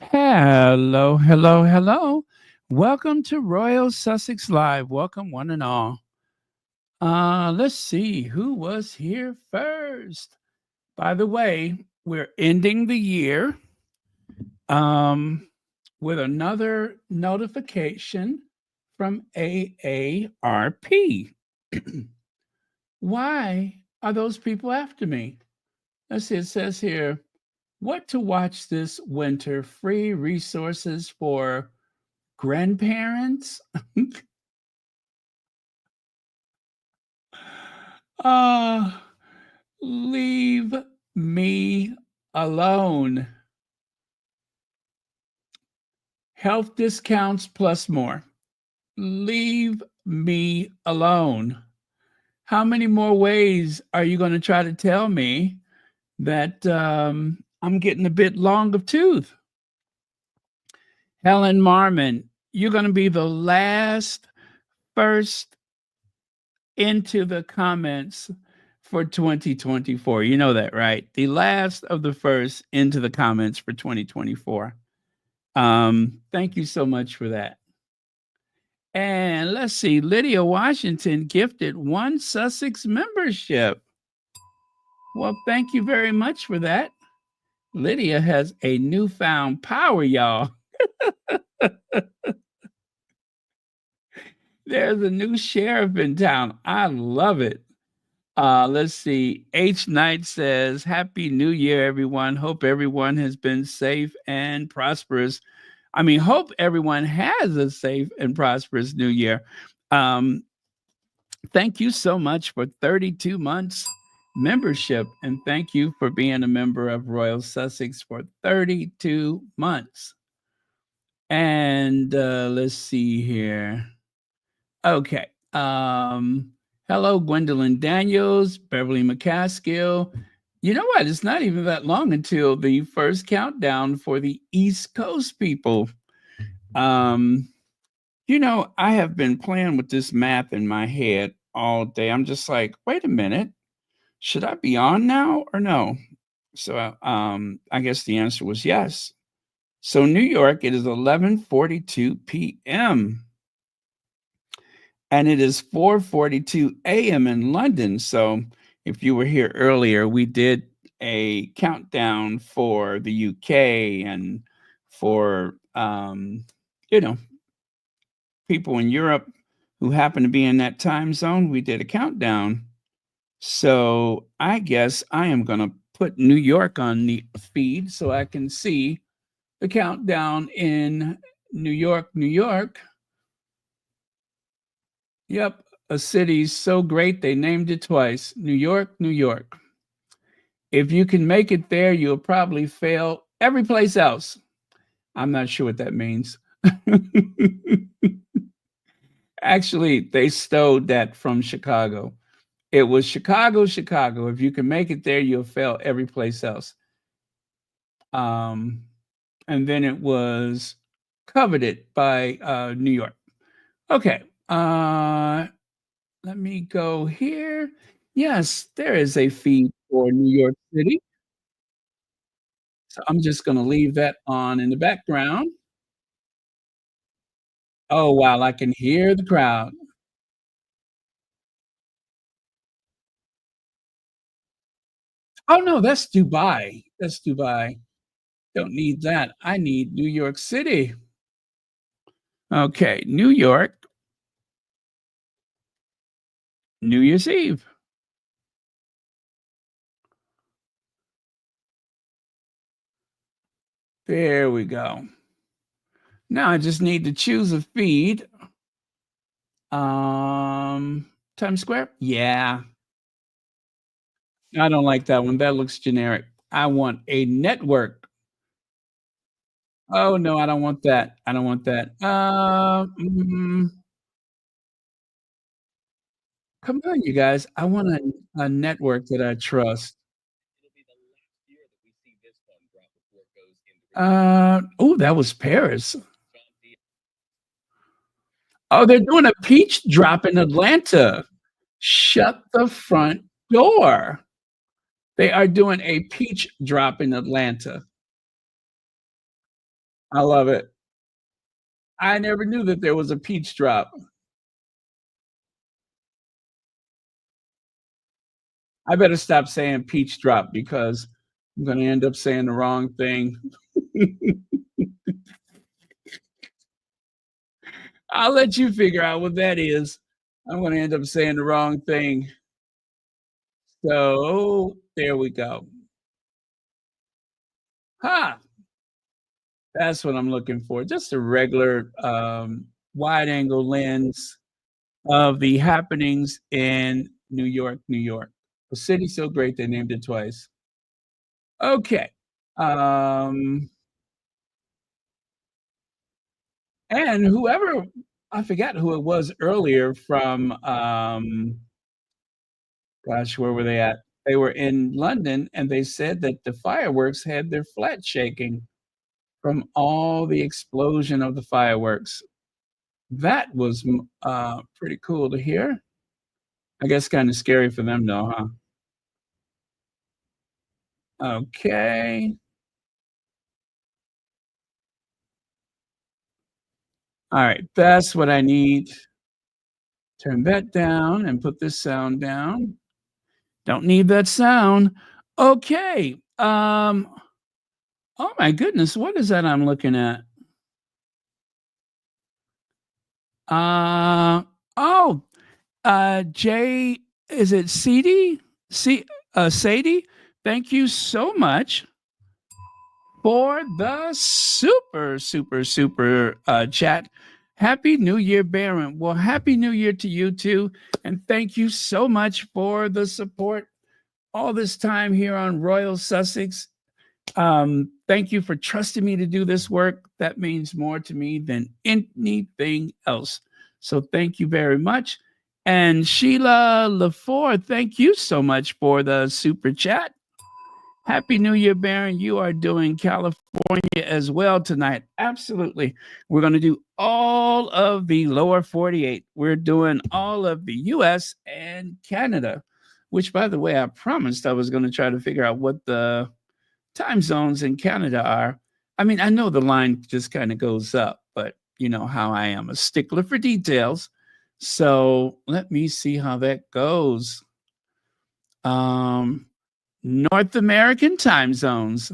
Hello, hello, hello. Welcome to Royal Sussex Live. Welcome, one and all. Let's see who was here first. By the way, we're ending the year um, with another notification from AARP. Why are those people after me? Let's see, it says here, what to watch this winter, free resources for grandparents. uh, Leave me alone. Health discounts plus more. Leave me alone. How many more ways are you going to try to tell me that I'm getting a bit long of tooth? Helen Marmon, you're going to be the last first into the comments for 2024. You know that, right? The last of the first into the comments for 2024. Thank you so much for that. And let's see, Lydia Washington gifted one Sussex membership. Well, thank you very much for that. Lydia has a newfound power, y'all. There's a new sheriff in town. I love it. Let's see. H Knight says, Happy New Year, everyone. Hope everyone has been safe and prosperous. I mean, hope everyone has a safe and prosperous new year. Um, Thank you so much for 32 months membership. And thank you for being a member of Royal Sussex for 32 months. And let's see here. Okay. Hello, Gwendolyn Daniels, Beverly McCaskill. You know what? It's not even that long until the first countdown for the East Coast people. Um, I have been playing with this math in my head all day. I'm just like, wait a minute, should I be on now or no? So I guess the answer was yes. So New York, it is 11:42 p.m. and it is 4:42 a.m. in London. So if you were here earlier, we did a countdown for the UK and for you know people in Europe who happen to be in that time zone. We did a countdown. So I guess I am going to put New York on the feed so I can see the countdown in New York, New York. Yep, a city so great they named it twice. New York, New York. If you can make it there, you'll probably fail every place else. I'm not sure what that means. Actually, they stole that from Chicago. It was Chicago, Chicago. If you can make it there, you'll fail every place else. Um, and then it was coveted by New York. Okay. Let me go here. Yes, there is a feed for New York City. So I'm just going to leave that on in the background. Oh, wow. I can hear the crowd. Oh, no, that's Dubai. That's Dubai. Don't need that. I need New York City. Okay. New York, New Year's Eve. There we go. Now I just need to choose a feed. Times Square? Yeah. I don't like that one. That looks generic. I want a network. Oh, no, I don't want that. I don't want that. Come on, you guys. I want a network that I trust. Oh, that was Paris. Oh, they're doing a peach drop in Atlanta. Shut the front door. They are doing a peach drop in Atlanta. I love it. I never knew that there was a peach drop. I better stop saying peach drop because I'm gonna end up saying the wrong thing. I'll let you figure out what that is. I'm gonna end up saying the wrong thing. So, there we go. Ha! That's what I'm looking for. Just a regular, wide angle lens of the happenings in New York, New York. A city so great they named it twice. Okay. Um, and whoever I forgot who it was earlier from, gosh, where were they at? They were in London, and they said that the fireworks had their flat shaking from all the explosion of the fireworks. That was, pretty cool to hear. I guess kinda scary for them though, huh? Okay. Alright, that's what I need. Turn that down and put this sound down. Don't need that sound. Okay, oh my goodness, what is that I'm looking at? Uh, oh, Jay, is it CD? Sadie? Thank you so much for the super, super, super chat. Happy New Year, Baron. Well, Happy New Year to you too. And thank you so much for the support all this time here on Royal Sussex. Thank you for trusting me to do this work. That means more to me than anything else. So thank you very much. And Sheila LaFour, thank you so much for the super chat. Happy New Year, Baron. You are doing California as well tonight. Absolutely. We're going to do all of the lower 48. We're doing all of the US and Canada, which, by the way, I promised I was going to try to figure out what the time zones in Canada are. I mean, I know the line just kind of goes up, but you know how I am a stickler for details. So let me see how that goes. Um, North American time zones.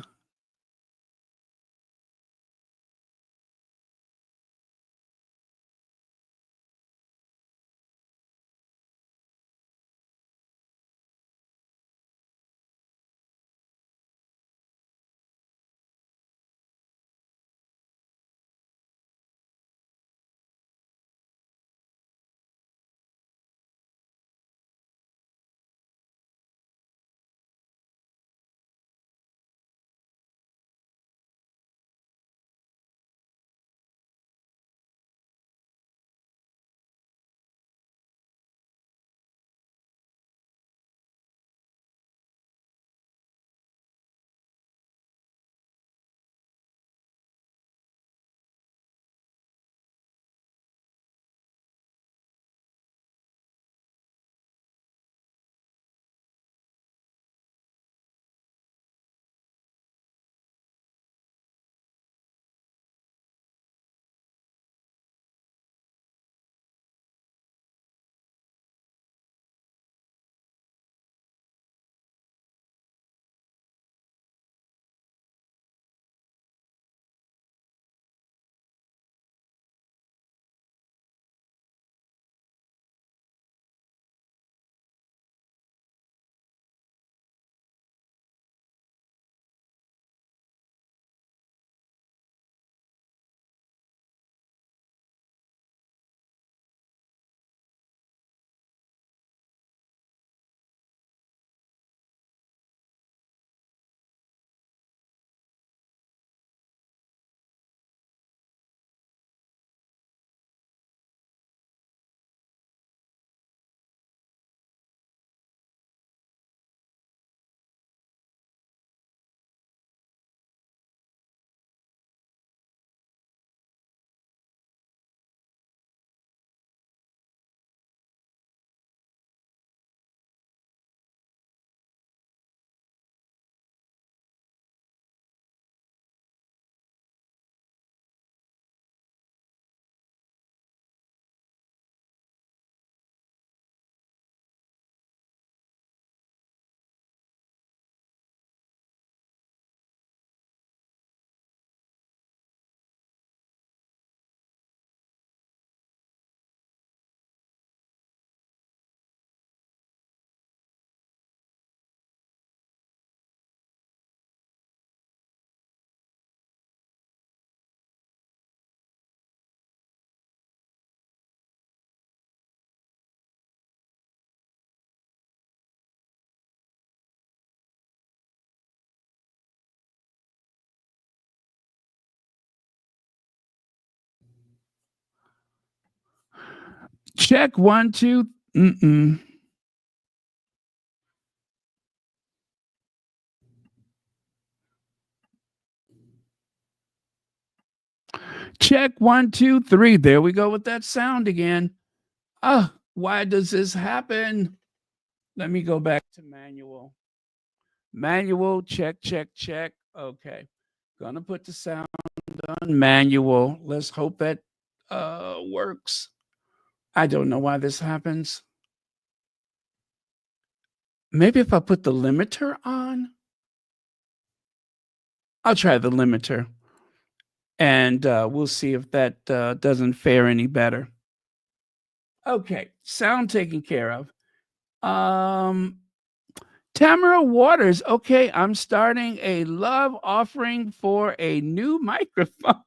Check 1, 2. Mm-mm. Check 1, 2, 3. There we go with that sound again. Why does this happen? Let me go back to manual. Manual, check, check, check. Okay. Gonna put the sound on manual. Let's hope that works. I don't know why this happens. Maybe if I put the limiter on. I'll try the limiter. And we'll see if that doesn't fare any better. Okay, sound taken care of. Tamara Waters. Okay, I'm starting a love offering for a new microphone.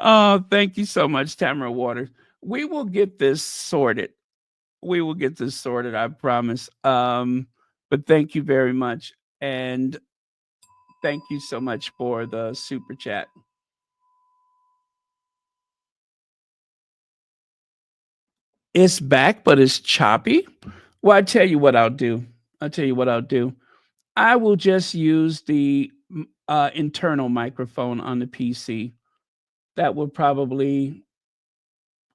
Oh, thank you so much, Tamara Waters. We will get this sorted. We will get this sorted, I promise. But thank you very much. And thank you so much for the super chat. It's back, but it's choppy. Well, I tell you what I'll do. I will just use the internal microphone on the PC. That would probably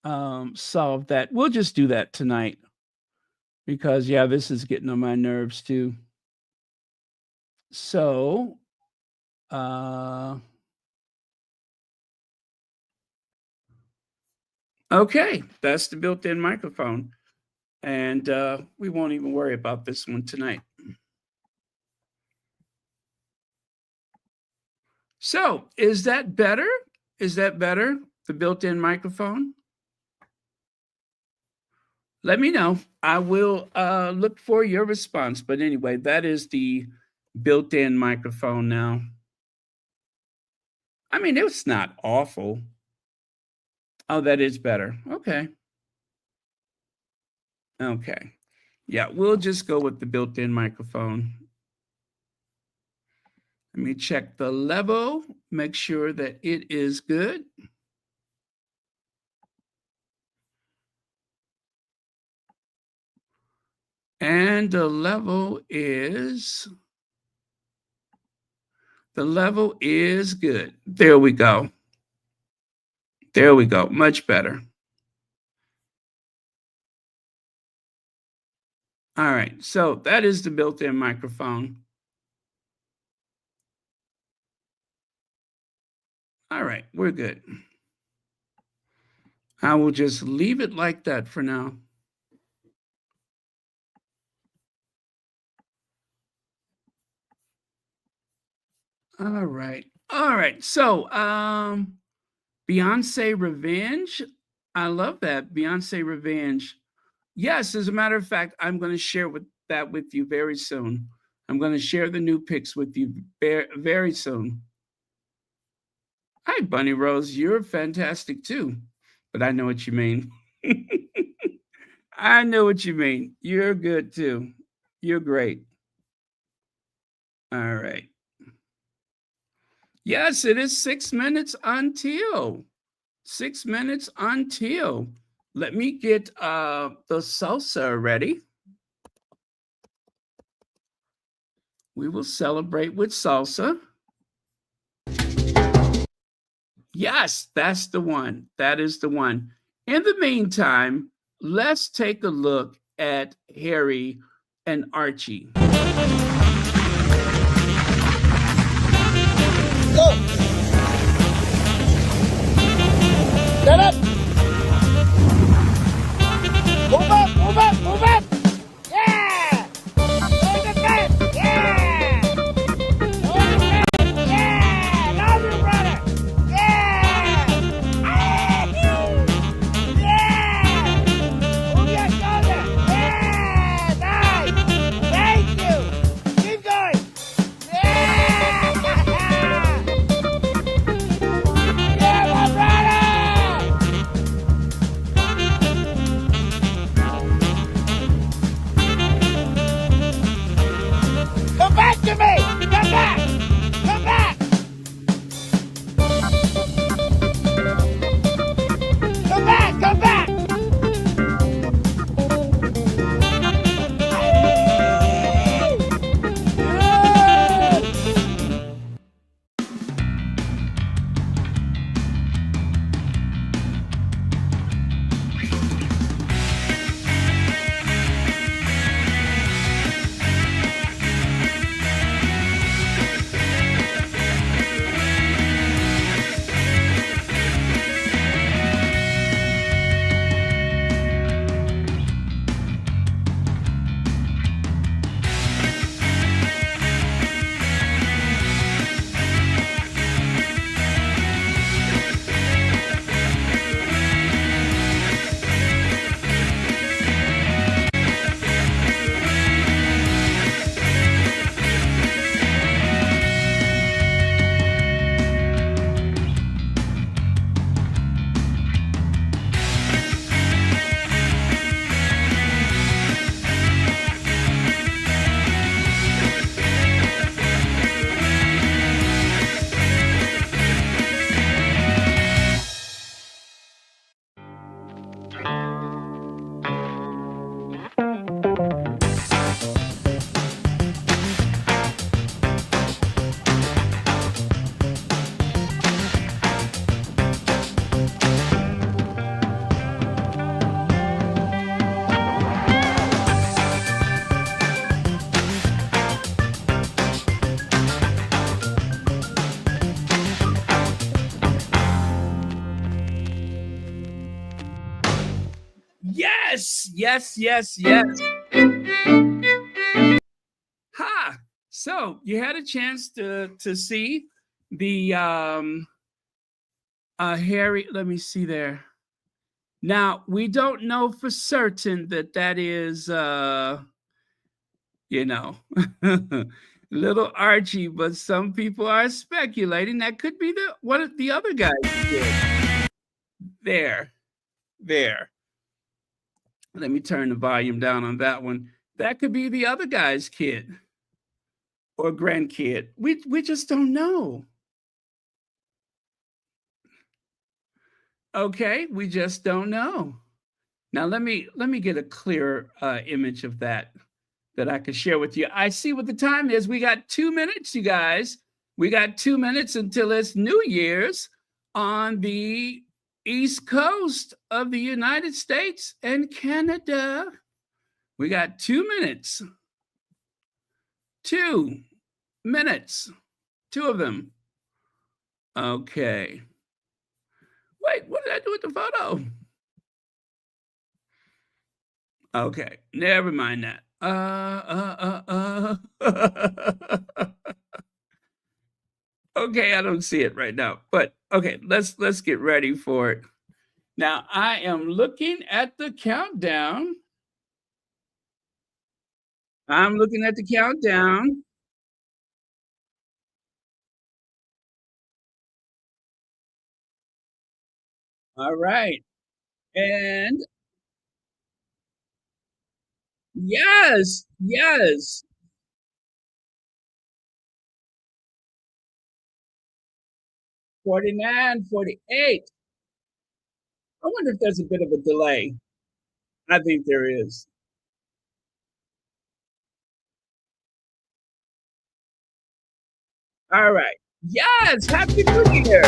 solve that. We'll just do that tonight because, yeah, this is getting on my nerves too. So, okay, that's the built-in microphone. And we won't even worry about this one tonight. So, is that better? Is that better? The built-in microphone? Let me know. I will look for your response. But anyway, that is the built-in microphone now. I mean, it's not awful. Oh, that is better. Okay. Okay. Yeah, we'll just go with the built-in microphone. Let me check the level, make sure that it is good. And the level is good. There we go. There we go. Much better. All right. So that is the built-in microphone. All right. We're good. I will just leave it like that for now. All right. All right. So, Beyonce Revenge. I love that. Beyonce Revenge. Yes, as a matter of fact, I'm going to share that with you very soon. I'm going to share the new pics with you very soon. Hi, Bunny Rose. You're fantastic too. But I know what you mean. I know what you mean. You're good too. You're great. All right. Yes, it is 6 minutes until. 6 minutes until. Let me get the salsa ready. We will celebrate with salsa. Yes, that's the one. That is the one. In the meantime, let's take a look at Harry and Archie. Go! Stand up! Move up, move up, move up! Yeah! Go the fence! Yeah! Go the fence! Yeah! Love you, brother! Yeah! Yeah! Move your shoulder! Yeah! Nice! Thank you! Yes, yes, yes, yes. Ha! So you had a chance to see the Harry. Let me see there. Now we don't know for certain that that is you know little Archie, but some people are speculating that could be the one of the other guys there. There. Let me turn the volume down on that one. That could be the other guy's kid or grandkid. We just don't know. Okay, we just don't know. Now let me get a clearer image of that that I could share with you. I see what the time is. We got 2 minutes, you guys. We got 2 minutes until it's New Year's on the East Coast of the United States and Canada. We got 2 minutes. 2 minutes. Two of them. Okay. Wait, what did I do with the photo? Okay, never mind that. Okay, I don't see it right now. But okay, let's get ready for it. Now I am looking at the countdown. I'm looking at the countdown. All right. And yes, yes. 49, 48. I wonder if there's a bit of a delay. I think there is. All right. Yes, happy New Year.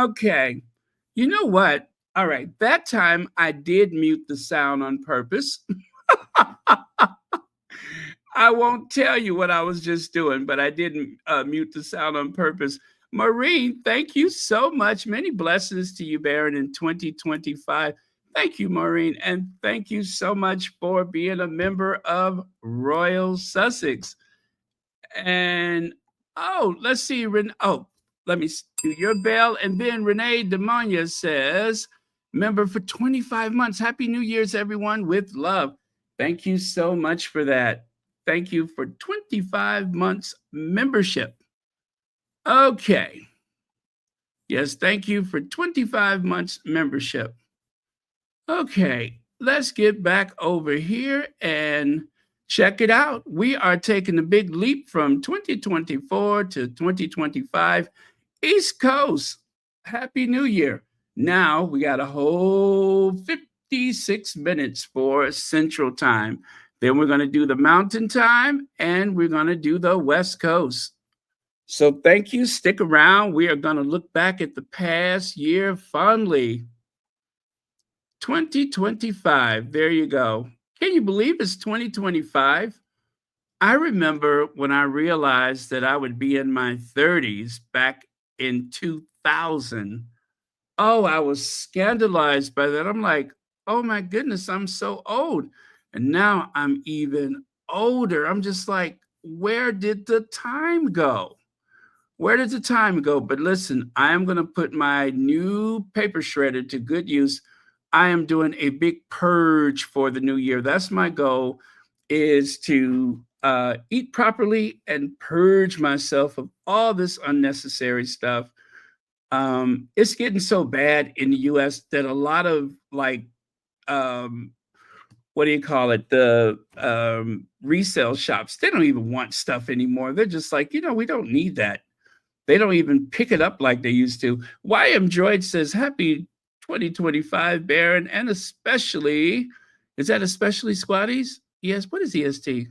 Okay. You know what? All right. That time I did mute the sound on purpose. I won't tell you what I was just doing, but I didn't mute the sound on purpose. Maureen, thank you so much. Many blessings to you, Baron, in 2025. Thank you, Maureen. And thank you so much for being a member of Royal Sussex. And oh, let's see. Oh, let me do your bell. And then Renee Demonia says, member for 25 months. Happy New Year's, everyone, with love. Thank you so much for that. Thank you for 25 months membership. Okay. Yes, thank you for 25 months membership. Okay, let's get back over here and check it out. We are taking a big leap from 2024 to 2025. East Coast, Happy New Year. Now we got a whole 56 minutes for Central Time. Then we're going to do the Mountain Time and we're going to do the West Coast. So thank you. Stick around. We are going to look back at the past year fondly. 2025. There you go. Can you believe it's 2025? I remember when I realized that I would be in my 30s back in 2000. Oh, I was scandalized by that. I'm like, oh my goodness, I'm so old. And now I'm even older. I'm just like, where did the time go? Where did the time go? But listen, I am going to put my new paper shredder to good use. I am doing a big purge for the new year. That's my goal, is to eat properly and purge myself of all this unnecessary stuff. It's getting so bad in the U.S. that a lot of like, um, what do you call it? The resale shops, they don't even want stuff anymore. They're just like, we don't need that. They don't even pick it up like they used to. YM Droid says, Happy 2025, Baron, and especially, is that especially squatties? Yes, what is EST?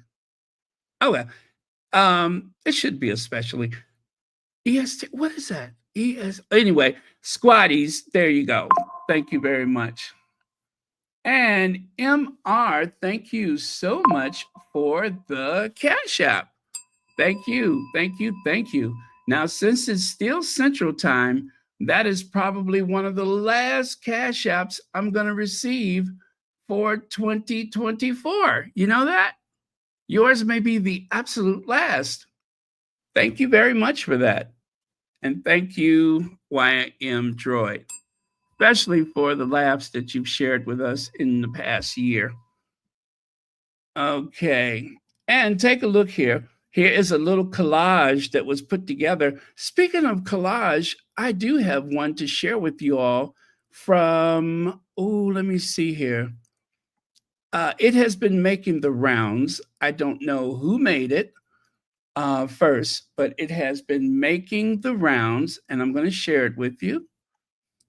Oh, well, it should be especially. EST, what is that? Anyway, squatties, there you go. Thank you very much. And MR, thank you so much for the Cash App. Thank you, thank you, thank you. Now, since it's still Central Time, that is probably one of the last Cash Apps I'm going to receive for 2024. You know that? Yours may be the absolute last. Thank you very much for that. And thank you, YM Droid, especially for the laughs that you've shared with us in the past year. Okay. And take a look here. Here is a little collage that was put together. Speaking of collage, I do have one to share with you all from, let me see here. It has been making the rounds. I don't know who made it first, but it has been making the rounds, and I'm going to share it with you.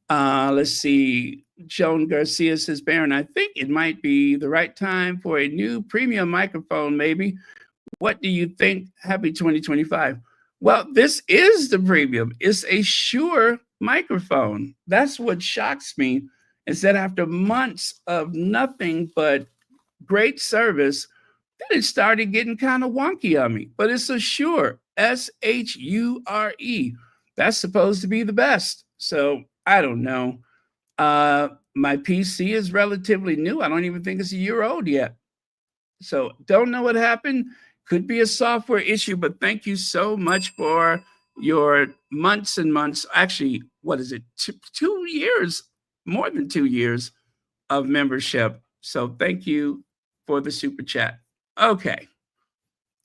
Let's see. Joan Garcia says, Baron, I think it might be the right time for a new premium microphone, maybe. What do you think? Happy 2025. Well, this is the premium. It's a Shure microphone. That's what shocks me, is that after months of nothing but great service, then it started getting kind of wonky on me. But it's a Shure, Shure. That's supposed to be the best. So I don't know. My PC is relatively new. I don't even think it's a year old yet. So don't know what happened. Could be a software issue, but thank you so much for your months and months. Actually, what is it? 2 years, more than 2 years of membership. So thank you for the super chat. Okay.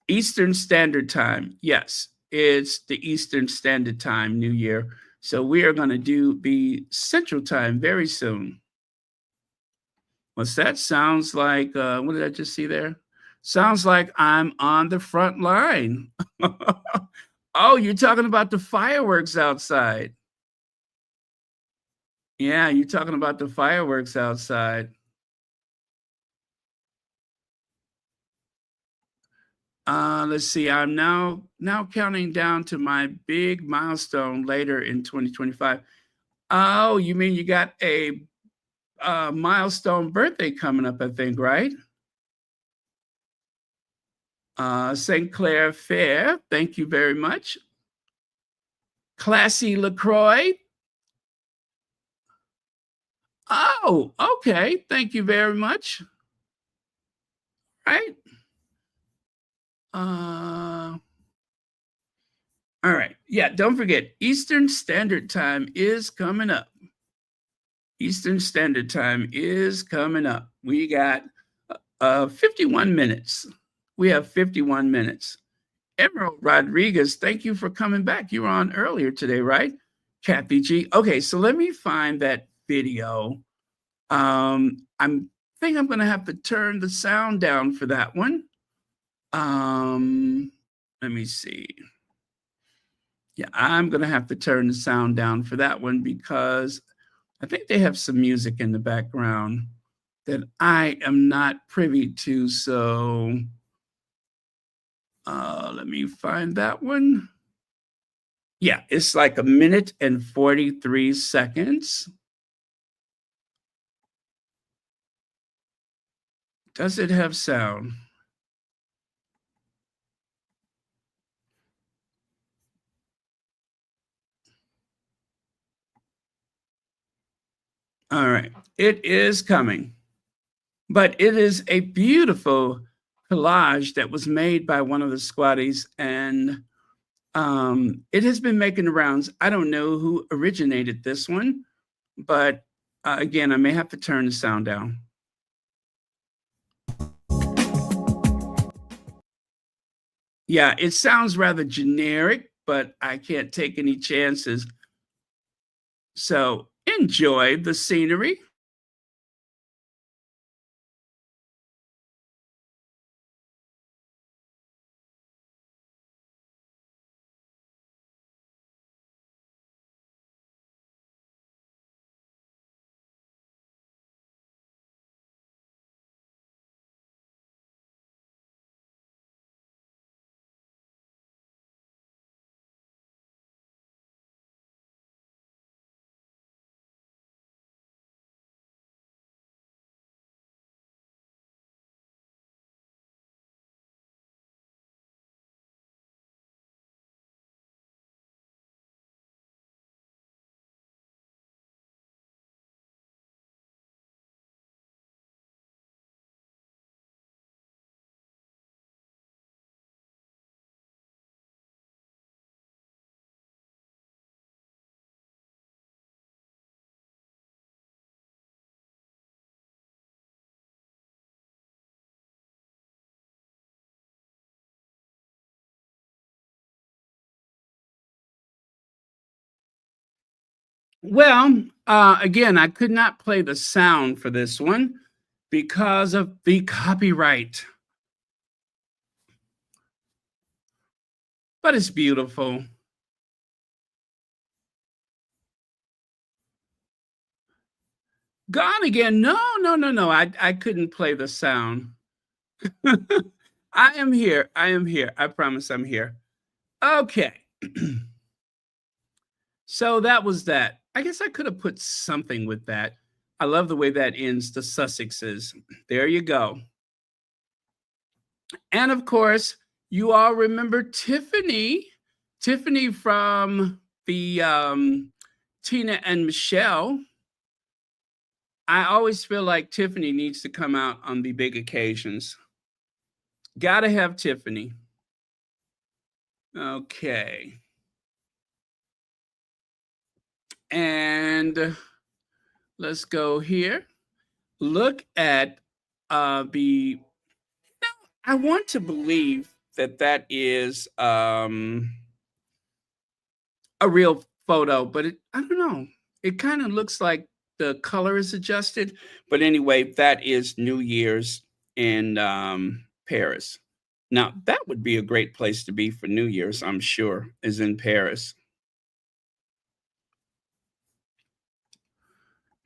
Eastern Standard Time. Yes, it's the Eastern Standard Time New Year. So we are going to be Central Time very soon. What's that? Sounds like, what did I just see there? Sounds like I'm on the front line. Oh, you're talking about the fireworks outside. Yeah, you're talking about the fireworks outside. Let's see. I'm now counting down to my big milestone later in 2025. Oh, you mean you got a milestone birthday coming up, I think, right? St. Clair Fair, thank you very much. Classy LaCroix. Oh, okay. Thank you very much. Right. All right. Yeah, don't forget, Eastern Standard Time is coming up. Eastern Standard Time is coming up. We got 51 minutes. We have 51 minutes. Emerald Rodriguez, thank you for coming back. You were on earlier today, right? Kathy G. Okay, so let me find that video. I'm think I'm gonna have to turn the sound down for that one. Let me see. Yeah, I'm gonna have to turn the sound down for that one because I think they have some music in the background that I am not privy to. So let me find that one. Yeah, it's like 1 minute and 43 seconds. Does it have sound? All right, it is coming, but it is a beautiful collage that was made by one of the squatties, and it has been making the rounds. I don't know who originated this one, but again, I may have to turn the sound down. Yeah, it sounds rather generic, but I can't take any chances. So enjoy the scenery. Well, again, I could not play the sound for this one because of the copyright, but it's beautiful. Gone again. No, no, no, no. I couldn't play the sound. I am here. I am here. I promise I'm here. Okay. So that was that. I guess I could have put something with that. I love the way that ends the Sussexes. There you go. And of course, you all remember Tiffany. Tiffany from the Tina and Michelle. I always feel like Tiffany needs to come out on the big occasions. Gotta have Tiffany. Okay. And let's go here. Look at the. Now, I want to believe that that is a real photo, but I don't know. It kind of looks like the color is adjusted. But anyway, that is New Year's in Paris. Now, that would be a great place to be for New Year's, I'm sure, is in Paris.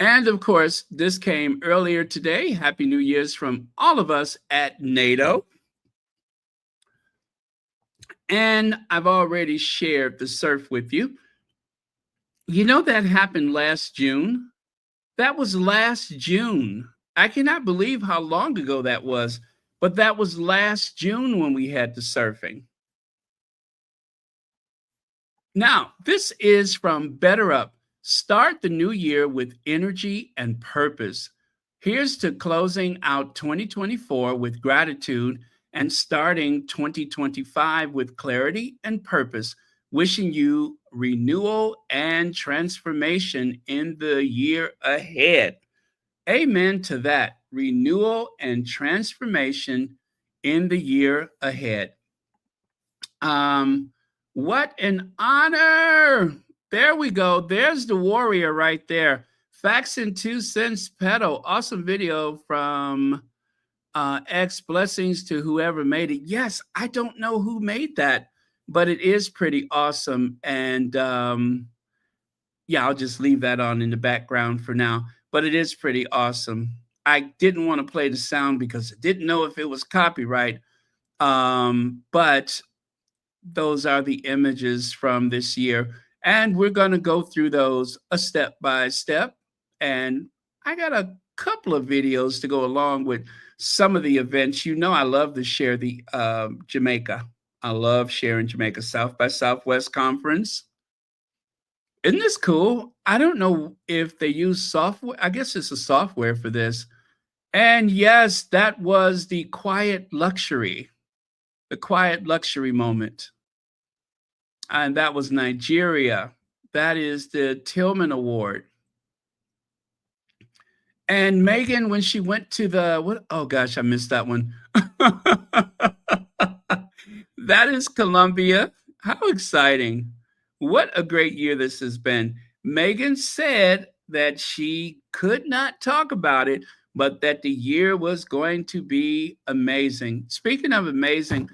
And of course, this came earlier today. Happy New Year's from all of us at NATO. And I've already shared the surf with you. You know that happened last June? That was last June. I cannot believe how long ago that was, but that was last June when we had the surfing. Now, this is from Better Up. Start the new year with energy and purpose. Here's to closing out 2024 with gratitude and starting 2025 with clarity and purpose. Wishing you renewal and transformation in the year ahead. Amen to that. Renewal and transformation in the year ahead. Um, what an honor! There we go. There's the warrior right there. Facts and 2 cents pedal. Awesome video from X. Blessings to whoever made it. Yes, I don't know who made that, but it is pretty awesome. And yeah, I'll just leave that on in the background for now. But it is pretty awesome. I didn't want to play the sound because I didn't know if it was copyright. But those are the images from this year. And we're going to go through those a step by step. And I got a couple of videos to go along with some of the events. You know, I love to share the Jamaica. I love sharing Jamaica South by Southwest Conference. Isn't this cool? I don't know if they use software. I guess it's a software for this. And yes, that was the quiet luxury moment. And that was Nigeria. That is the Tillman Award. And Meghan, when she went to the what? Oh gosh, I missed that one. That is Colombia. How exciting! What a great year this has been. Meghan said that she could not talk about it, but that the year was going to be amazing. Speaking of amazing,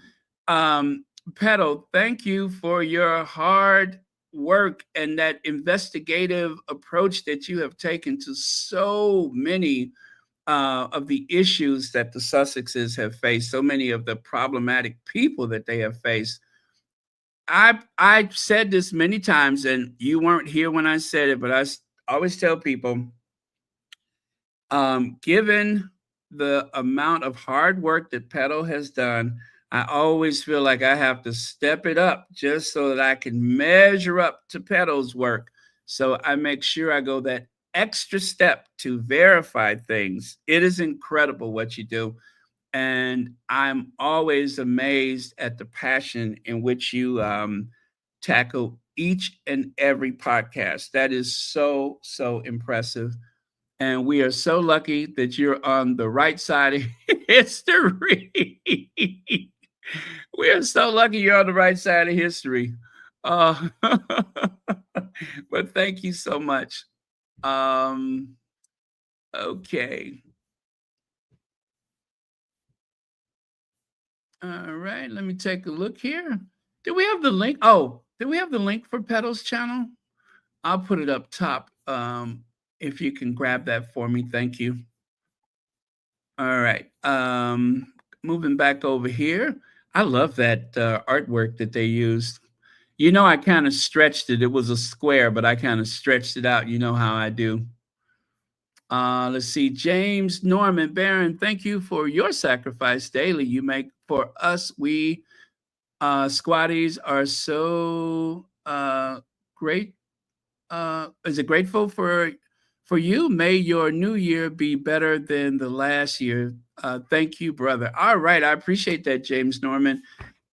um, Petal, thank you for your hard work and that investigative approach that you have taken to so many of the issues that the Sussexes have faced, so many of the problematic people that they have faced. I've said this many times, and you weren't here when I said it, but always tell people, given the amount of hard work that Petal has done, I always feel like I have to step it up just so that I can measure up to Petal's work. So I make sure I go that extra step to verify things. It is incredible what you do. And I'm always amazed at the passion in which you tackle each and every podcast. That is so, so impressive. And we are so lucky that you're on the right side of history. We are so lucky you're on the right side of history. Uh, but thank you so much. Um, okay. All right. Let me take a look here. Do we have the link? Oh, do we have the link for Pedal's channel? I'll put it up top. If you can grab that for me, thank you. All right. Moving back over here. I love that artwork that they used. You know, I kind of stretched it. It was a square, but I kind of stretched it out. You know how I do. Let's see. James Norman Barron, thank you for your sacrifice daily you make for us. We squatties are so great. Is it grateful for you? May your new year be better than the last year. Thank you, brother. All right, I appreciate that, James Norman.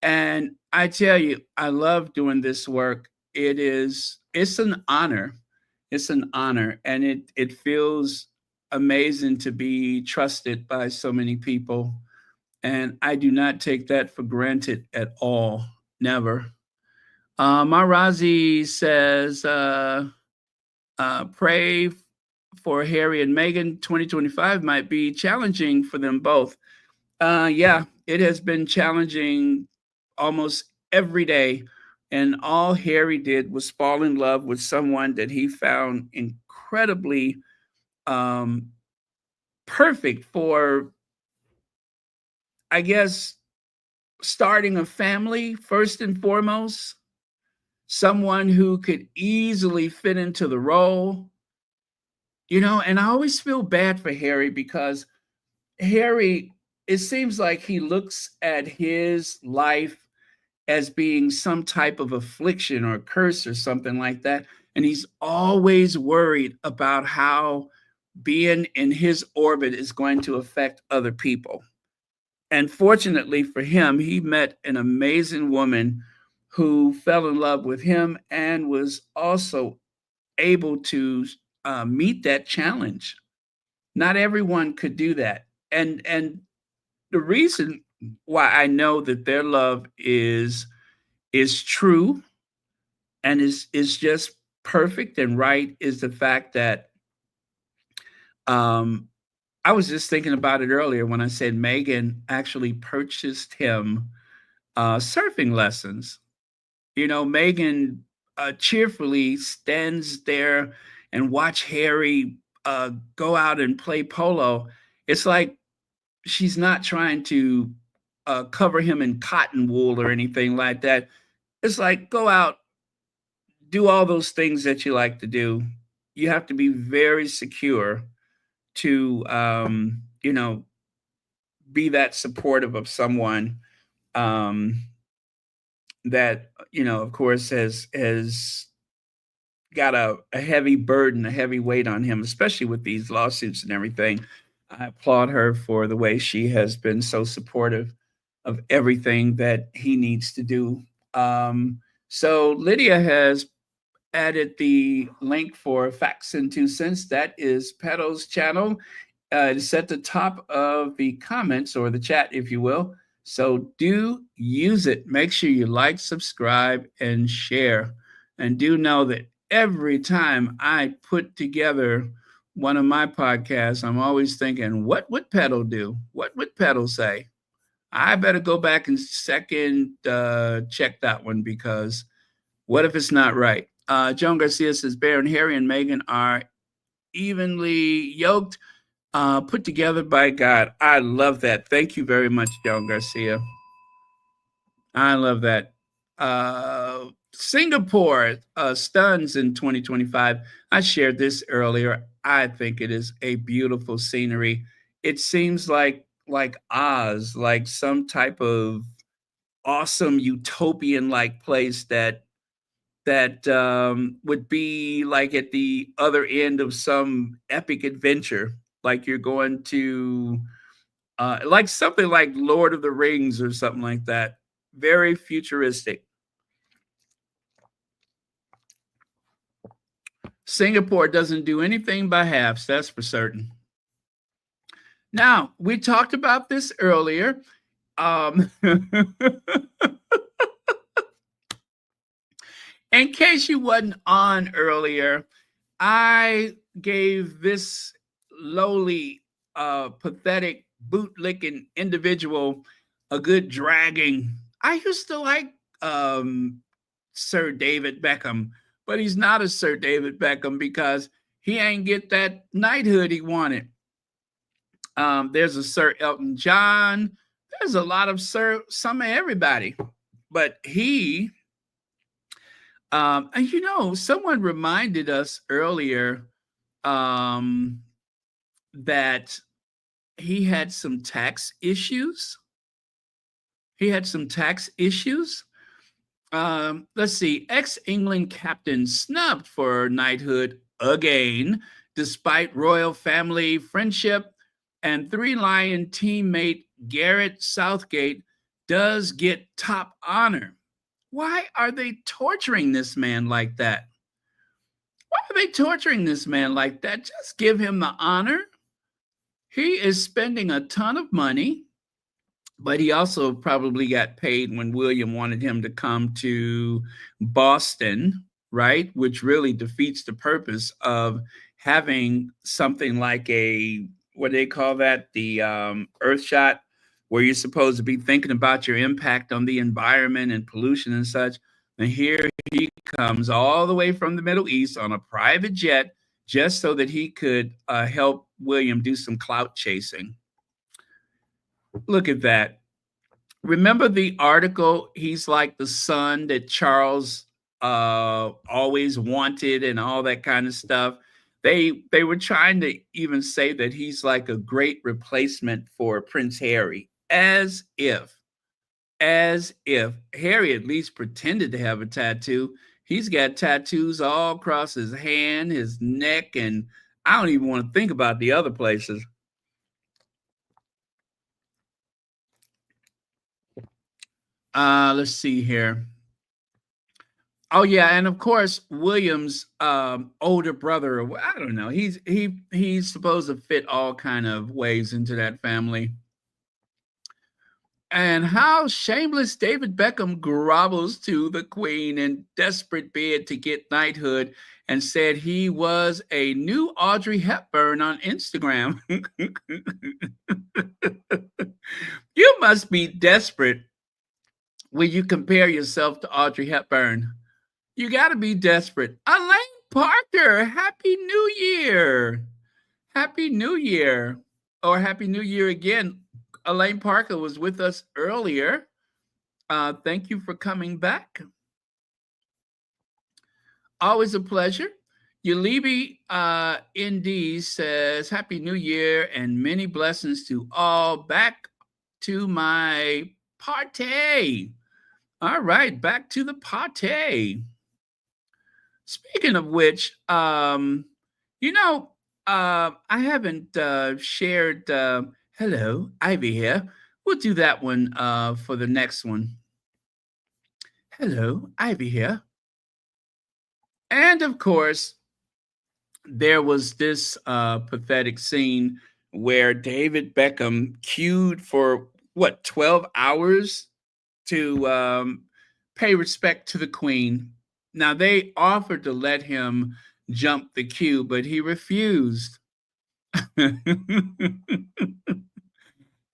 And I tell you, I love doing this work. It's an honor. It's an honor, and it feels amazing to be trusted by so many people. And I do not take that for granted at all. Never. Marazi says, pray for Harry and Meghan. 2025 might be challenging for them both. Yeah, it has been challenging almost every day. And all Harry did was fall in love with someone that he found incredibly um, perfect for, I guess, starting a family first and foremost. someone who could easily fit into the role, and I always feel bad for Harry because Harry, it seems like he looks at his life as being some type of affliction or curse or something like that. And he's always worried about how being in his orbit is going to affect other people. And fortunately for him, he met an amazing woman who fell in love with him and was also able to meet that challenge. Not everyone could do that. And the reason why I know that their love is true and is just perfect and right is the fact that um I was just thinking about it earlier when I said Meghan actually purchased him surfing lessons. Meghan cheerfully stands there and watch Harry go out and play polo. It's like she's not trying to cover him in cotton wool or anything like that. It's like go out, do all those things that you like to do. You have to be very secure to, be that supportive of someone um, that of course, has got a heavy burden, a heavy weight on him, especially with these lawsuits and everything. I applaud her for the way she has been so supportive of everything that he needs to do. So Lydia has added the link for Facts and Two Cents. That is Peto's channel. It's at the top of the comments or the chat, if you will. So do use it. Make sure you like, subscribe, and share. And do know that every time I put together one of my podcasts, I'm always thinking, what would Peto do? What would Peto say? I better go back and second check that one because what if it's not right? Joan Garcia says Baron Harry and Meghan are evenly yoked, put together by God. I love that. Thank you very much, Joan Garcia. I love that. Singapore stuns in 2025. I shared this earlier. I think it is a beautiful scenery. It seems like Oz, like some type of awesome utopian like place that would be like at the other end of some epic adventure, like you're going to like something like Lord of the Rings or something like that. Very futuristic. Singapore doesn't do anything by halves, that's for certain. Now, we talked about this earlier. In case you wasn't on earlier, I gave this lowly, pathetic, bootlicking individual a good dragging. I used to like Sir David Beckham, but he's not a Sir David Beckham because he ain't get that knighthood he wanted. There's a Sir Elton John. There's a lot of some of everybody, but he. And someone reminded us earlier that he had some tax issues. He had some tax issues. Let's see. Ex-England captain snubbed for knighthood again, despite royal family friendship. And Three Lion teammate Garrett Southgate does get top honor. Why are they torturing this man like that? Why are they torturing this man like that? Just give him the honor. He is spending a ton of money, but he also probably got paid when William wanted him to come to Boston, right? Which really defeats the purpose of having something like what do they call that? The Earth shot, where you're supposed to be thinking about your impact on the environment and pollution and such. And here he comes all the way from the Middle East on a private jet just so that he could help William do some clout chasing. Look at that. Remember the article? He's like the son that Charles always wanted and all that kind of stuff. They were trying to even say that he's like a great replacement for Prince Harry, as if Harry at least pretended to have a tattoo. He's got tattoos all across his hand, his neck, and I don't even want to think about the other places. Let's see here. Oh yeah, and of course William's older brother. I don't know. He's supposed to fit all kind of ways into that family. And how shameless David Beckham grovels to the Queen in desperate bid to get knighthood and said he was a new Audrey Hepburn on Instagram. You must be desperate when you compare yourself to Audrey Hepburn. You got to be desperate. Elaine Parker, Happy New Year. Happy New Year. Or Happy New Year again. Elaine Parker was with us earlier. Thank you for coming back. Always a pleasure. Yulibi ND says, Happy New Year and many blessings to all. Back to my party. All right, back to the party. Speaking of which, I haven't shared. Hello, Ivy here. We'll do that one for the next one. Hello, Ivy here. And of course, there was this pathetic scene where David Beckham queued for 12 hours to pay respect to the Queen. Now, they offered to let him jump the queue, but he refused.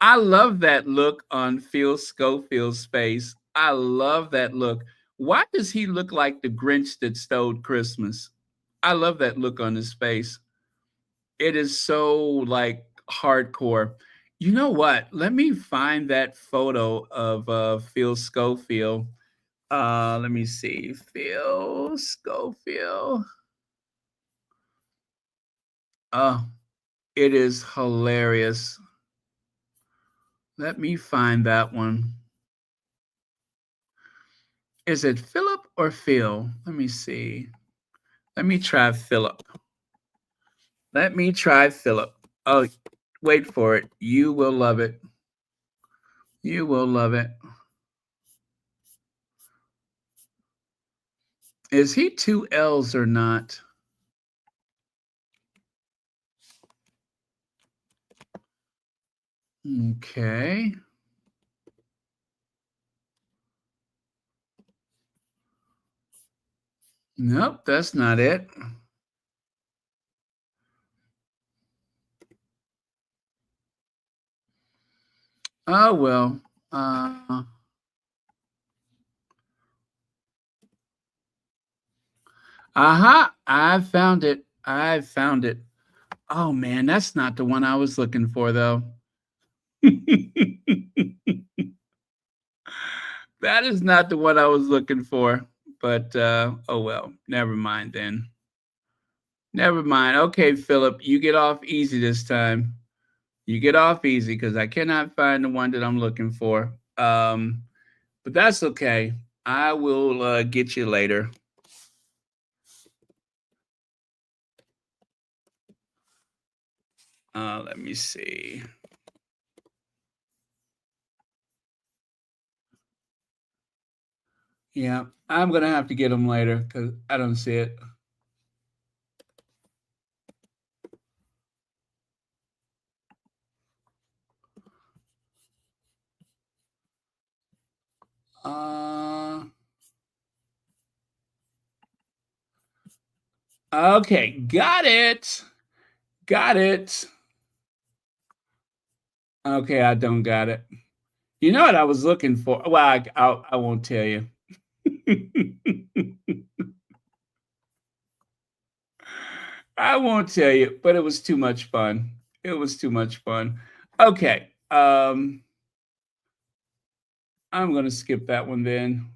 I love that look on Phil Schofield's face. I love that look. Why does he look like the Grinch that stole Christmas? I love that look on his face. It is so like hardcore. You know what? Let me find that photo of Phil Schofield. Let me see. Phil Schofield. Oh, it is hilarious. Let me find that one. Is it Philip or Phil? Let me see. Let me try Philip. Let me try Philip. Oh, wait for it. You will love it. You will love it. Is he two L's or not? Okay. Nope, that's not it. Oh, well. Aha, I found it. I found it. Oh, man, that's not the one I was looking for, though. That is not the one I was looking for. But, oh, well, never mind then. Never mind. Okay, Philip, you get off easy this time. You get off easy because I cannot find the one that I'm looking for. But that's okay. I will get you later. Let me see. Yeah, I'm going to have to get them later because I don't see it. Okay, got it. Got it. Okay, I don't got it. You know what I was looking for? Well, I won't tell you. I won't tell you, but it was too much fun. It was too much fun. Okay. I'm going to skip that one then.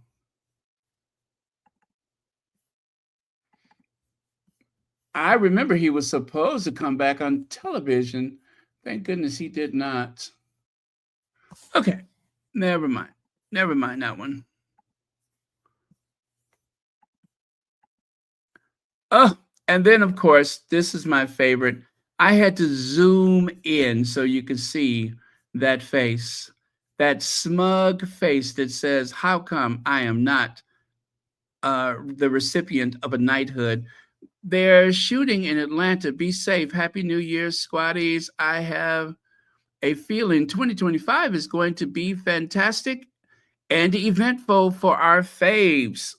I remember he was supposed to come back on television. Thank goodness he did not. Okay, never mind. Never mind that one. Oh, and then of course, this is my favorite. I had to zoom in so you could see that face, that smug face that says, "How come I am not the recipient of a knighthood?" They're shooting in Atlanta. Be safe. Happy New Year, squaddies. I have a feeling 2025 is going to be fantastic and eventful for our faves.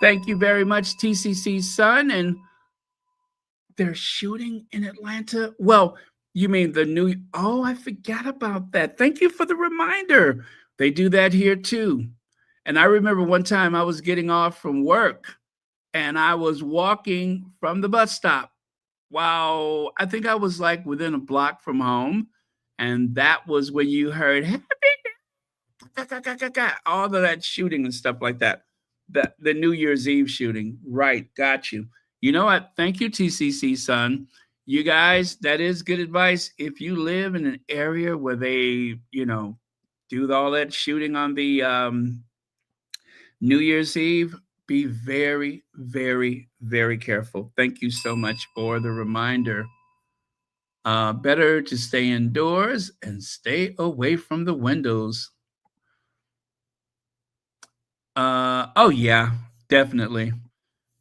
Thank you very much, TCC Sun. And they're shooting in Atlanta. Well, you mean the new? Oh, I forgot about that. Thank you for the reminder. They do that here too. And I remember one time I was getting off from work and I was walking from the bus stop. Wow, I think I was like within a block from home. And that was when you heard all of that shooting and stuff like that. The New Year's Eve shooting. Right, got you. You know what? Thank you, TCC son. You guys, that is good advice. If you live in an area where they, do all that shooting on the New Year's Eve, be very, very, very careful. Thank you so much for the reminder. Better to stay indoors and stay away from the windows. Oh yeah, definitely.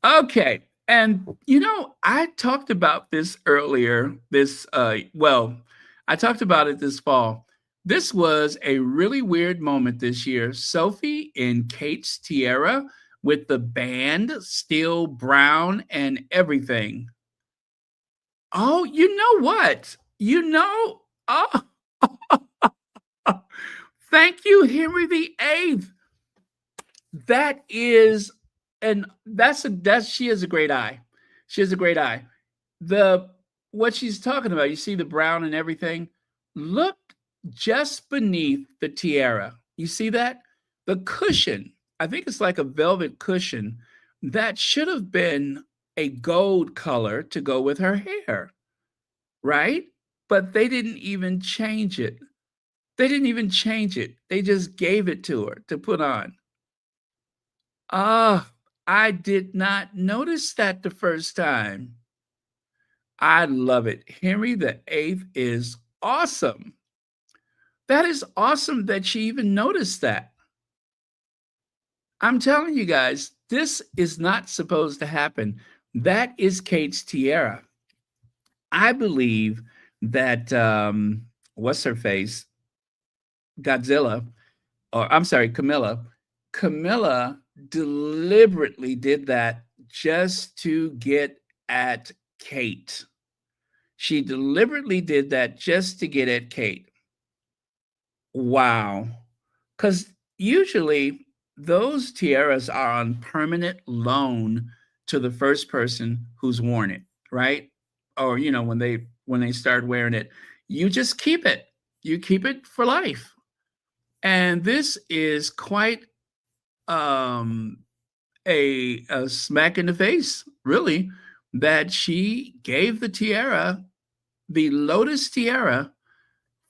Okay. And I talked about this earlier. I talked about it this fall. This was a really weird moment this year. Sophie in Kate's tiara with the band still brown and everything. Oh, you know what? Oh, thank you, Henry VIII. That is, and that's she has a great eye. She has a great eye. The What she's talking about, you see the brown and everything. Look just beneath the tiara. You see that? The cushion. I think it's like a velvet cushion that should have been a gold color to go with her hair, right? But they didn't even change it. They didn't even change it. They just gave it to her to put on. Ah, I did not notice that the first time. I love it. Henry the Eighth is awesome. That is awesome that she even noticed that. I'm telling you guys, this is not supposed to happen. That is Kate's tiara. I believe that what's her face? Godzilla, or I'm sorry, Camilla. Camilla deliberately did that just to get at Kate. She deliberately did that just to get at Kate. Wow. Because usually those tiaras are on permanent loan to the first person who's worn it, right? Or when they start wearing it, you just keep it. You keep it for life. And this is quite um a smack in the face, really, that she gave the tiara, the lotus tiara,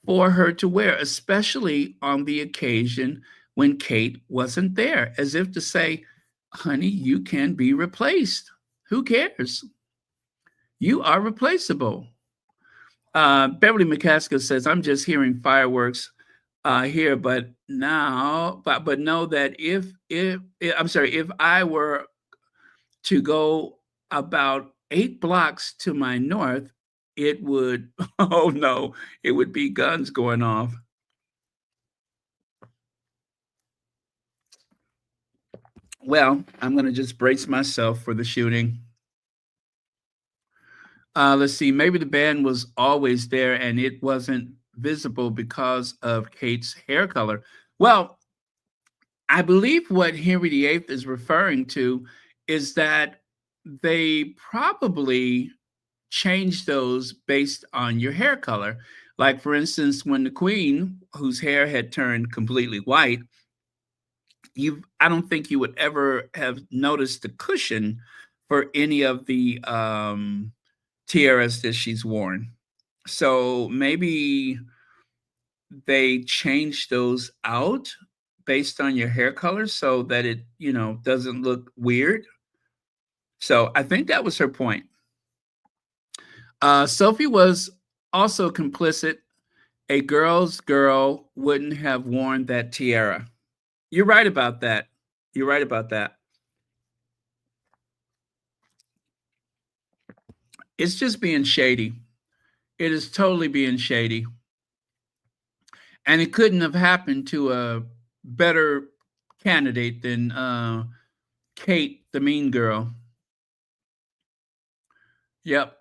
for her to wear, especially on the occasion when Kate wasn't there, as if to say, honey, you can be replaced. Who cares? You are replaceable. Beverly McCaskill says, I'm just hearing fireworks here, but know that if I were to go about 8 blocks to my north, it would, oh no, it would be guns going off. Well, I'm going to just brace myself for the shooting. Let's see, maybe the band was always there and it wasn't visible because of Kate's hair color. Well, I believe what Henry VIII is referring to is that they probably change those based on your hair color. Like, for instance, when the queen, whose hair had turned completely white, I don't think you would ever have noticed the cushion for any of the tiaras that she's worn. So maybe they change those out based on your hair color so that it, doesn't look weird. So I think that was her point. Sophie was also complicit. A girl's girl wouldn't have worn that tiara. You're right about that. You're right about that. It's just being shady. It is totally being shady. And it couldn't have happened to a better candidate than Kate, the mean girl. Yep.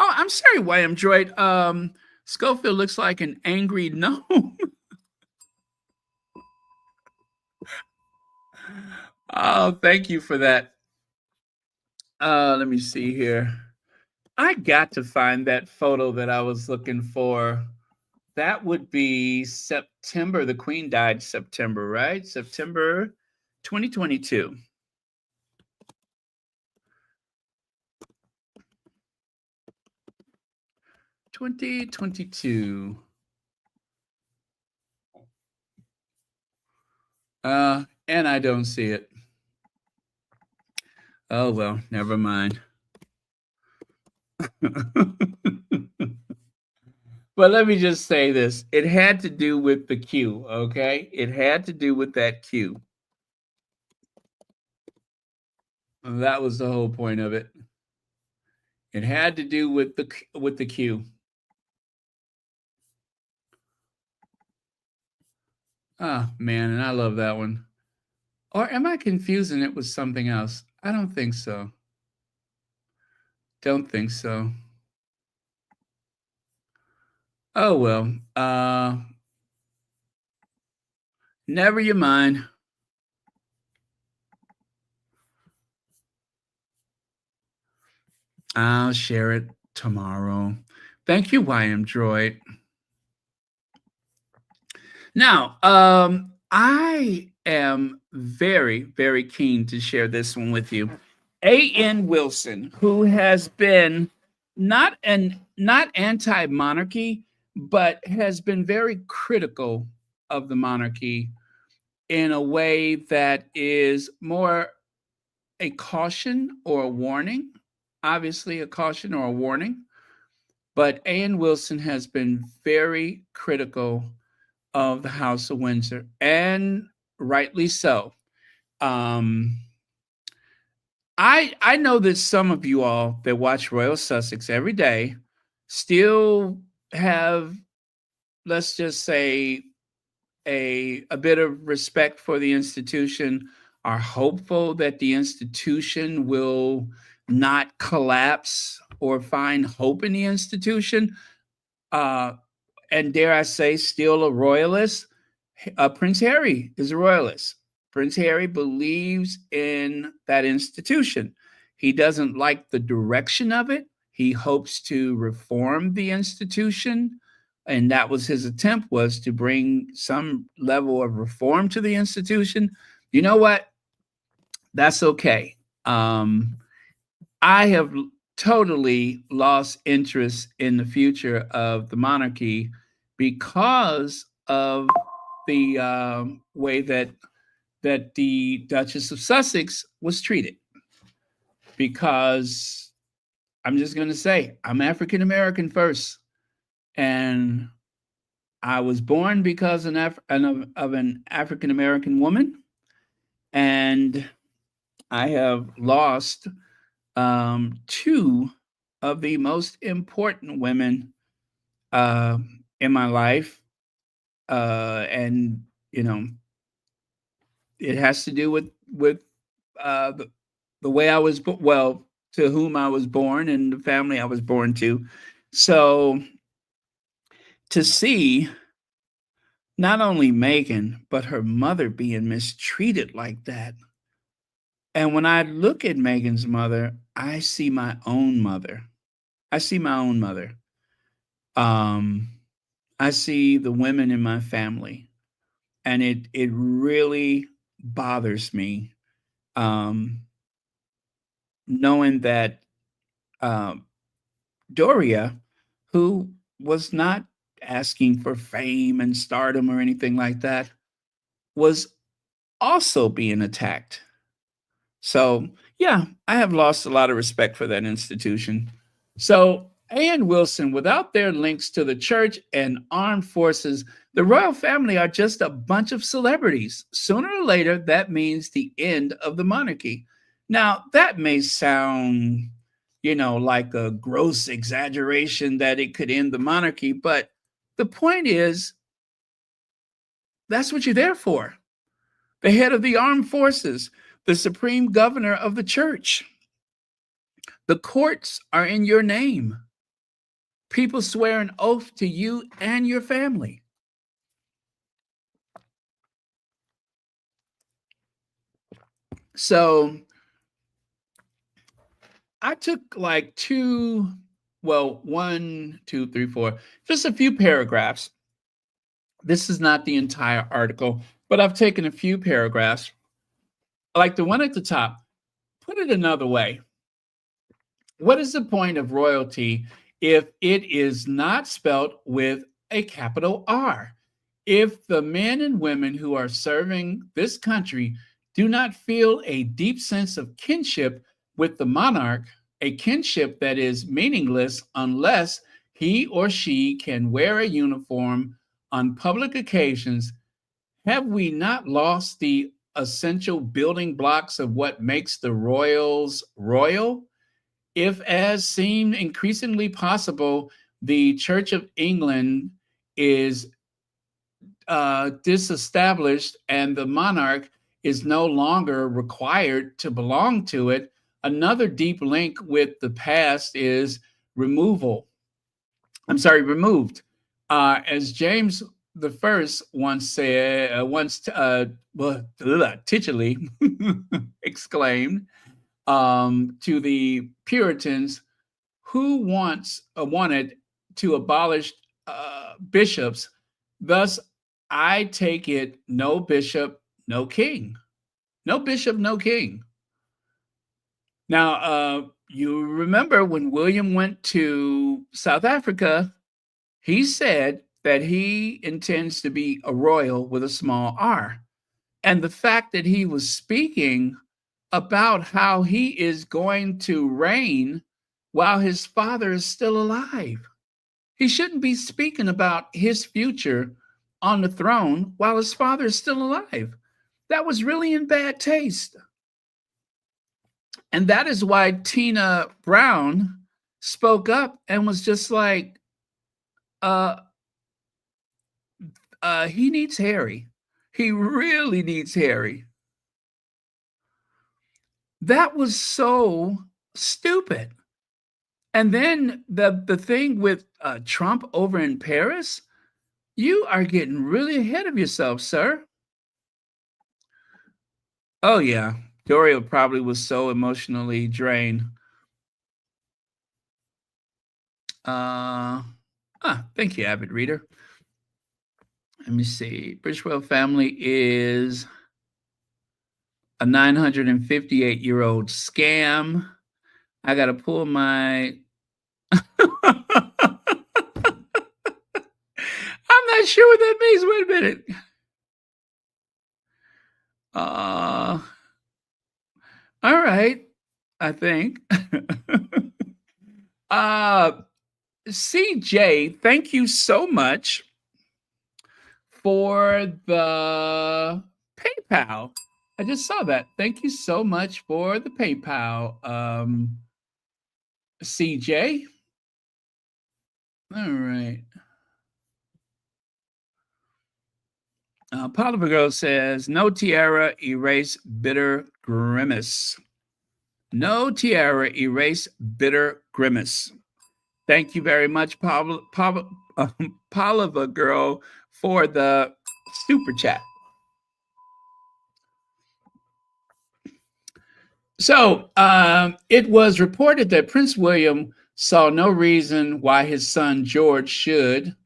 Oh, I'm sorry, YM Droid. Schofield looks like an angry gnome. Oh, thank you for that. Let me see here. I got to find that photo that I was looking for. That would be September. The Queen died September, right? September 2022. 2022. And I don't see it. Oh well, never mind. But let me just say this. It had to do with the Q, okay? It had to do with that Q. That was the whole point of it. It had to do with the Q. Ah, man, and I love that one. Or am I confusing it with something else? I don't think so. Don't think so. Oh well. Never you mind. I'll share it tomorrow. Thank you, YM Droid. Now, I am very, very keen to share this one with you. A.N. Wilson, who has been not anti-monarchy, but has been very critical of the monarchy in a way that is more a caution or a warning. Obviously, a caution or a warning. But A.N. Wilson has been very critical of the House of Windsor, and rightly so. I know that some of you all that watch Royal Sussex every day still have, let's just say, a bit of respect for the institution, are hopeful that the institution will not collapse or find hope in the institution. And dare I say, still a royalist. Prince Harry is a royalist. Prince Harry believes in that institution. He doesn't like the direction of it. He hopes to reform the institution, and that was his attempt, was to bring some level of reform to the institution. You know what? That's okay. I have totally lost interest in the future of the monarchy because of the way that the Duchess of Sussex was treated. Because I'm just going to say, I'm African American first, and I was born because of an African American woman, and I have lost two of the most important women in my life, and you know, it has to do with the way I was well, to whom I was born and the family I was born to. So to see not only Meghan but her mother being mistreated like that, and when I look at Meghan's mother, I see my own mother. I see my own mother. Um, I see the women in my family, and it really bothers me. Um, knowing that um, Doria, who was not asking for fame and stardom or anything like that, was also being attacked. So, yeah, I have lost a lot of respect for that institution. So, Ann Wilson, without their links to the church and armed forces, the royal family are just a bunch of celebrities. Sooner or later, that means the end of the monarchy. Now, that may sound, like a gross exaggeration that it could end the monarchy, but the point is that's what you're there for. The head of the armed forces, the supreme governor of the church. The courts are in your name. People swear an oath to you and your family. So I took like one, two, three, four, just a few paragraphs. This is not the entire article, but I've taken a few paragraphs, like the one at the top. Put it another way. What is the point of royalty if it is not spelt with a capital R? If the men and women who are serving this country do not feel a deep sense of kinship with the monarch, a kinship that is meaningless unless he or she can wear a uniform on public occasions, have we not lost the essential building blocks of what makes the royals royal? If, as seemed increasingly possible, the Church of England is disestablished and the monarch is no longer required to belong to it, another deep link with the past is removed. As James the First once said, titularly exclaimed to the Puritans, who wanted to abolish bishops. Thus, I take it, no bishop, no king. No bishop, no king. Now, you remember when William went to South Africa, he said that he intends to be a royal with a small r. And the fact that he was speaking about how he is going to reign while his father is still alive. He shouldn't be speaking about his future on the throne while his father is still alive. That was really in bad taste. And that is why Tina Brown spoke up and was just like, uh, he needs Harry. He really needs Harry. That was so stupid. And then the thing with Trump over in Paris, you are getting really ahead of yourself, sir. Oh yeah, Doria probably was so emotionally drained. Thank you, avid reader. Let me see. Bridgewell family is a 958-year-old scam. I got to pull my. I'm not sure what that means. Wait a minute. All right, I think. CJ, thank you so much for the PayPal. I just saw that. Thank you so much for the PayPal, CJ. All right. Poliver Girl says, no tiara, erase bitter grimace. No tiara, erase bitter grimace. Thank you very much, Poliver Girl, for the super chat. So it was reported that Prince William saw no reason why his son George should,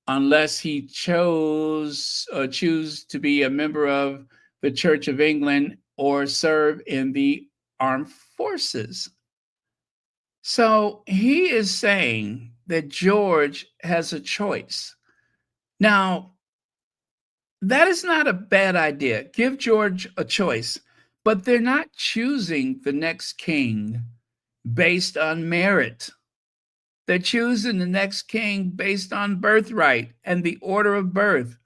unless he choose to be a member of the Church of England or serve in the armed forces. So he is saying that George has a choice. Now, that is not a bad idea. Give George a choice, but they're not choosing the next king based on merit. They're choosing the next king based on birthright and the order of birth.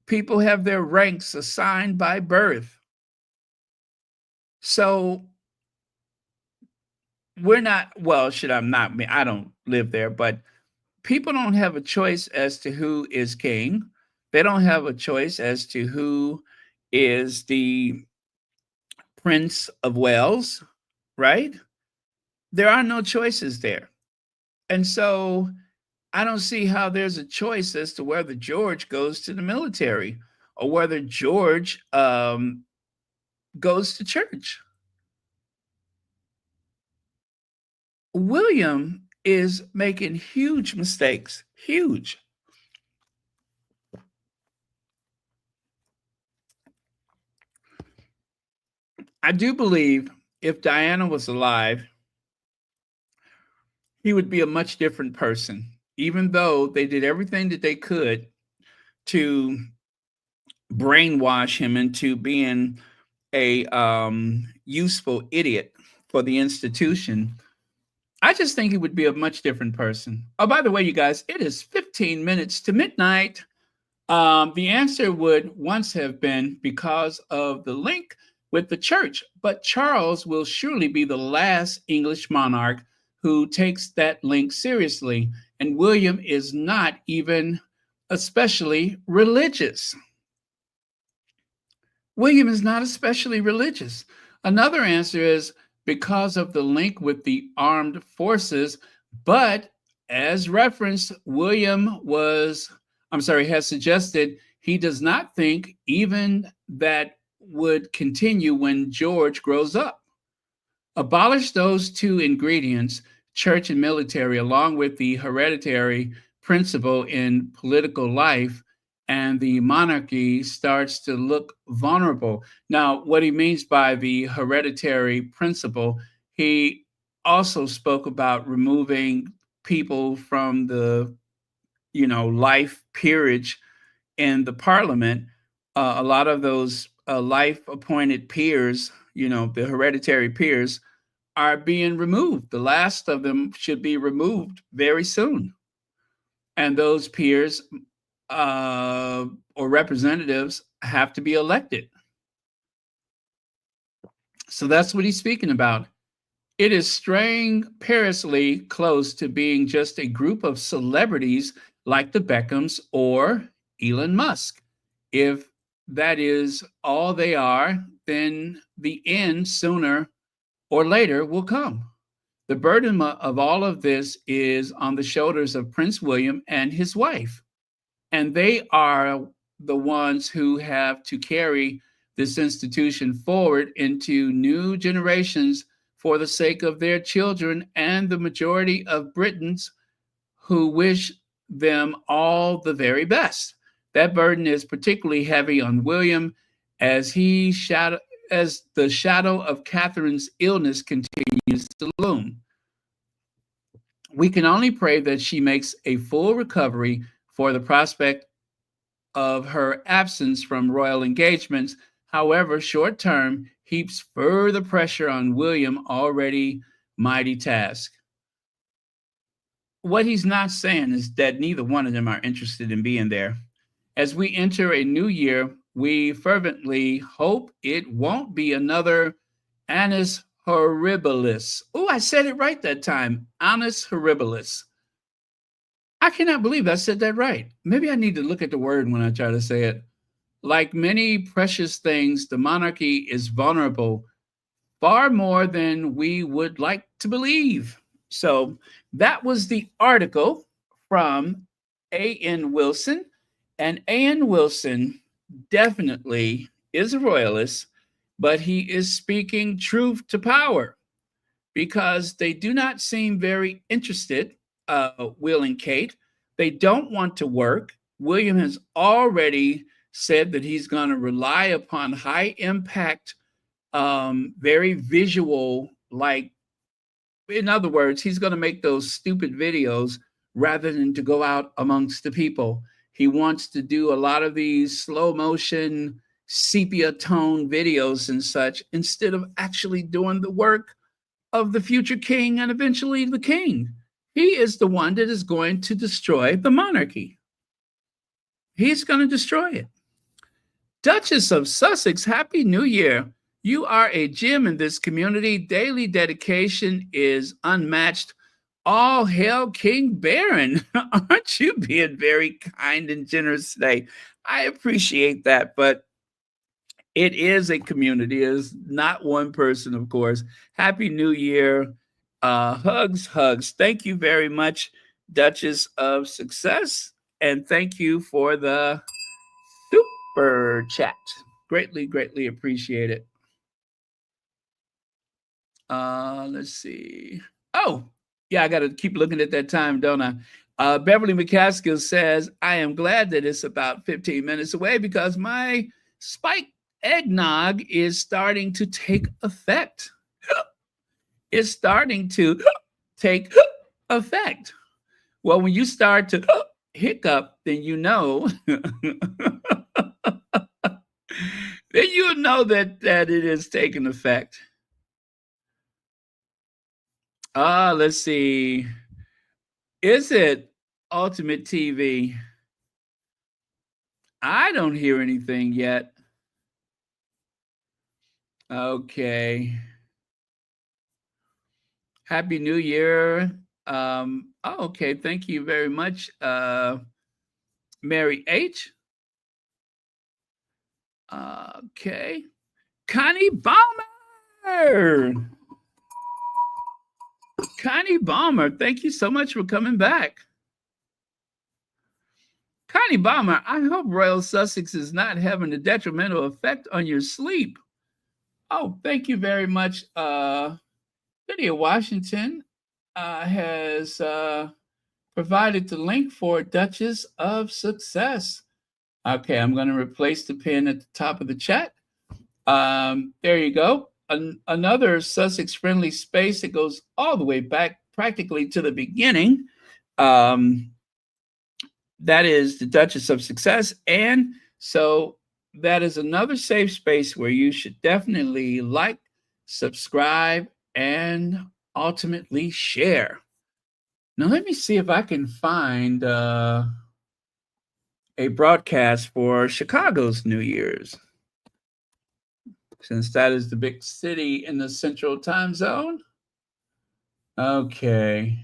People have their ranks assigned by birth. So we're not, well, should I not? I don't live there, but people don't have a choice as to who is king. They don't have a choice as to who is the Prince of Wales, right? There are no choices there. And so I don't see how there's a choice as to whether George goes to the military or whether George goes to church. William is making huge mistakes, huge. I do believe if Diana was alive, he would be a much different person, even though they did everything that they could to brainwash him into being a useful idiot for the institution. I just think he would be a much different person. Oh, by the way, you guys, it is 15 minutes to midnight. The answer would once have been because of the link with the church, but Charles will surely be the last English monarch who takes that link seriously, and William is not even especially religious. William is not especially religious. Another answer is because of the link with the armed forces, but as referenced, has suggested he does not think even that would continue when George grows up. Abolish those two ingredients, church and military, along with the hereditary principle in political life, and the monarchy starts to look vulnerable. Now, what he means by the hereditary principle, he also spoke about removing people from the, life peerage in the parliament. A lot of those life appointed peers, the hereditary peers, are being removed. The last of them should be removed very soon. And those peers or representatives have to be elected. So that's what he's speaking about. It is straying perilously close to being just a group of celebrities like the Beckhams or Elon Musk. If that is all they are, then the end sooner or later will come. The burden of all of this is on the shoulders of Prince William and his wife. And they are the ones who have to carry this institution forward into new generations for the sake of their children and the majority of Britons who wish them all the very best. That burden is particularly heavy on William as the shadow of Catherine's illness continues to loom. We can only pray that she makes a full recovery, for the prospect of her absence from royal engagements, however short term, heaps further pressure on William already mighty task. What he's not saying is that neither one of them are interested in being there. As we enter a new year, we fervently hope it won't be another annus horribilis. Oh, I said it right that time. Annus horribilis. I cannot believe I said that right. Maybe I need to look at the word when I try to say it. Like many precious things, the monarchy is vulnerable far more than we would like to believe. So that was the article from A.N. Wilson. And A.N. Wilson definitely is a royalist, but he is speaking truth to power because they do not seem very interested, Will and Kate. They don't want to work. William has already said that he's going to rely upon high impact very visual, like, in other words, he's going to make those stupid videos rather than to go out amongst the people. He wants to do a lot of these slow motion, sepia tone videos and such instead of actually doing the work of the future king and eventually the king. He is the one that is going to destroy the monarchy. He's going to destroy it. Duchess of Sussex, Happy New Year. You are a gem in this community. Daily dedication is unmatched. All hail King Baron. Aren't you being very kind and generous today? I appreciate that, but it is a community. It is not one person, of course. Happy New Year. Hugs, hugs. Thank you very much, Duchess of Success. And thank you for the super chat. Greatly, greatly appreciate it. Let's see. Oh, yeah, I got to keep looking at that time, don't I? Beverly McCaskill says, I am glad that it's about 15 minutes away because my spike eggnog is starting to take effect. It's starting to take effect. Well, when you start to hiccup, then you know, then you know that it is taking effect. Let's see. Is it Ultimate TV? I don't hear anything yet. Okay. Happy New Year. Okay. Thank you very much, Mary H. Okay. Connie Balmer. Connie Balmer, thank you so much for coming back. Connie Balmer, I hope Royal Sussex is not having a detrimental effect on your sleep. Oh, thank you very much. Lydia Washington has provided the link for Duchess of Success. Okay, I'm going to replace the pin at the top of the chat. There you go. Another Sussex-friendly space that goes all the way back practically to the beginning. That is the Duchess of Success. And so that is another safe space where you should definitely like, subscribe, and ultimately share. Now, let me see if I can find a broadcast for Chicago's New Year's, since that is the big city in the Central Time Zone. Okay.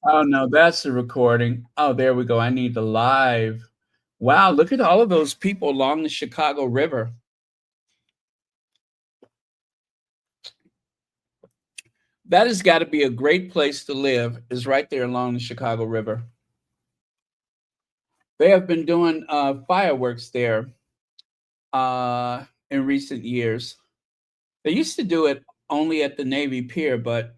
Oh, no, that's the recording. Oh, there we go. I need the live. Wow, look at all of those people along the Chicago River. That has got to be a great place to live, is right there along the Chicago River. They have been doing fireworks there in recent years. They used to do it only at the Navy Pier, but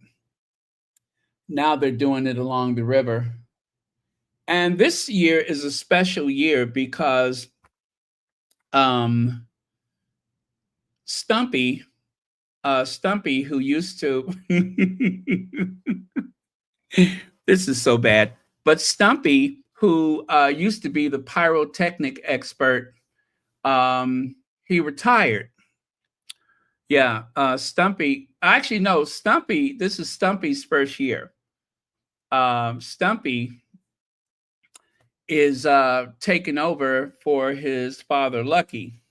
now they're doing it along the river. And this year is a special year because Stumpy, who used to, this is so bad, but Stumpy, who used to be the pyrotechnic expert, he retired. Yeah, Stumpy, actually, no, Stumpy, this is Stumpy's first year. Stumpy is taking over for his father, Lucky.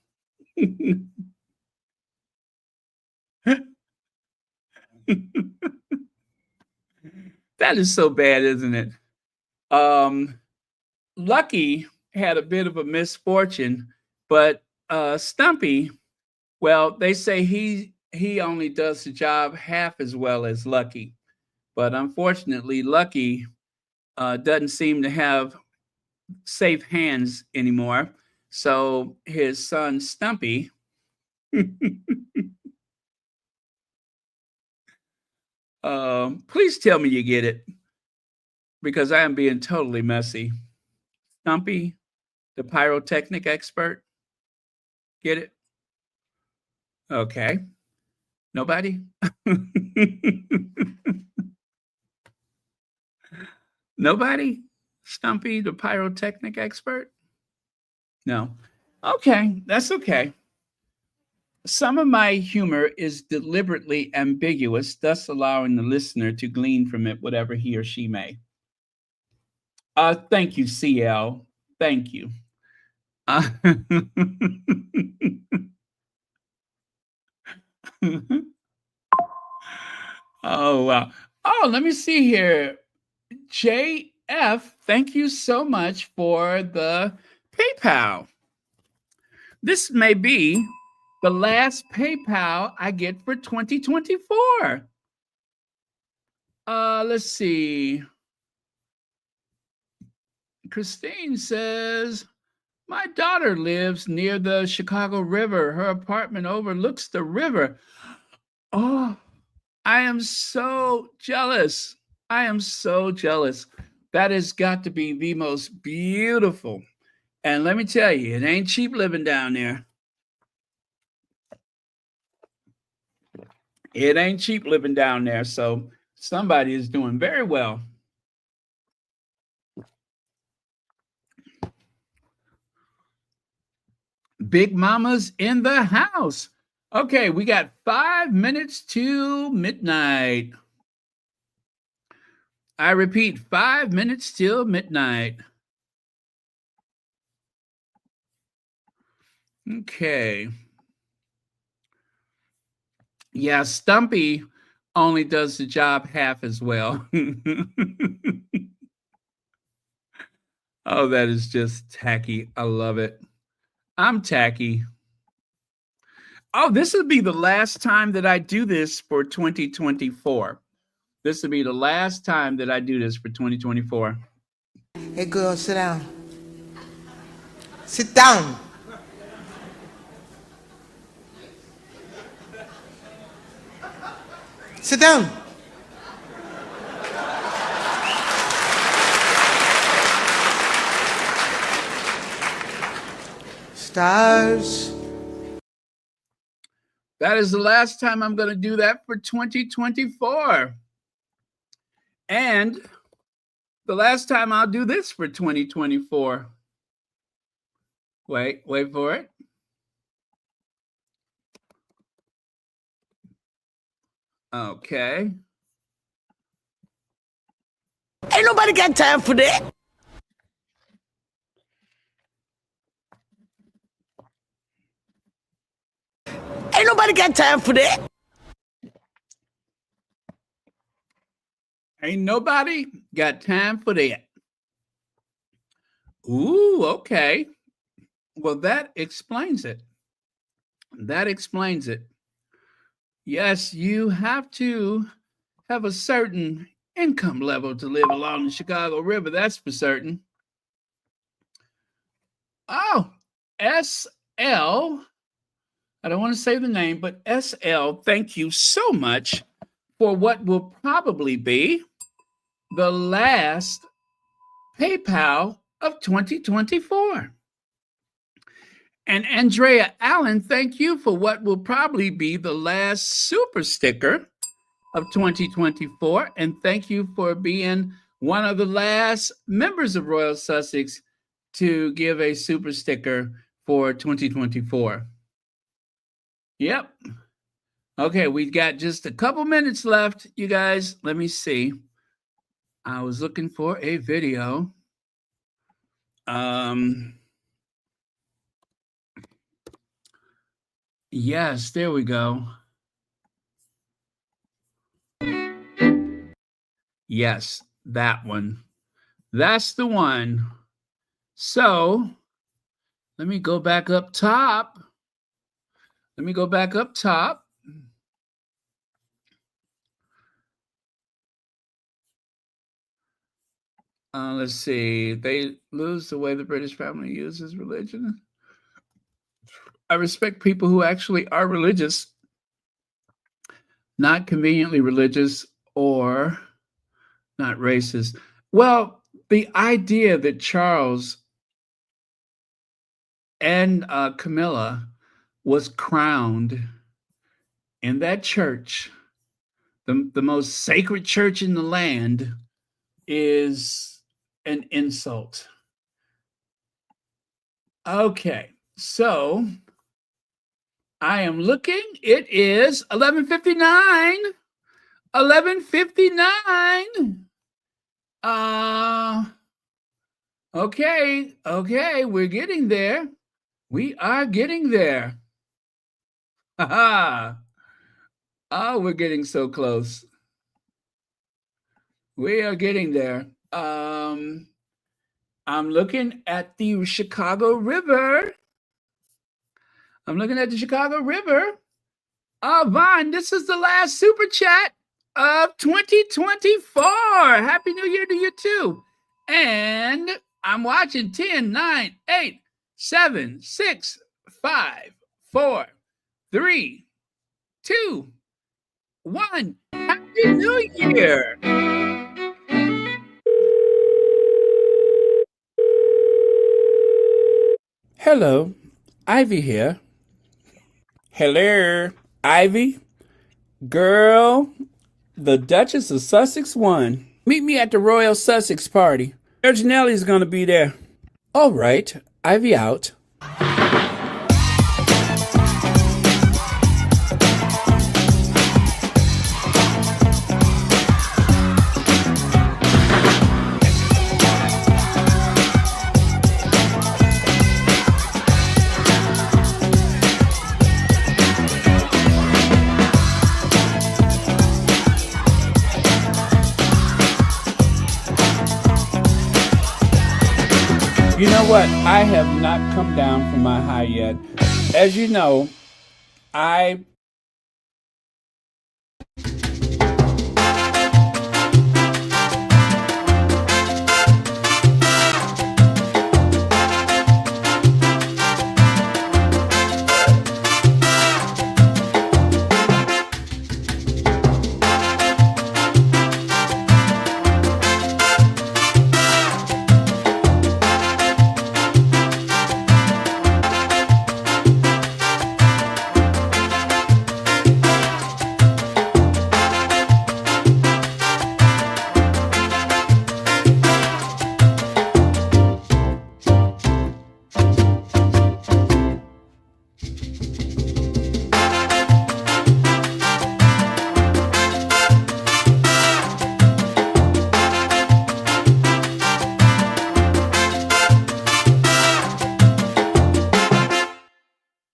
That is so bad, isn't it? Lucky had a bit of a misfortune, but Stumpy, well, they say he only does the job half as well as Lucky. But unfortunately, Lucky doesn't seem to have safe hands anymore. So his son, Stumpy, please tell me you get it. because I am being totally messy. Stumpy, the pyrotechnic expert. Get it? Okay. Nobody? Nobody? Stumpy, the pyrotechnic expert? No. Okay, that's okay. Some of my humor is deliberately ambiguous, thus allowing the listener to glean from it whatever he or she may. Thank you, CL. Thank you. Oh, wow. Oh, let me see here. JF, thank you so much for the PayPal. This may be the last PayPal I get for 2024. Let's see. Christine says, my daughter lives near the Chicago River. Her apartment overlooks the river. Oh, I am so jealous. I am so jealous. That has got to be the most beautiful. And let me tell you, it ain't cheap living down there. It ain't cheap living down there. So somebody is doing very well. Big Mama's in the house. Okay, we got 5 minutes to midnight. I repeat, 5 minutes till midnight. Okay. Yeah, Stumpy only does the job half as well. Oh, that is just tacky. I love it. I'm tacky. Oh, this will be the last time that I do this for 2024. This will be the last time that I do this for 2024. Hey, girl, sit down. Sit down. Sit down. Stars. That is the last time I'm going to do that for 2024. And the last time I'll do this for 2024. Wait for it. Okay. Ain't nobody got time for that. Ain't nobody got time for that. Ain't nobody got time for that. Ooh, okay. Well, that explains it. That explains it. Yes, you have to have a certain income level to live along the Chicago River. That's for certain. Oh, SL. I don't want to say the name, but SL, thank you so much for what will probably be the last PayPal of 2024. And Andrea Allen, thank you for what will probably be the last super sticker of 2024. And thank you for being one of the last members of Royal Sussex to give a super sticker for 2024. Yep. Okay, we've got just a couple minutes left, you guys. Let me see. I was looking for a video. Yes, there we go. Yes, that one. That's the one. So let me go back up top. Let's see. They lose the way the British family uses religion. I respect people who actually are religious, not conveniently religious or not racist. Well, the idea that Charles and Camilla was crowned in that church, the most sacred church in the land, is an insult. Okay, so I am looking. It is 11:59. 11:59. Okay, we're getting there. We are getting there. Ha. Oh, we're getting so close. We are getting there. I'm looking at the Chicago River. I'm looking at the Chicago River. Vaughn, this is the last super chat of 2024. Happy New Year to you too. And I'm watching 10, 9, 8, 7, 6, 5, 4, 3, 2, 1. Happy New Year. Hello, Ivy here. Hello, Ivy. Girl, the Duchess of Sussex won. Meet me at the Royal Sussex party. Serge Nelly's gonna be there. All right, Ivy out. You know what? I have not come down from my high yet. As you know, I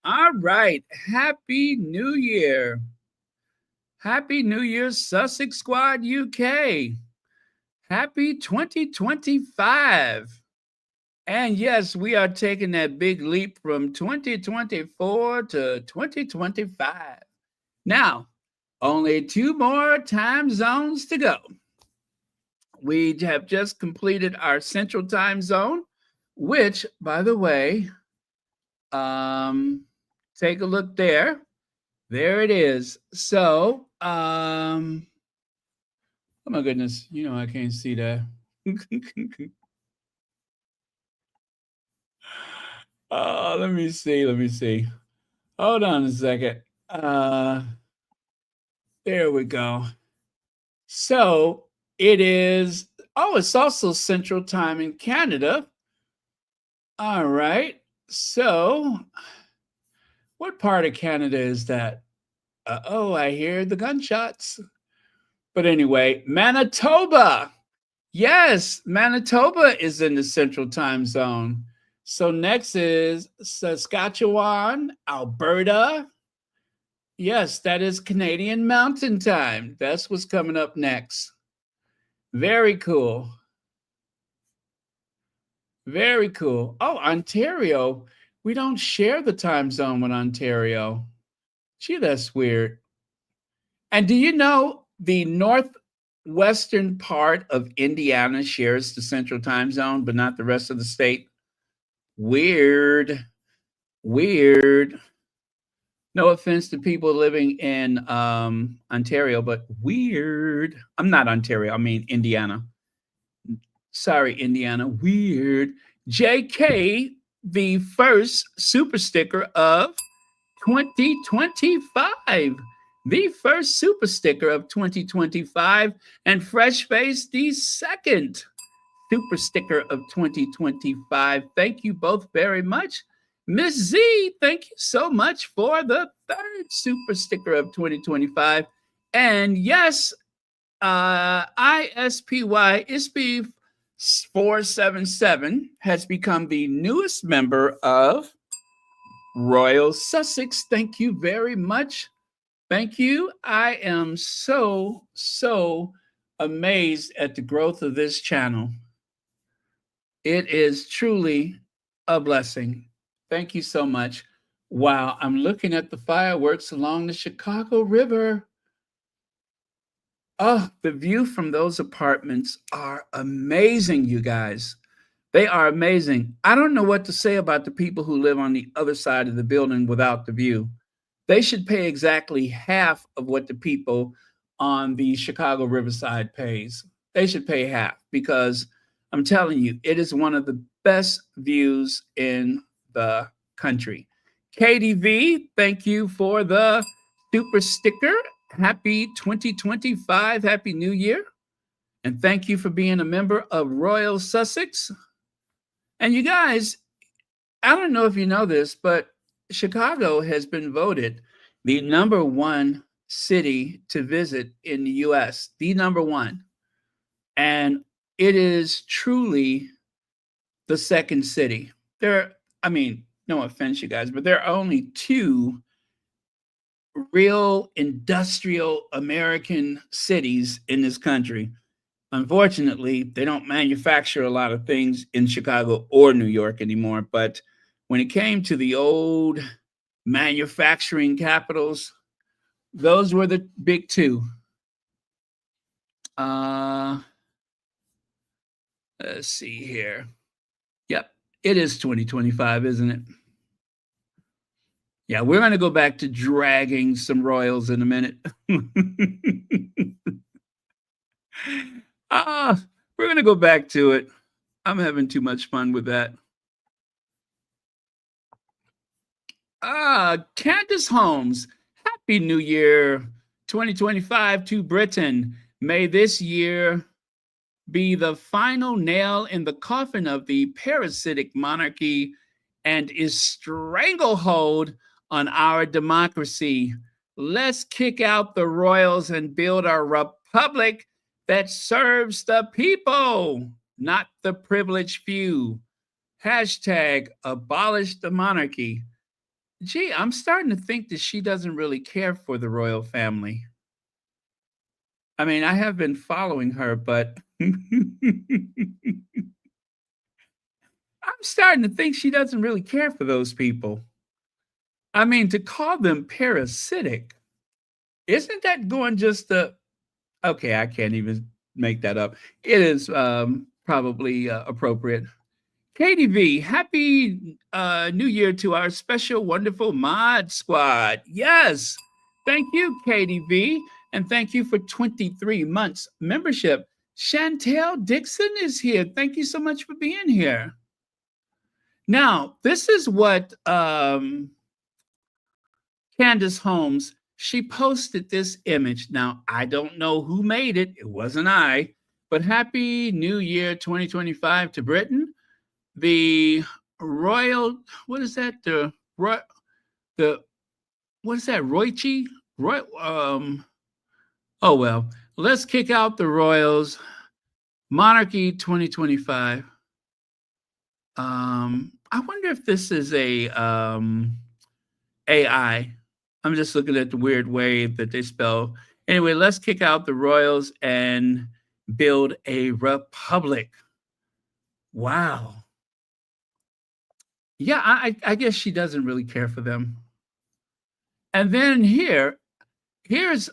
All right. Happy New Year. Happy New Year, Sussex Squad UK. Happy 2025. And yes, we are taking that big leap from 2024 to 2025. Now, only 2 more time zones to go. We have just completed our central time zone, which, by the way, take a look there. There it is. So, oh my goodness, I can't see that. Oh, let me see. Hold on a second. There we go. So it is, it's also Central Time in Canada. All right. So what part of Canada is that? I hear the gunshots. But anyway, Manitoba. Yes, Manitoba is in the Central Time Zone. So next is Saskatchewan, Alberta. Yes, that is Canadian Mountain Time. That's what's coming up next. Very cool. Very cool. Oh, Ontario. We don't share the time zone with Ontario. Gee, that's weird. And do you know the northwestern part of Indiana shares the Central Time Zone, but not the rest of the state? Weird. No offense to people living in Ontario, but weird. I'm not Ontario, I mean Indiana. Sorry, Indiana. Weird. JK, the first super sticker of 2025. The first super sticker of 2025. And Fresh Face, the second super sticker of 2025. Thank you both very much. Miss Z, thank you so much for the third super sticker of 2025. And yes, ISPY 477 has become the newest member of Royal Sussex. Thank you very much. Thank you. I am so amazed at the growth of this channel. It is truly a blessing. Thank you so much. Wow, I'm looking at the fireworks along the Chicago River. Oh, the view from those apartments are amazing, you guys. They are amazing. I don't know what to say about the people who live on the other side of the building without the view. They should pay exactly half of what the people on the Chicago Riverside pays. They should pay half because I'm telling you, it is one of the best views in the country. KDV, thank you for the super sticker. Happy 2025. Happy New Year. And thank you for being a member of Royal Sussex. And you guys, I don't know if you know this, but Chicago has been voted the number one city to visit in the US, the number one. And it is truly the second city. No offense, you guys, but there are only two real industrial American cities in this country. Unfortunately, they don't manufacture a lot of things in Chicago or New York anymore. But when it came to the old manufacturing capitals, those were the big two. Let's see here. Yep, it is 2025, isn't it? Yeah, we're going to go back to dragging some royals in a minute. We're going to go back to it. I'm having too much fun with that. Candace Holmes, Happy New Year 2025 to Britain. May this year be the final nail in the coffin of the parasitic monarchy and is stranglehold on our democracy. Let's kick out the royals and build a republic that serves the people, not the privileged few. Hashtag abolish the monarchy. Gee, I'm starting to think that she doesn't really care for the royal family. I mean, I have been following her, but I'm starting to think she doesn't really care for those people. I mean, to call them parasitic, isn't that going just to... Okay, I can't even make that up. It is probably appropriate. KDV, Happy New Year to our special, wonderful mod squad. Yes, thank you, KDV, and thank you for 23 months membership. Chantel Dixon is here. Thank you so much for being here. Now, this is what Candace Holmes, she posted this image. Now, I don't know who made it. It wasn't I, but Happy New Year 2025 to Britain. The royal, what is that? What is that? Roychi? Oh, well, let's kick out the royals. Monarchy 2025. I wonder if this is a AI. I'm just looking at the weird way that they spell. Anyway, let's kick out the royals and build a republic. Wow. Yeah, I guess she doesn't really care for them. And then here's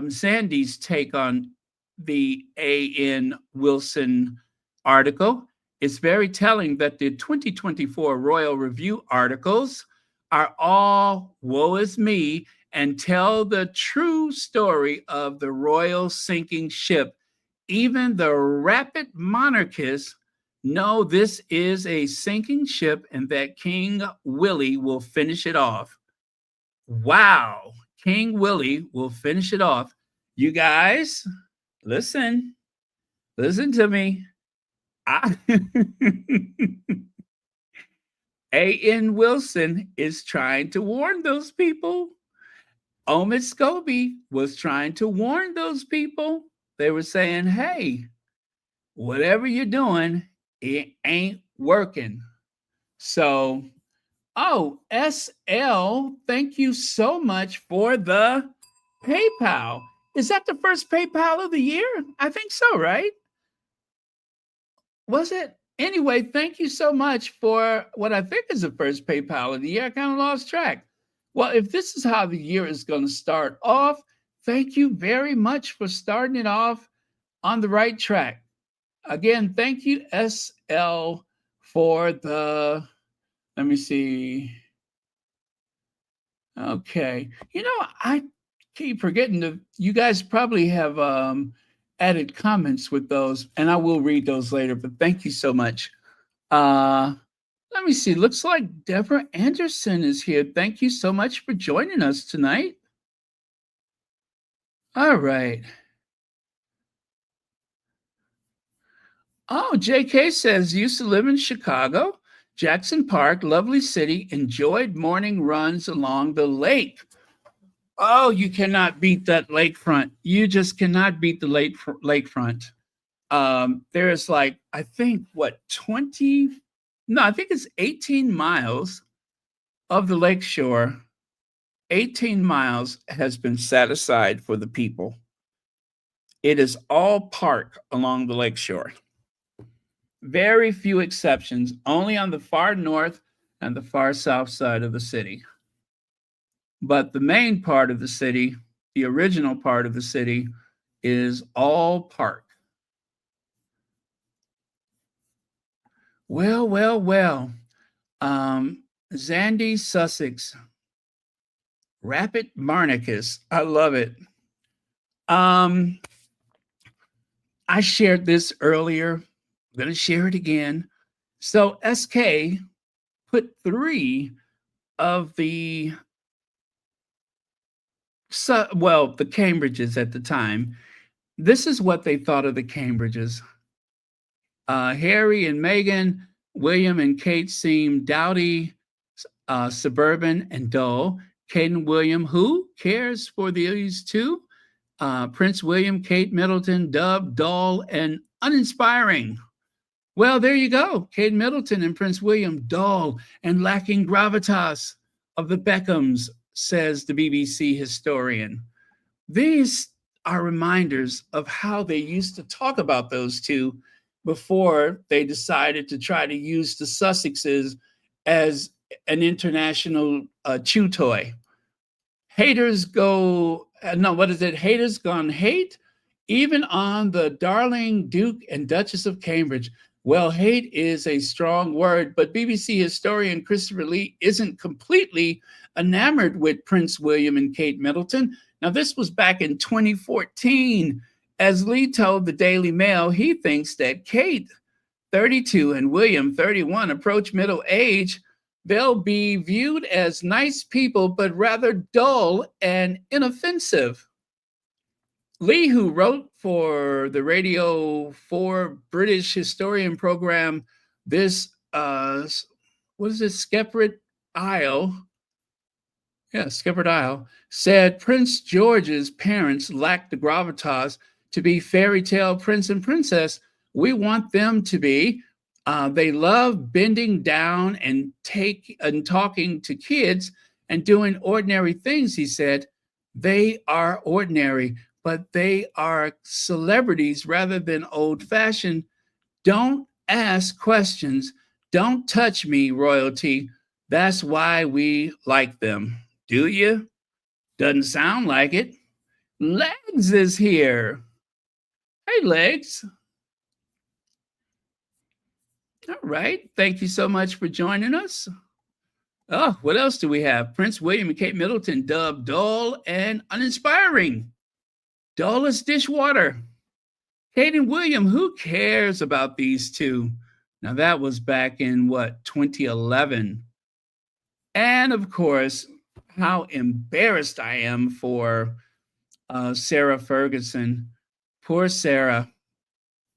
Sandy's take on the A.N. Wilson article. It's very telling that the 2024 Royal Review articles are all woe is me and tell the true story of the royal sinking ship Even the rapid monarchists know this is a sinking ship and that King Willie will finish it off. Wow. King Willie will finish it off. You guys, listen. Listen to me. I A.N. Wilson is trying to warn those people. Omid Scobie was trying to warn those people. They were saying, hey, whatever you're doing, it ain't working. So, oh, SL, thank you so much for the PayPal. Is that the first PayPal of the year? I think so, right? Was it? Anyway, thank you so much for what I think is the first PayPal of the year. I kind of lost track. Well, if this is how the year is going to start off, thank you very much for starting it off on the right track. Again, thank you, SL, for the, let me see. Okay. You know, I keep forgetting to, you guys probably have added comments with those, and I will read those later, but thank you so much. Let me see. Looks like Deborah Anderson is here. Thank you so much for joining us tonight. All right. Oh, JK says, used to live in Chicago, Jackson Park, lovely city, enjoyed morning runs along the lake. Oh, you cannot beat that lakefront. You just cannot beat the lakefront. There is like, I think, what, 20? No, I think it's 18 miles of the lakeshore. 18 miles has been set aside for the people. It is all park along the lakeshore. Very few exceptions, only on the far north and the far south side of the city. But the main part of the city, the original part of the city, is all park. Well. Zandy, Sussex. Rapid Marnicus. I love it. I shared this earlier. I'm going to share it again. So SK put 3 of the Cambridges at the time. This is what they thought of the Cambridges. Harry and Meghan, William and Kate seem dowdy, suburban, and dull. Kate and William, who cares for these two? Prince William, Kate Middleton, dubbed dull and uninspiring. Well, there you go. Kate Middleton and Prince William, dull and lacking gravitas of the Beckhams, says the BBC historian. These are reminders of how they used to talk about those two before they decided to try to use the Sussexes as an international chew toy. Haters go, Haters gone hate, even on the darling Duke and Duchess of Cambridge. Well, hate is a strong word, but BBC historian Christopher Lee isn't completely enamored with Prince William and Kate Middleton. Now, this was back in 2014. As Lee told the Daily Mail, he thinks that Kate, 32, and William, 31, approach middle age. They'll be viewed as nice people, but rather dull and inoffensive. Lee, who wrote for the Radio 4 British historian program, this, Shepherd Isle? Yeah, Shepherd Isle, said Prince George's parents lacked the gravitas to be fairy tale prince and princess. We want them to be. They love bending down and talking to kids and doing ordinary things, he said. They are ordinary, but they are celebrities rather than old-fashioned. Don't ask questions. Don't touch me, royalty. That's why we like them. Do you? Doesn't sound like it. Legs is here. Hey, Legs. All right. Thank you so much for joining us. Oh, what else do we have? Prince William and Kate Middleton dubbed dull and uninspiring. Dull as dishwater. Kate and William, who cares about these two? Now, that was back in what, 2011. And of course, how embarrassed I am for Sarah Ferguson. Poor Sarah.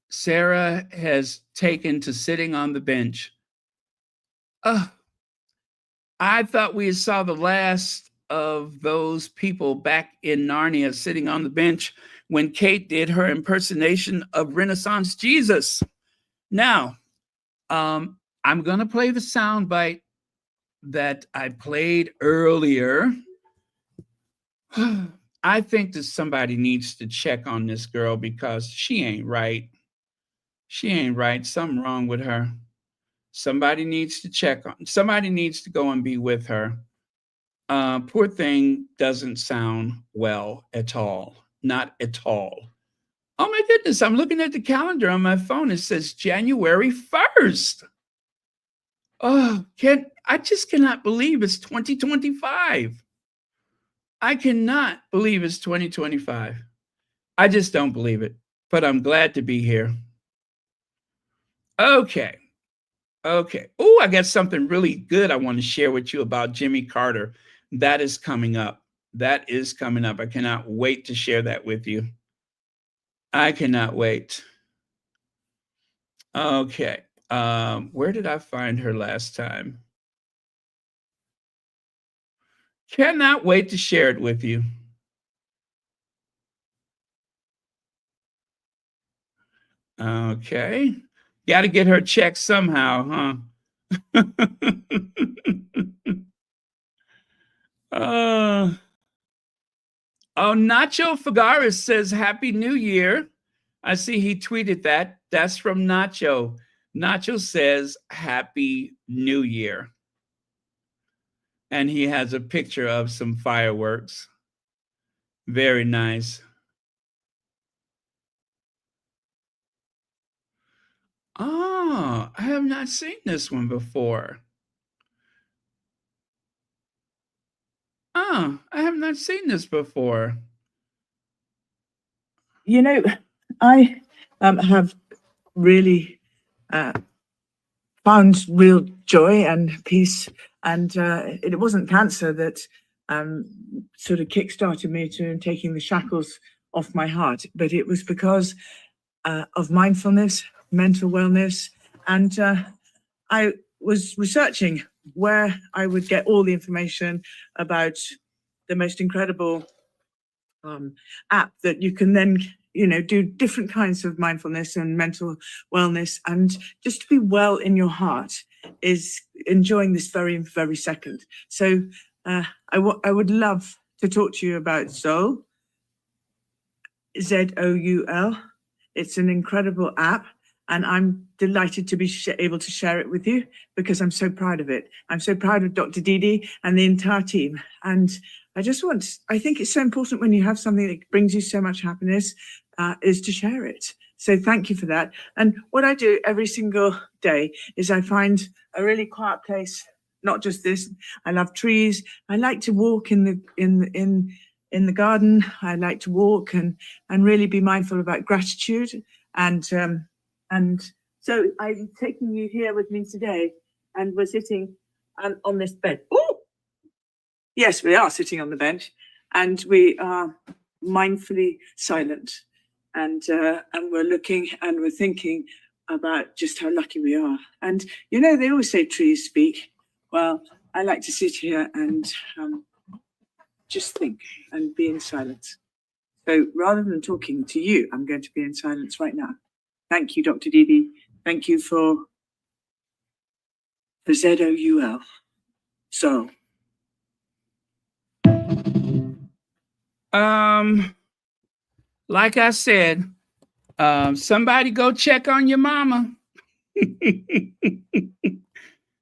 Sarah has taken to sitting on the bench. I thought we saw the last of those people back in Narnia sitting on the bench when Kate did her impersonation of Renaissance Jesus. Now, I'm going to play the soundbite that I played earlier. I think that somebody needs to check on this girl because she ain't right. She ain't right. Something wrong with her. Somebody needs to check on. Somebody needs to go and be with her. Poor thing doesn't sound well at all. Not at all. Oh my goodness, I'm looking at the calendar on my phone. It says January 1st. Oh, I just cannot believe it's 2025. I cannot believe it's 2025. I just don't believe it, but I'm glad to be here. Okay. Oh, I got something really good I want to share with you about Jimmy Carter. That is coming up. I cannot wait to share that with you. I cannot wait. Okay. Where did I find her last time? Cannot wait to share it with you. Okay. Got to get her checked somehow, huh? Nacho Fagares says Happy New Year. I see he tweeted that. That's from Nacho. Nacho says Happy New Year. And he has a picture of some fireworks. Very nice. Oh, I have not seen this one before. Oh, I have not seen this before. You know, I have really found real joy and peace, and it wasn't cancer that sort of kickstarted me to taking the shackles off my heart, but it was because of mindfulness, mental wellness, and I was researching where I would get all the information about the most incredible app that you can then do different kinds of mindfulness and mental wellness, and just to be well in your heart is enjoying this very, very second. So I would love to talk to you about Zoul, Zoul. It's an incredible app, and I'm delighted to be able to share it with you because I'm so proud of it. I'm so proud of Dr. Didi and the entire team. And I think it's so important when you have something that brings you so much happiness is to share it. So thank you for that. And what I do every single day is I find a really quiet place, not just this. I love trees. I like to walk in the garden. I like to walk and really be mindful about gratitude. And so I'm taking you here with me today, and we're sitting on this bed. Ooh! Yes, we are sitting on the bench, and we are mindfully silent, and we're looking and we're thinking about just how lucky we are. And they always say trees speak. Well, I like to sit here and just think and be in silence. So rather than talking to you, I'm going to be in silence right now. Thank you, Dr. Didi. Thank you for Zoul. So. Like I said, somebody go check on your mama.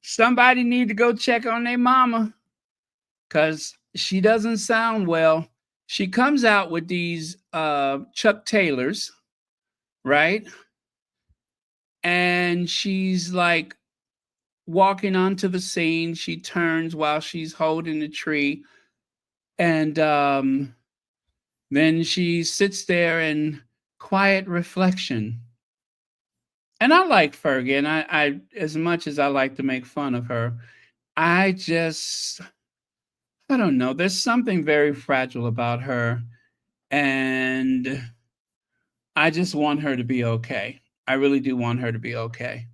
Somebody need to go check on their mama because she doesn't sound well. She comes out with these Chuck Taylors, right? And she's like walking onto the scene. She turns while she's holding the tree. And then she sits there and quiet reflection. And I like Fergie, and I as much as I like to make fun of her, I just I don't know. There's something very fragile about her, and I just want her to be okay. I really do want her to be okay.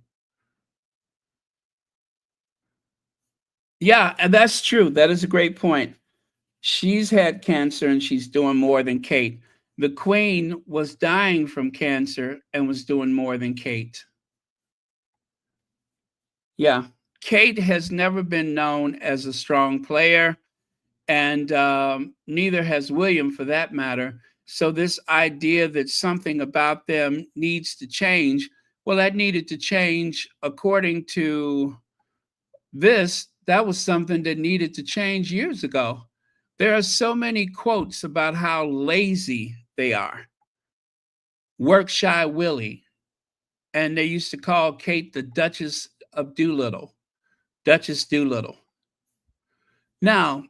Yeah, and that's true. That is a great point. She's had cancer and she's doing more than Kate. The Queen was dying from cancer and was doing more than Kate. Yeah. Kate has never been known as a strong player, and neither has William for that matter. So, this idea that something about them needs to change, well, that needed to change according to this. That was something that needed to change years ago. There are so many quotes about how lazy they are. Work shy Willie. And they used to call Kate the Duchess of Doolittle. Duchess Doolittle. Now,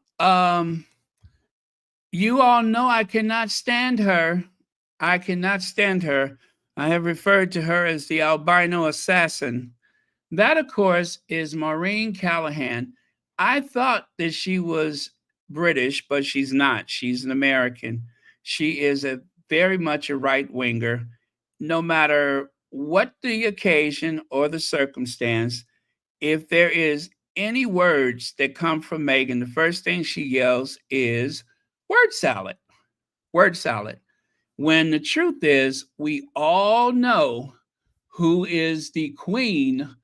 you all know I cannot stand her. I cannot stand her. I have referred to her as the albino assassin. That, of course, is Maureen Callahan. I thought that she was British, but she's not. She's an American. She is a very much a right winger. No matter what the occasion or the circumstance, if there is any words that come from Meghan, the first thing she yells is word salad. Word salad. When the truth is, we all know who is the queen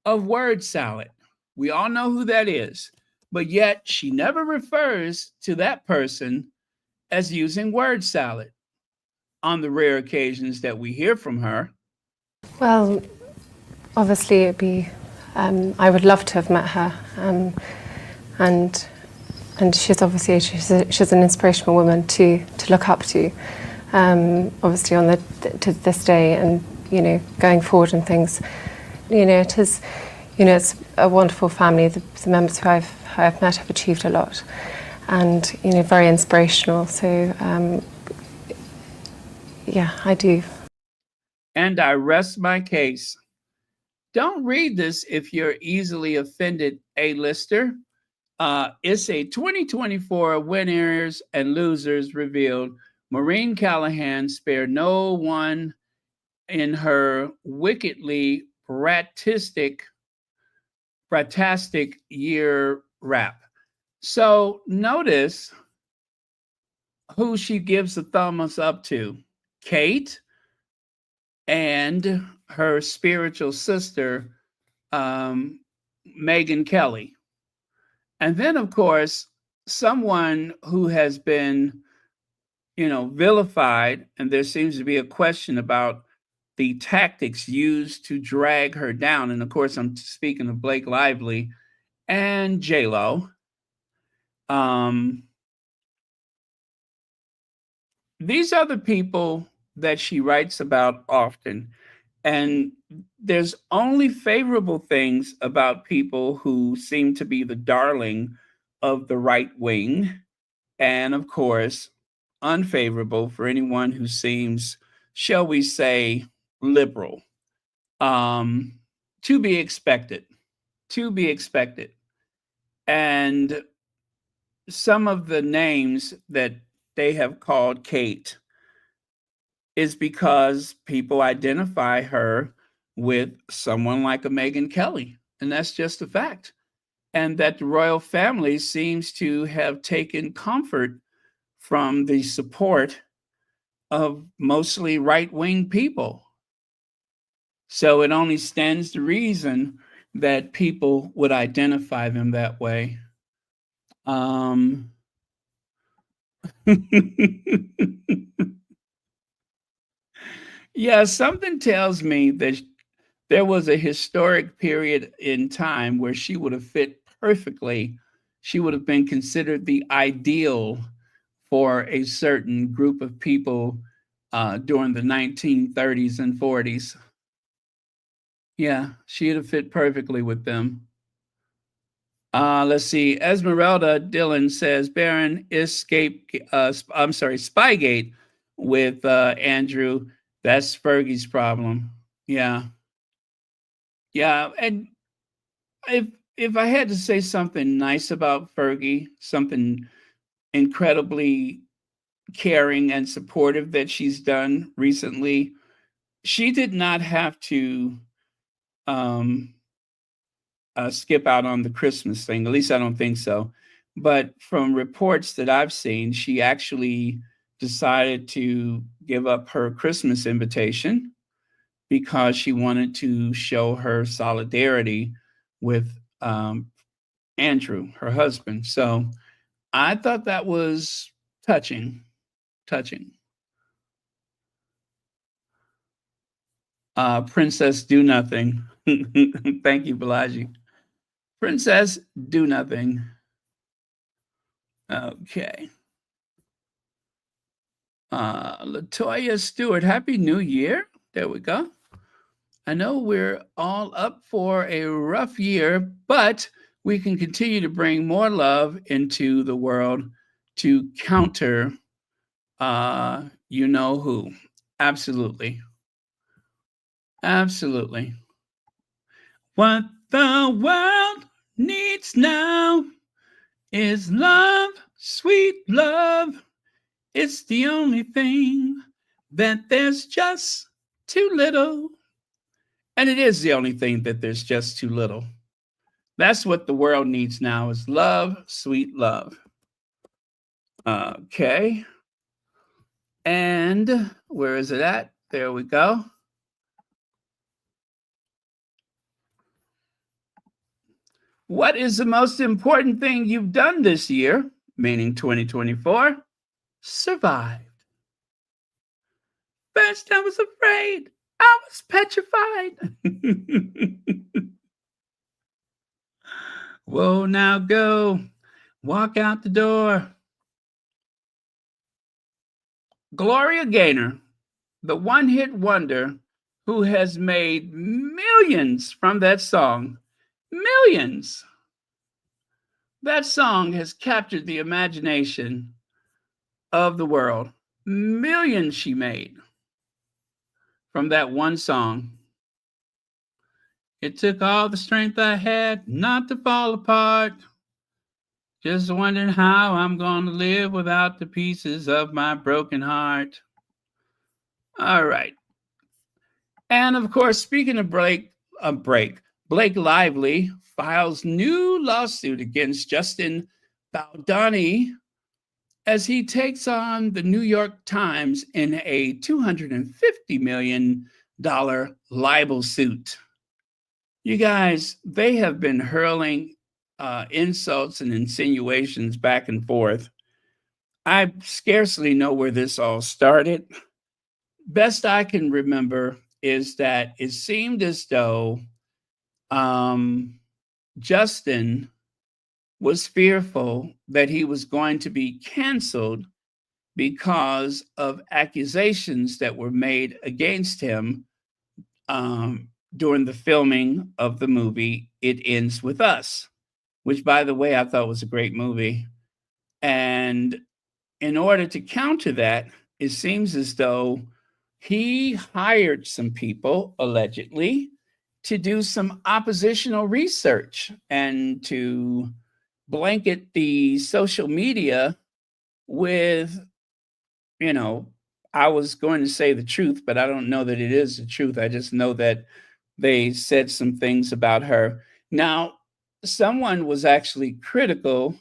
of word salad. We all know who that is. But yet she never refers to that person as using word salad on the rare occasions that we hear from her. Well, obviously it'd be, I would love to have met her, and she's obviously she's an inspirational woman to look up to, obviously on to this day, and going forward and things. It is, it's a wonderful family. The members who I've met have achieved a lot, and very inspirational. So yeah, I do. And I rest my case. Don't read this if you're easily offended, A-lister. It's a 2024 winners and losers revealed. Maureen Callahan spared no one in her wickedly bratastic year rap. So notice who she gives the thumbs up to. Kate and her spiritual sister, Meghan Kelly. And then, of course, someone who has been, vilified, and there seems to be a question about the tactics used to drag her down. And of course, I'm speaking of Blake Lively and J-Lo. These are the people that she writes about often. And there's only favorable things about people who seem to be the darling of the right wing. And of course, unfavorable for anyone who seems, shall we say, liberal. To be expected. To be expected. And some of the names that they have called Kate is because people identify her with someone like a Meghan Kelly. And that's just a fact. And that the royal family seems to have taken comfort from the support of mostly right-wing people. So it only stands to reason that people would identify them that way. Yeah, something tells me that there was a historic period in time where she would have fit perfectly. She would have been considered the ideal for a certain group of people during the 1930s and 40s. Yeah, she'd have fit perfectly with them. Let's see. Esmeralda Dillon says Spygate with Andrew That's Fergie's problem. Yeah. Yeah. And if if I had to say something nice about Fergie, something incredibly caring and supportive that she's done recently, she did not have to um, skip out on the Christmas thing. At least I don't think so. But from reports that I've seen, she actually decided to give up her Christmas invitation because she wanted to show her solidarity with Andrew, her husband. So I thought that was touching, touching. Princess Do Nothing. Thank you, Balaji. Princess Do Nothing. Okay. Latoya Stewart, Happy New Year. There we go. I know we're all up for a rough year, but we can continue to bring more love into the world to counter you know who. Absolutely. Absolutely. What the world needs now is love, sweet love. It's the only thing that there's just too little. And it is the only thing that there's just too little. That's what the world needs now is love, sweet love. Okay. And where is it at? There we go. What is the most important thing you've done this year, meaning 2024? Survived. First, I was afraid. I was petrified. Whoa, now go. Walk out the door. Gloria Gaynor, the one-hit wonder who has made millions from that song. Millions. That song has captured the imagination of the world. Millions she made from that one song. It took all the strength I had not to fall apart. Just wondering how I'm going to live without the pieces of my broken heart. All right. And of course, speaking of Blake Lively files new lawsuit against Justin Baldoni as he takes on the New York Times in a $250 million libel suit. You guys, they have been hurling insults and insinuations back and forth. I scarcely know where this all started. Best I can remember is that it seemed as though Justin was fearful that he was going to be canceled because of accusations that were made against him during the filming of the movie It Ends With Us, which, by the way, I thought was a great movie. And in order to counter that, it seems as though he hired some people, allegedly, to do some oppositional research and to blanket the social media with, you know, I was going to say the truth, but I don't know that it is the truth. I just know that they said some things about her. Now, someone was actually critical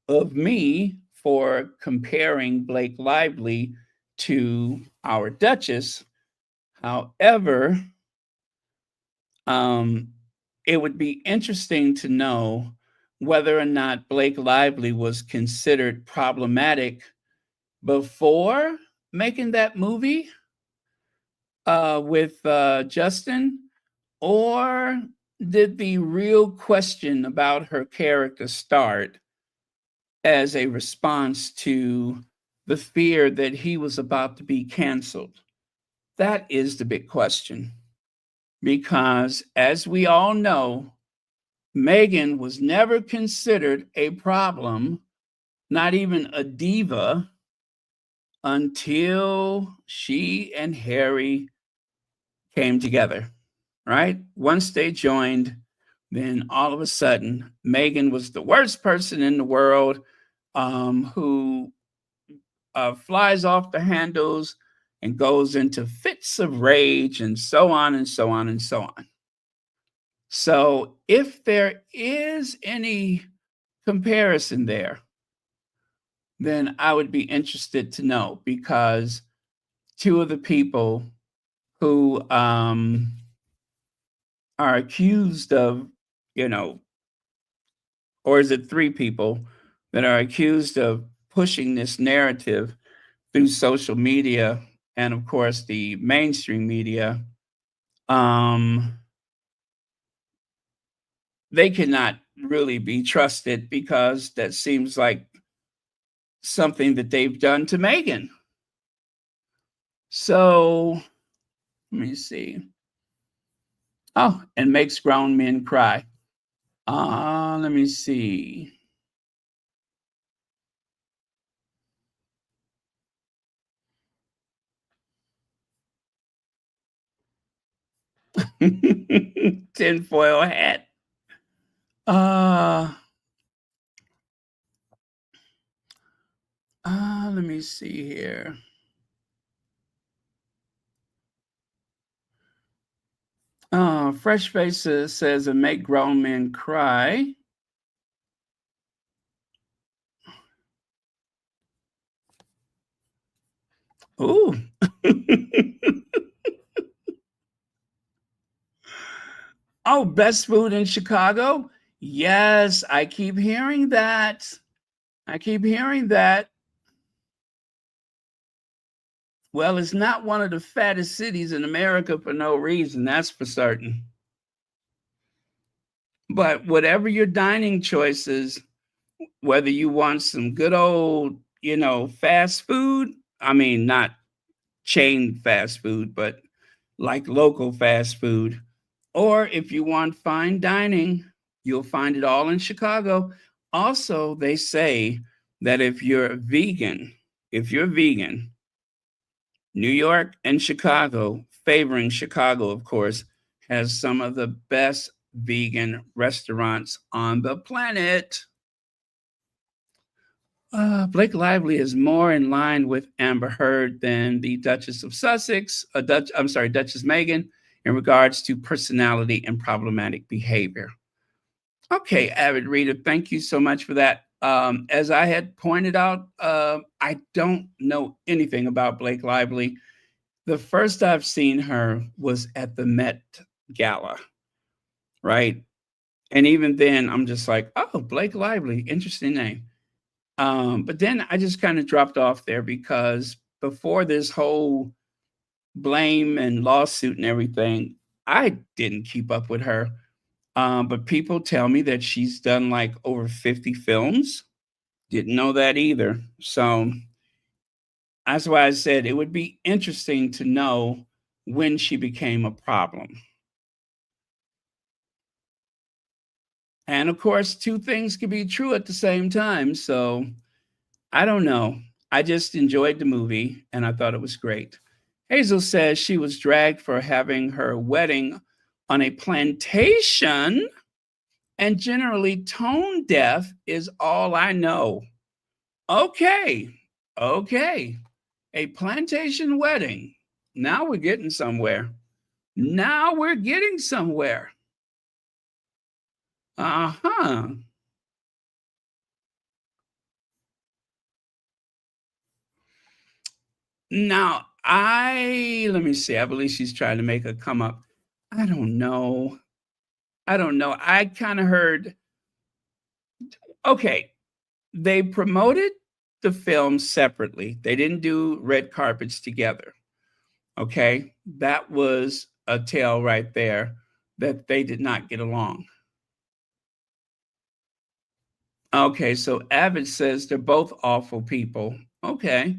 of me for comparing Blake Lively to our Duchess. However, it would be interesting to know whether or not Blake Lively was considered problematic before making that movie with Justin, or did the real question about her character start as a response to the fear that he was about to be canceled? That is the big question. Because as we all know, Meghan was never considered a problem, not even a diva, until she and Harry came together, right? Once they joined, then all of a sudden, Meghan was the worst person in the world, who flies off the handles and goes into fits of rage and so on and so on and so on. So, if there is any comparison there, then I would be interested to know, because two of the people who are accused of, you know, or is it three people that are accused of pushing this narrative through social media and, of course, the mainstream media, um, they cannot really be trusted, because that seems like something that they've done to Meghan. So let me see. Oh, and makes grown men cry. Let me see. Tinfoil hat. Uh, let me see here. Fresh Faces says it make grown men cry. Ooh. Oh, best food in Chicago? Yes, I keep hearing that. I keep hearing that. Well, it's not one of the fattest cities in America for no reason, that's for certain. But whatever your dining choices, whether you want some good old, fast food, I mean, not chain fast food, but like local fast food, or if you want fine dining, you'll find it all in Chicago. Also, they say that if you're vegan, New York and Chicago, favoring Chicago, of course, has some of the best vegan restaurants on the planet. Blake Lively is more in line with Amber Heard than the Duchess of Sussex, Duchess Meghan, in regards to personality and problematic behavior. Okay, avid reader, thank you so much for that. As I had pointed out, I don't know anything about Blake Lively. The first I've seen her was at the Met Gala, right? And even then, I'm just like, oh, Blake Lively, interesting name. But then I just kind of dropped off there, because before this whole blame and lawsuit and everything, I didn't keep up with her. But people tell me that she's done like over 50 films. Didn't know that either. So that's why I said it would be interesting to know when she became a problem. And of course, two things can be true at the same time. So I don't know. I just enjoyed the movie and I thought it was great. Hazel says she was dragged for having her wedding on a plantation, and generally tone deaf is all I know. Okay. A plantation wedding. Now we're getting somewhere. Uh-huh. Now, let me see. I believe she's trying to make a come up. I don't know. I kind of heard, okay, they promoted the film separately. They didn't do red carpets together. Okay. That was a tale right there that they did not get along. Okay. So Avid says they're both awful people. Okay.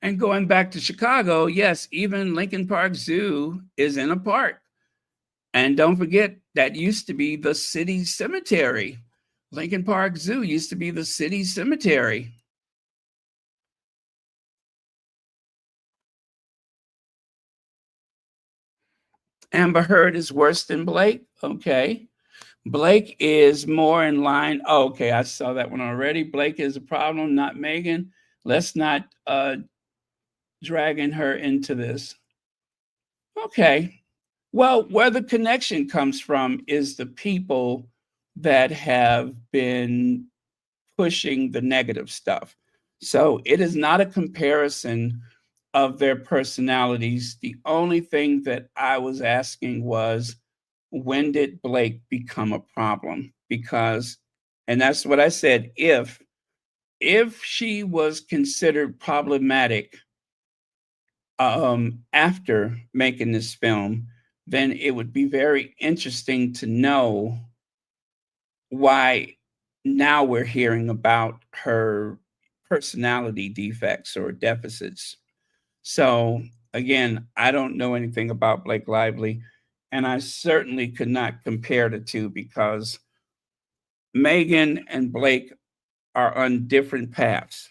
And going back to Chicago, yes, even Lincoln Park Zoo is in a park. And don't forget, that used to be the city cemetery. Lincoln Park Zoo used to be the city cemetery. Amber Heard is worse than Blake. Okay. Blake is more in line. Oh, okay, I saw that one already. Blake is a problem, not Meghan. Let's not dragging her into this. Okay. Well, where the connection comes from is the people that have been pushing the negative stuff. So it is not a comparison of their personalities. The only thing that I was asking was, when did Blake become a problem? Because, and that's what I said, if she was considered problematic after making this film, then it would be very interesting to know why now we're hearing about her personality defects or deficits. So again, I don't know anything about Blake Lively, and I certainly could not compare the two because Meghan and Blake are on different paths.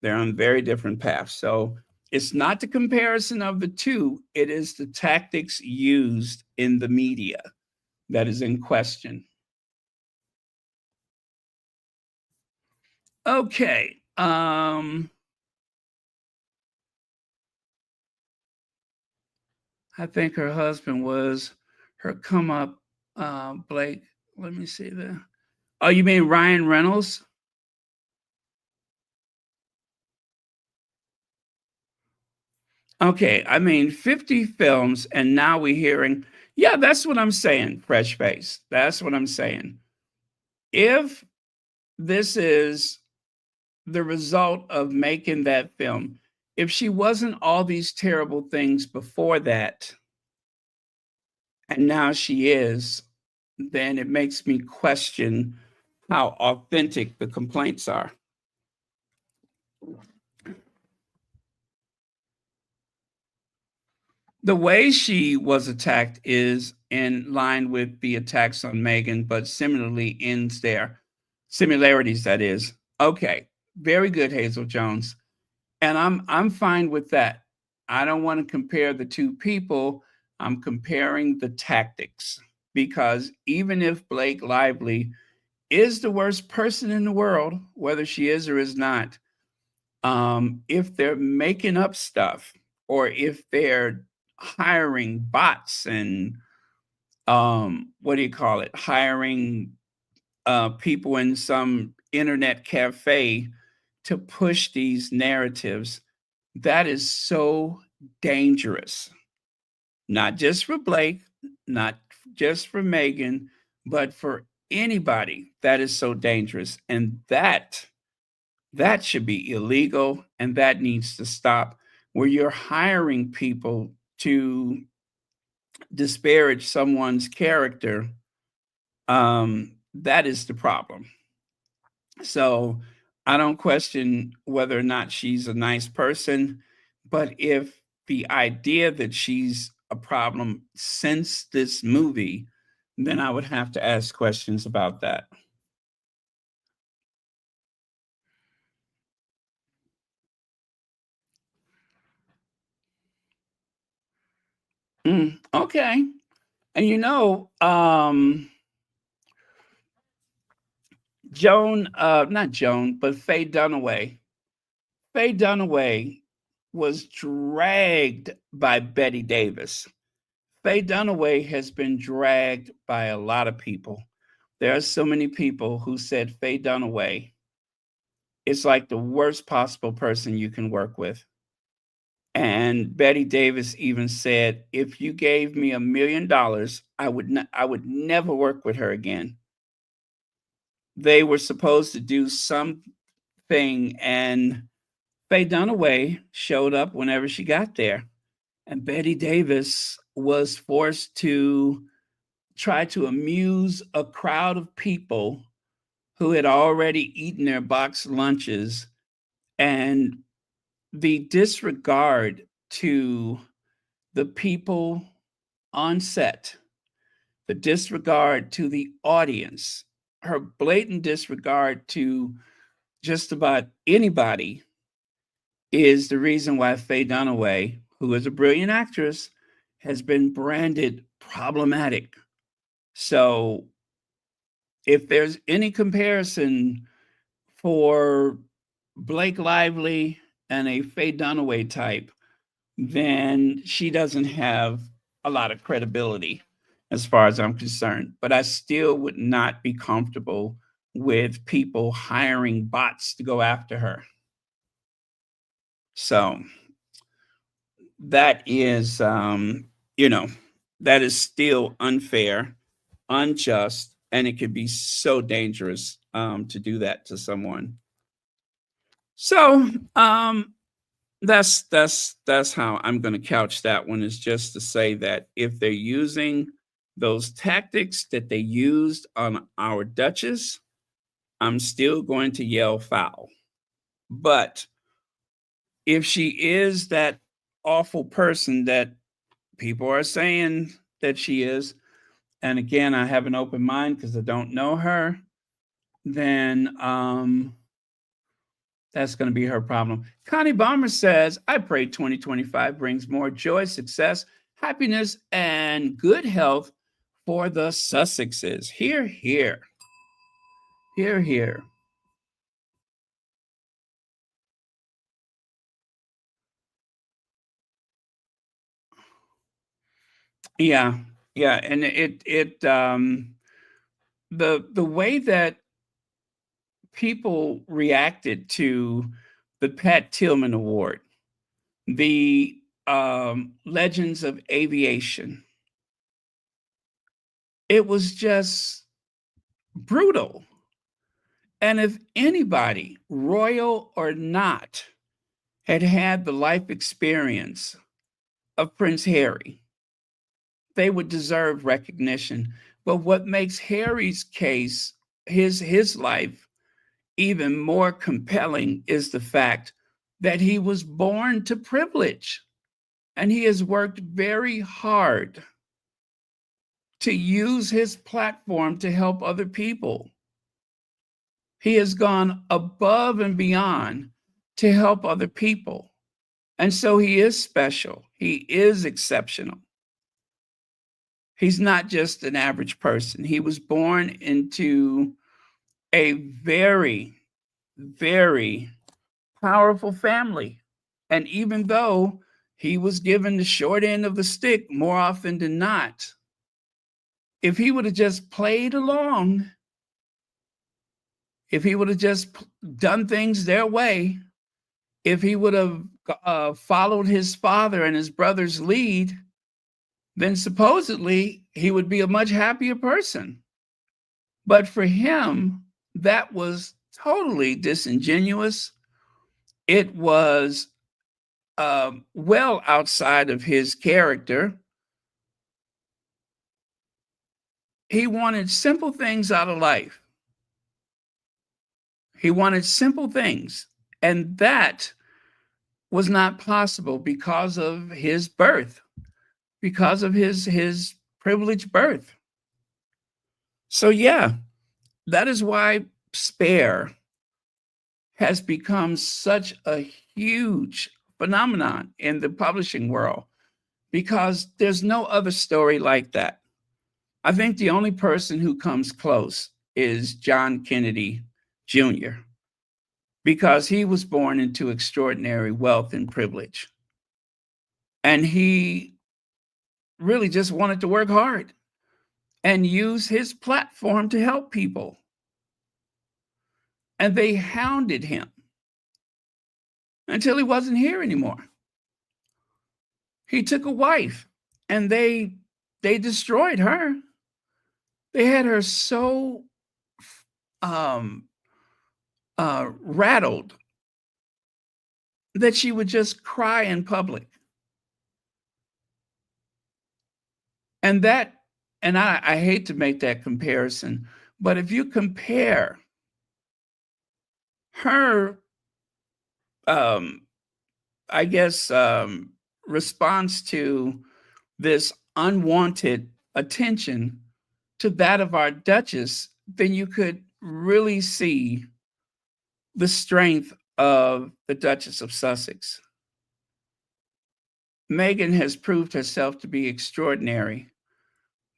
They're on very different paths. So it's not the comparison of the two, it is the tactics used in the media that is in question. Okay. I think her husband was her come up, Blake. Let me see there. Oh, you mean Ryan Reynolds? Okay, I mean 50 films, and now we're hearing, yeah, that's what I'm saying, fresh face. That's what I'm saying. If this is the result of making that film, if she wasn't all these terrible things before that, and now she is, then it makes me question how authentic the complaints are. The way she was attacked is in line with the attacks on Meghan, but similarly ends there. Similarities, that is. Okay, very good, Hazel Jones. And I'm fine with that. I don't want to compare the two people. I'm comparing the tactics because even if Blake Lively is the worst person in the world, whether she is or is not, if they're making up stuff or if they're hiring bots and what do you call it? Hiring people in some internet cafe to push these narratives, that is so dangerous. Not just for Blake, not just for Meghan, but for anybody. That is so dangerous. And that should be illegal and that needs to stop. Where you're hiring people to disparage someone's character, that is the problem. So I don't question whether or not she's a nice person, but if the idea that she's a problem since this movie, then I would have to ask questions about that. Okay. And not Joan, but Faye Dunaway. Faye Dunaway was dragged by Betty Davis. Faye Dunaway has been dragged by a lot of people. There are so many people who said Faye Dunaway is like the worst possible person you can work with. And Betty Davis even said, if you gave me $1 million, I would never work with her again. They were supposed to do something, and Faye Dunaway showed up whenever she got there. And Betty Davis was forced to try to amuse a crowd of people who had already eaten their box lunches, and the disregard to the people on set, the disregard to the audience, her blatant disregard to just about anybody is the reason why Faye Dunaway, who is a brilliant actress, has been branded problematic. So if there's any comparison for Blake Lively and a Faye Dunaway type, then she doesn't have a lot of credibility as far as I'm concerned. But I still would not be comfortable with people hiring bots to go after her. So that is, that is still unfair, unjust, and it could be so dangerous to do that to someone. So that's how I'm going to couch that one, is just to say that if they're using those tactics that they used on our Duchess, I'm still going to yell foul. But if she is that awful person that people are saying that she is, and again, I have an open mind because I don't know her, then that's going to be her problem. Connie Bomber says, I pray 2025 brings more joy, success, happiness, and good health for the Sussexes. Hear, hear. Hear, hear. Yeah, yeah, and the way that people reacted to the Pat Tillman Award, the Legends of Aviation, it was just brutal. And if anybody, royal or not, had had the life experience of Prince Harry, they would deserve recognition. But what makes Harry's case, his life, even more compelling is the fact that he was born to privilege, and he has worked very hard to use his platform to help other people. He has gone above and beyond to help other people. And so he is special. He is exceptional. He's not just an average person. He was born into a very, very powerful family. And even though he was given the short end of the stick more often than not, if he would have just played along, if he would have just done things their way, if he would have followed his father and his brother's lead, then supposedly he would be a much happier person. But for him, that was totally disingenuous. It was well outside of his character. He wanted simple things out of life. He wanted simple things. And that was not possible because of his birth, because of his privileged birth. So yeah, that is why Spare has become such a huge phenomenon in the publishing world, because there's no other story like that. I think the only person who comes close is John Kennedy Jr., because he was born into extraordinary wealth and privilege. And he really just wanted to work hard and use his platform to help people. And they hounded him until he wasn't here anymore. He took a wife and they destroyed her. They had her so rattled that she would just cry in public. And I hate to make that comparison, but if you compare her, response to this unwanted attention to that of our Duchess, then you could really see the strength of the Duchess of Sussex. Meghan has proved herself to be extraordinary,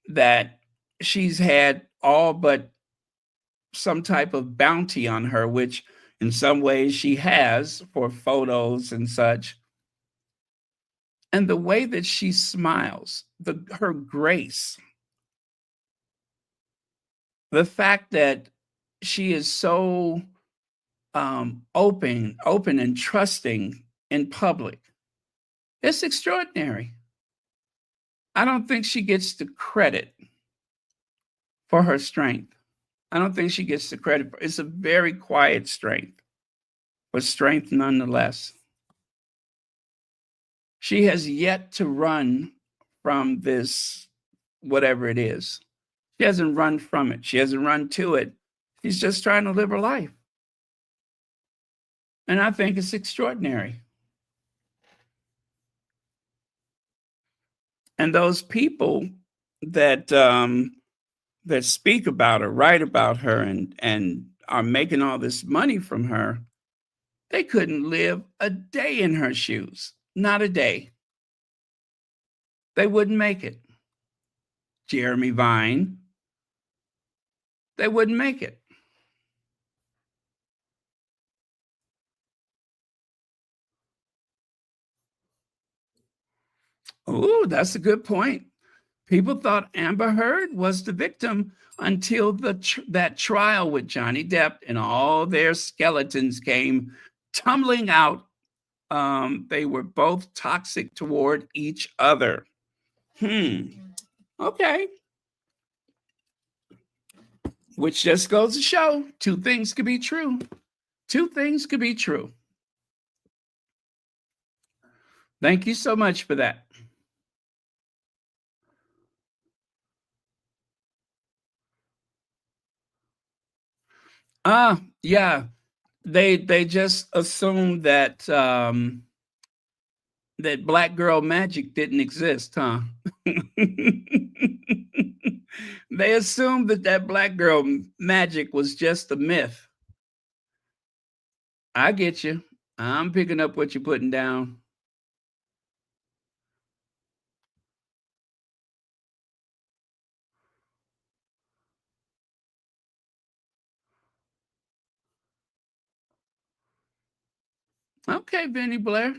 that she's had all but some type of bounty on her, which in some ways she has for photos and such. And the way that she smiles, her grace, the fact that she is so open and trusting in public, it's extraordinary. I don't think she gets the credit for her strength. I don't think she gets the credit for it's a very quiet strength, but strength nonetheless. She has yet to run from this, whatever it is. She hasn't run from it. She hasn't run to it. She's just trying to live her life. And I think it's extraordinary. And those people that that speak about her, write about her, and are making all this money from her, they couldn't live a day in her shoes. Not a day. They wouldn't make it. Jeremy Vine, they wouldn't make it. Oh, that's a good point. People thought Amber Heard was the victim until that trial with Johnny Depp and all their skeletons came tumbling out. They were both toxic toward each other. Okay. Which just goes to show two things could be true. Two things could be true. Thank you so much for that. Yeah. They just assumed that that black girl magic didn't exist, huh? They assumed that black girl magic was just a myth. I get you. I'm picking up what you're putting down. Okay, Benny Blair.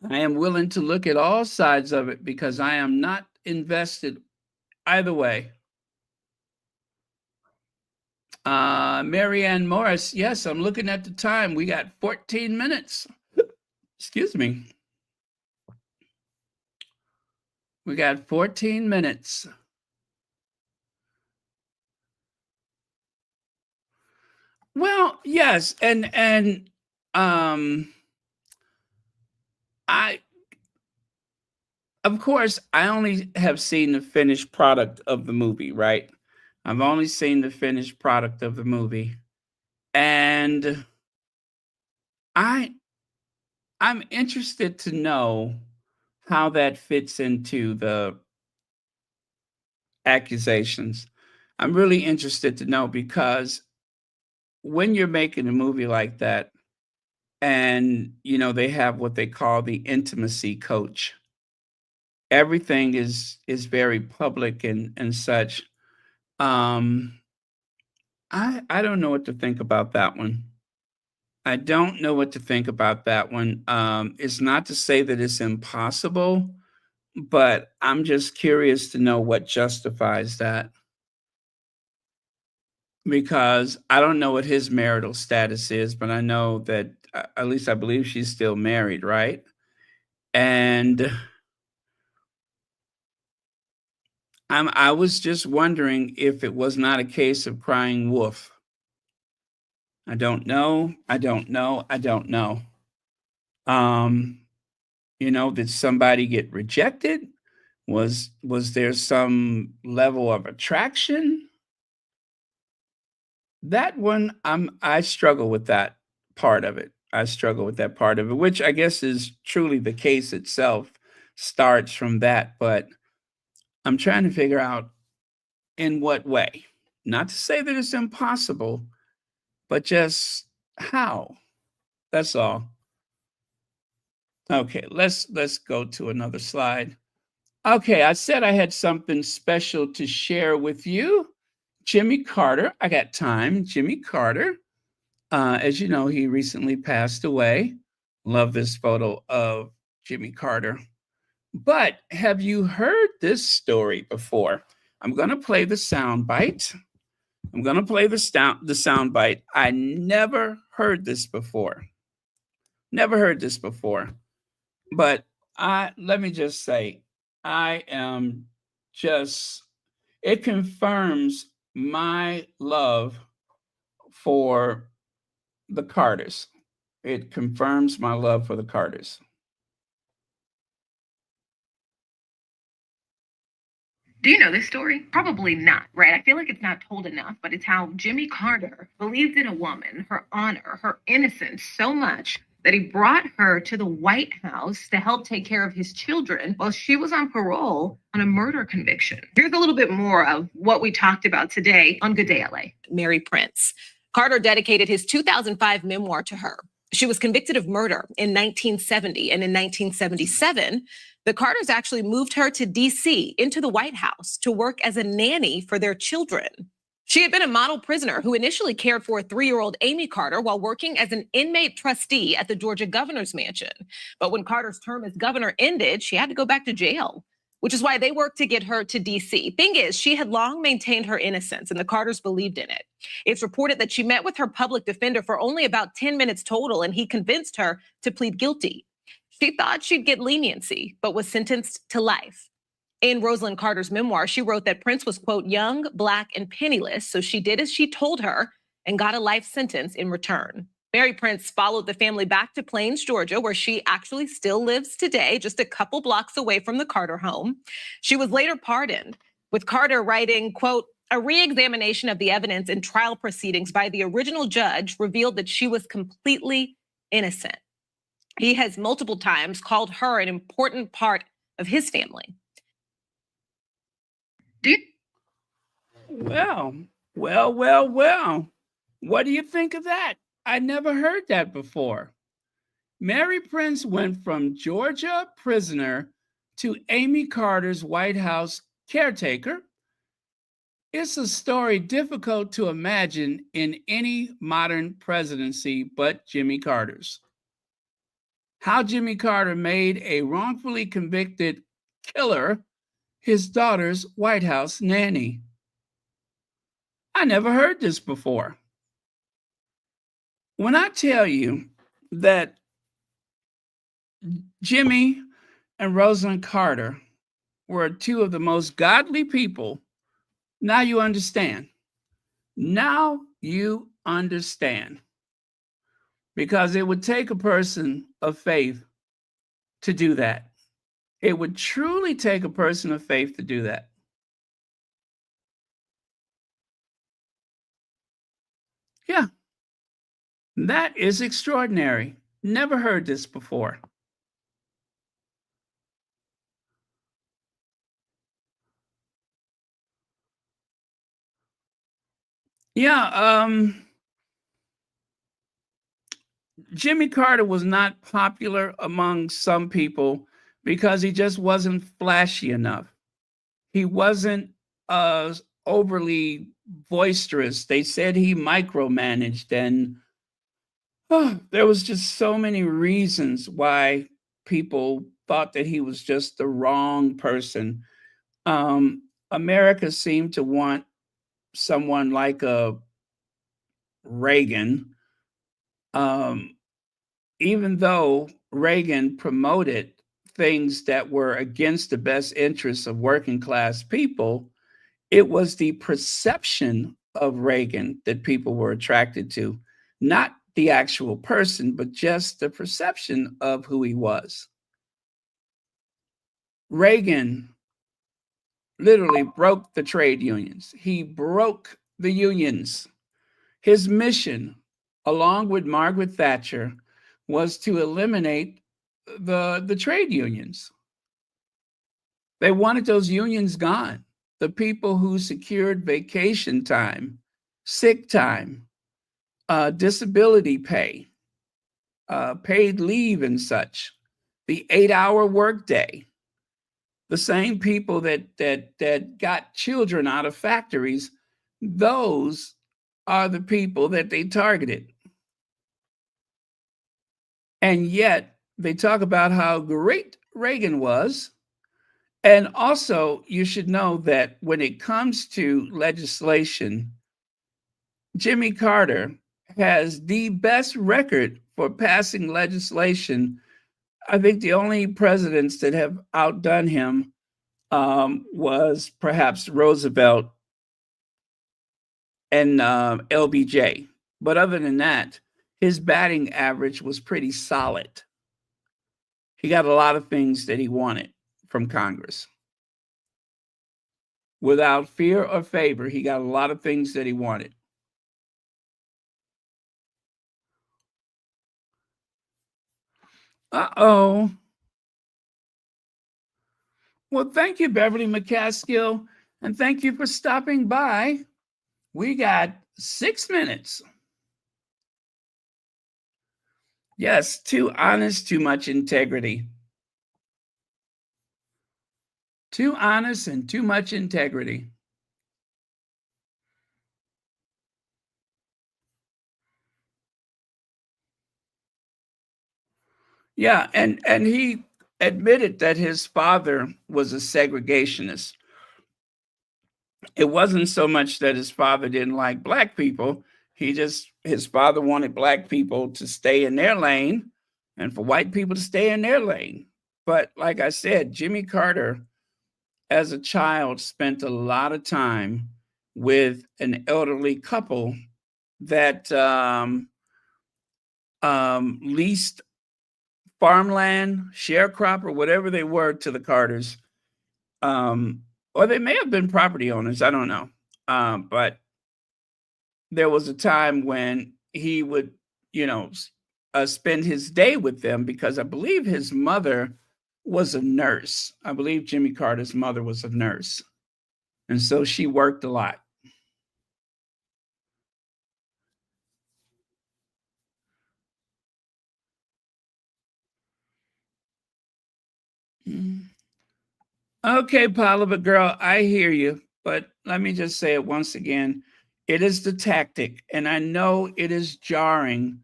I am willing to look at all sides of it because I am not invested either way. Marianne Morris, yes, I'm looking at the time. We got 14 minutes. Excuse me. We got 14 minutes. Well, yes, and I, of course, I only have seen the finished product of the movie, right? I've only seen the finished product of the movie. And I'm interested to know how that fits into the accusations. I'm really interested to know because when you're making a movie like that, and they have what they call the intimacy coach, everything is very public and such. I don't know what to think about that one. I don't know what to think about that one. It's not to say that it's impossible, but I'm just curious to know what justifies that. Because I don't know what his marital status is, but I know that at least I believe she's still married, right? And I was just wondering if it was not a case of crying wolf. I don't know. Did somebody get rejected? Was there some level of attraction? That one, I struggle with that part of it. Which I guess is truly the case itself starts from that. But I'm trying to figure out in what way. Not to say that it's impossible, but just how. That's all. Okay, let's go to another slide. Okay, I said I had something special to share with you. Jimmy Carter, I got time. Jimmy Carter, as you know, he recently passed away. Love this photo of Jimmy Carter. But have you heard this story before? I'm going to play the sound bite. Sound bite. I never heard this before. Never heard this before. But let me just say, I am just, it confirms my love for the Carters. It confirms my love for the Carters. Do you know this story? Probably not, right? I feel like it's not told enough, but it's how Jimmy Carter believed in a woman, her honor, her innocence so much that he brought her to the White House to help take care of his children while she was on parole on a murder conviction. Here's a little bit more of what we talked about today on Good Day LA. Mary Prince. Carter dedicated his 2005 memoir to her. She was convicted of murder in 1970, and in 1977, the Carters actually moved her to DC into the White House to work as a nanny for their children. She had been a model prisoner who initially cared for 3-year-old Amy Carter while working as an inmate trustee at the Georgia governor's mansion. But when Carter's term as governor ended, she had to go back to jail, which is why they worked to get her to DC. Thing is, she had long maintained her innocence, and the Carters believed in it. It's reported that she met with her public defender for only about 10 minutes total, and he convinced her to plead guilty. She thought she'd get leniency, but was sentenced to life. In Rosalind Carter's memoir, she wrote that Prince was, quote, young, Black, and penniless, so she did as she told her and got a life sentence in return. Mary Prince followed the family back to Plains, Georgia, where she actually still lives today, just a couple blocks away from the Carter home. She was later pardoned, with Carter writing, quote, a re-examination of the evidence in trial proceedings by the original judge revealed that she was completely innocent. He has multiple times called her an important part of his family. Well. What do you think of that? I never heard that before. Mary Prince went from Georgia prisoner to Amy Carter's White House caretaker. It's a story difficult to imagine in any modern presidency but Jimmy Carter's. How Jimmy Carter made a wrongfully convicted killer his daughter's White House nanny. I never heard this before. When I tell you that Jimmy and Rosalind Carter were two of the most godly people, now you understand. Now you understand. Because it would take a person of faith to do that. It would truly take a person of faith to do that. Yeah, that is extraordinary. Never heard this before. Yeah, Jimmy Carter was not popular among some people because he just wasn't flashy enough. He wasn't overly boisterous. They said he micromanaged, and there was just so many reasons why people thought that he was just the wrong person. America seemed to want someone like a Reagan, even though Reagan promoted things that were against the best interests of working class people. It was the perception of Reagan that people were attracted to, not the actual person, but just the perception of who he was. Reagan literally broke the trade unions. He broke the unions. His mission, along with Margaret Thatcher, was to eliminate the trade unions. They wanted those unions gone. The people who secured vacation time, sick time, disability pay, paid leave and such. the 8-hour workday. The same people that got children out of factories, those are the people that they targeted. And yet they talk about how great Reagan was. And also, you should know that when it comes to legislation, Jimmy Carter has the best record for passing legislation. I think the only presidents that have outdone him was perhaps Roosevelt and LBJ. But other than that, his batting average was pretty solid. He got a lot of things that he wanted from Congress. Without fear or favor, he got a lot of things that he wanted. Uh-oh. Well, thank you, Beverly McCaskill, and thank you for stopping by. We got 6 minutes. Yes, too honest, too much integrity. Too honest and too much integrity. Yeah, and he admitted that his father was a segregationist. It wasn't so much that his father didn't like black people. His father wanted black people to stay in their lane and for white people to stay in their lane. But like I said, Jimmy Carter, as a child, spent a lot of time with an elderly couple that leased farmland, sharecropper, whatever they were to the Carters. Or they may have been property owners, I don't know. But there was a time when he would, spend his day with them because I believe his mother was a nurse. I believe Jimmy Carter's mother was a nurse. And so she worked a lot. Okay, Paula, but girl, I hear you. But let me just say it once again. It is the tactic. And I know it is jarring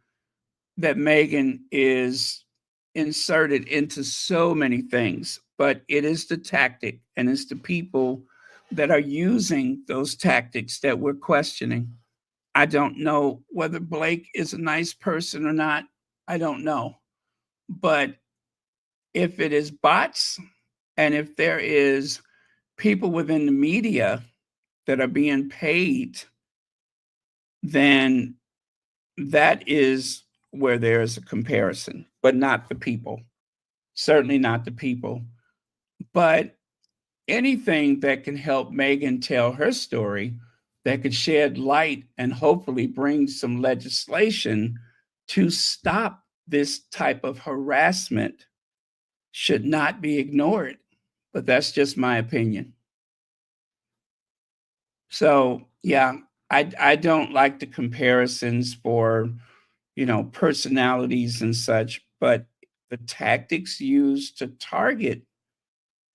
that Meghan is inserted into so many things, but it is the tactic and it's the people that are using those tactics that we're questioning. I don't know whether Blake is a nice person or not. I don't know. But if it is bots and if there is people within the media that are being paid, then that is where there is a comparison, but not the people. Certainly not the people. But anything that can help Meghan tell her story, that could shed light and hopefully bring some legislation to stop this type of harassment, should not be ignored. But that's just my opinion. So, yeah, I don't like the comparisons for, personalities and such, but the tactics used to target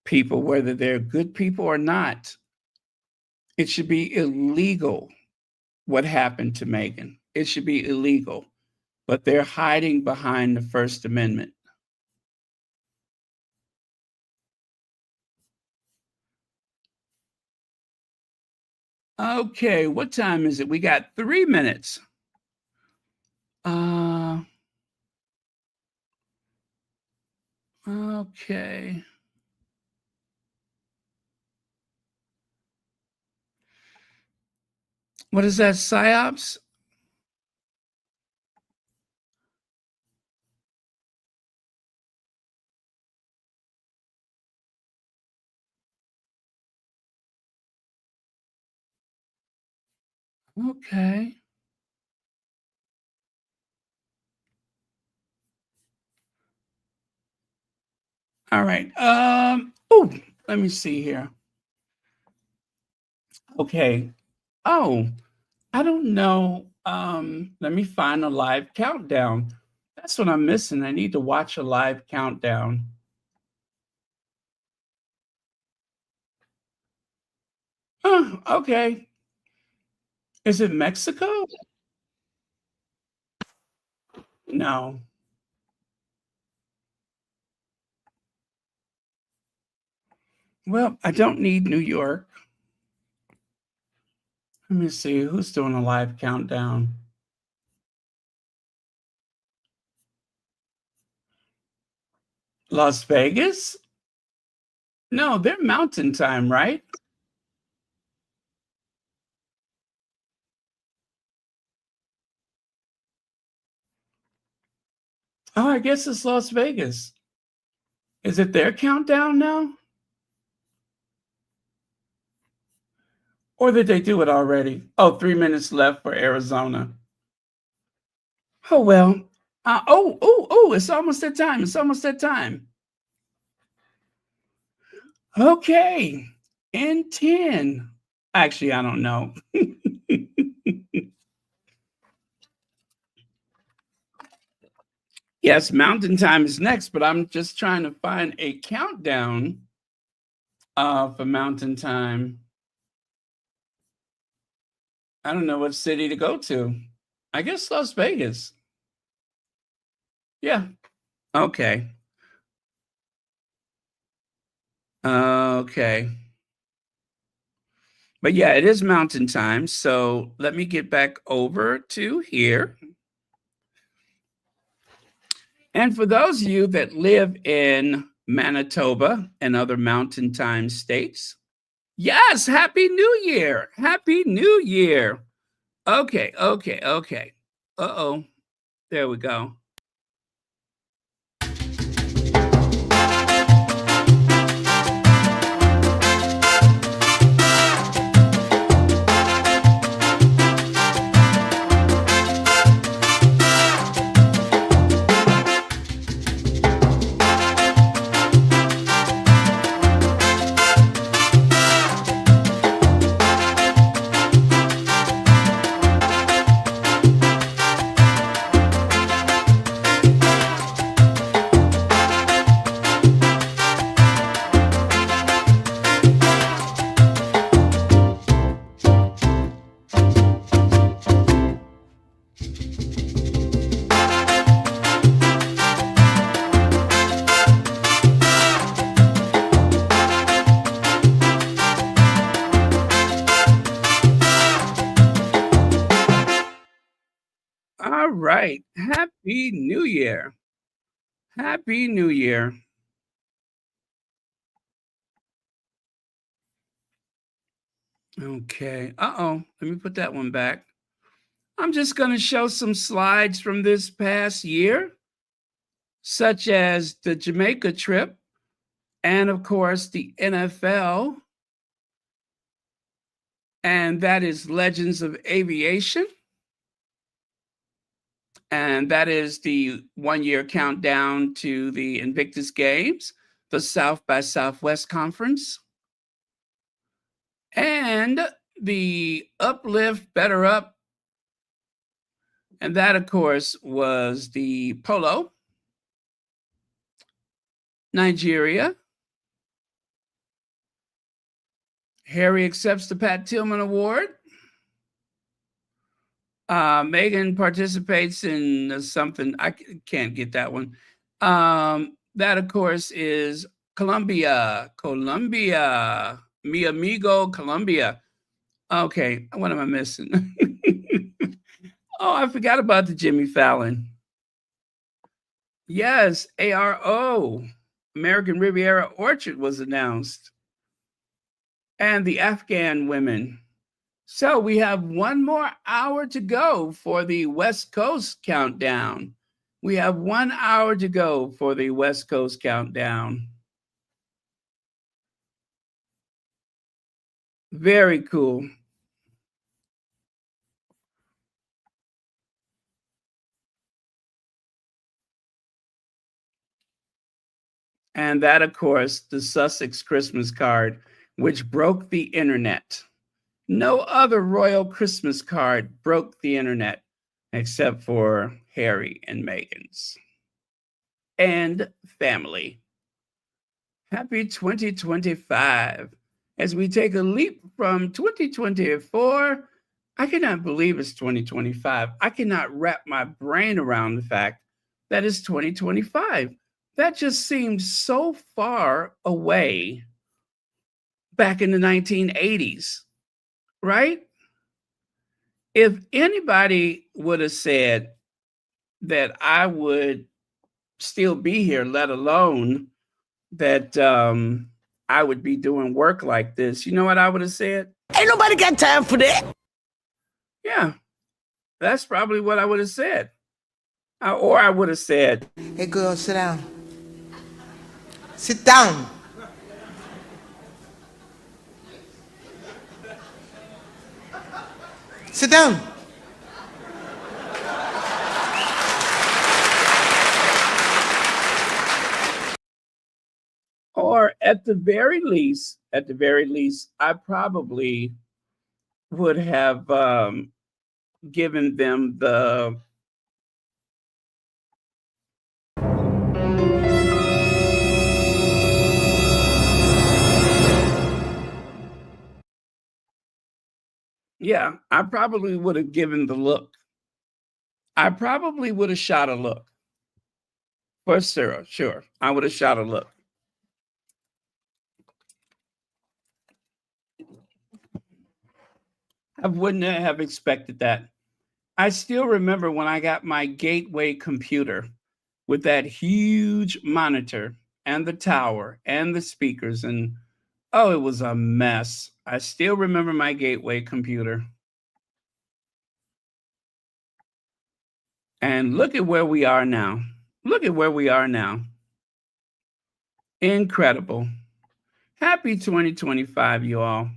people, whether they're good people or not, it should be illegal what happened to Meghan. It should be illegal, but they're hiding behind the First Amendment. Okay, what time is it? We got 3 minutes. Okay. What is that, PSYOPs? Okay. All right. Let me see here. Okay. Oh, I don't know. Let me find a live countdown. That's what I'm missing. I need to watch a live countdown. Huh, okay. Is it Mexico? No. Well, I don't need New York. Let me see who's doing a live countdown. Las Vegas? No, they're mountain time, right? Oh, I guess it's Las Vegas. Is it their countdown now? Or did they do it already? Oh, 3 minutes left for Arizona. Oh, well. It's almost that time. It's almost that time. Okay. In 10. Actually, I don't know. Yes, Mountain Time is next, but I'm just trying to find a countdown for Mountain Time. I don't know what city to go to. I guess Las Vegas. Yeah. Okay. Okay. But yeah, it is Mountain Time. So let me get back over to here. And for those of you that live in Manitoba and other Mountain Time states, yes, Happy New Year. Happy New Year. Okay. Uh-oh. There we go. All right. Happy New Year. Happy New Year. Okay. Uh-oh. Let me put that one back. I'm just going to show some slides from this past year, such as the Jamaica trip and, of course, the NFL. And that is Legends of Aviation. And that is the 1 year countdown to the Invictus Games, the South by Southwest Conference. And the Uplift Better Up. And that, of course, was the Polo, Nigeria. Harry accepts the Pat Tillman Award. Meghan participates in something. I can't get that one. That, of course, is Colombia. Mi amigo, Colombia. Okay, what am I missing? Oh, I forgot about the Jimmy Fallon. Yes, ARO, American Riviera Orchard was announced. And the Afghan women. So we have 1 more hour to go for the West Coast countdown. We have 1 hour to go for the West Coast countdown. Very cool. And that, of course, the Sussex Christmas card, which broke the internet. No other royal Christmas card broke the internet. except for Harry and Meghan's and family. Happy 2025. As we take a leap from 2024, I cannot believe it's 2025. I cannot wrap my brain around the fact that it's 2025. That just seems so far away back in the 1980s, right? If anybody would have said that I would still be here, let alone that I would be doing work like this, you know what I would have said? Ain't nobody got time for that. Yeah, that's probably what I would have said. Or I would have said, Hey, girl, sit down. Sit down. Sit down. or at the very least, I probably would have given them the I probably would have given the look. I probably would have shot a look. For sure. I would have shot a look. I wouldn't have expected that. I still remember when I got my gateway computer with that huge monitor and the tower and the speakers, and oh, it was a mess. I still remember my gateway computer. And look at where we are now. Incredible. Happy 2025, you all.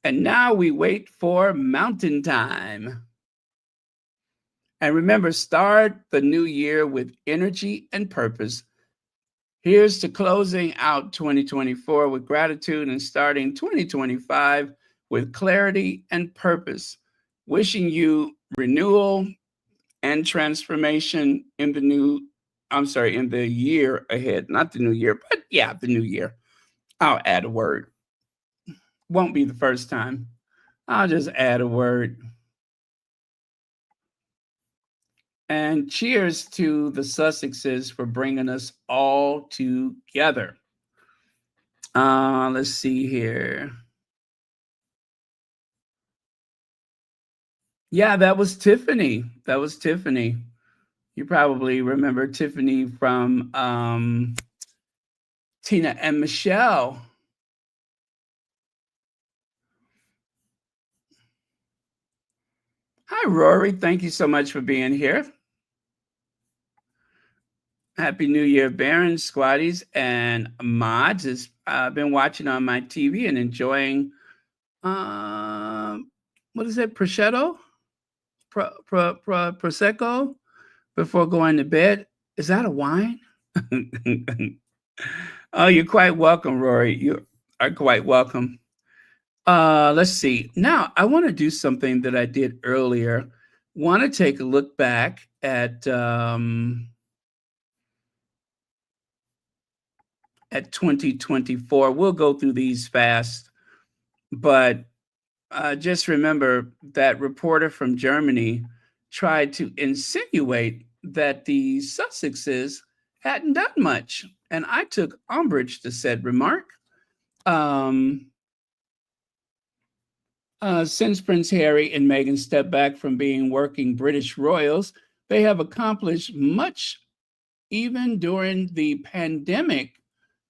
And now we wait for mountain time. And remember, start the new year with energy and purpose. Here's to closing out 2024 with gratitude and starting 2025 with clarity and purpose. Wishing you renewal and transformation in the year ahead. Not the new year, but yeah, the new year. I'll add a word. Won't be the first time. I'll just add a word. And cheers to the Sussexes for bringing us all together. Let's see here. Yeah, that was Tiffany. You probably remember Tiffany from Tina and Michelle. Hi, Rory. Thank you so much for being here. Happy New Year, Barons, Squatties, and Mods. I've been watching on my TV and enjoying, what is it, prosciutto? Prosecco before going to bed. Is that a wine? Oh, you're quite welcome, Rory. You are quite welcome. Let's see. Now, I want to do something that I did earlier. Want to take a look back at 2024. We'll go through these fast, but just remember that reporter from Germany tried to insinuate that the Sussexes hadn't done much, and I took umbrage to said remark. Since Prince Harry and Meghan stepped back from being working British royals, they have accomplished much even during the pandemic,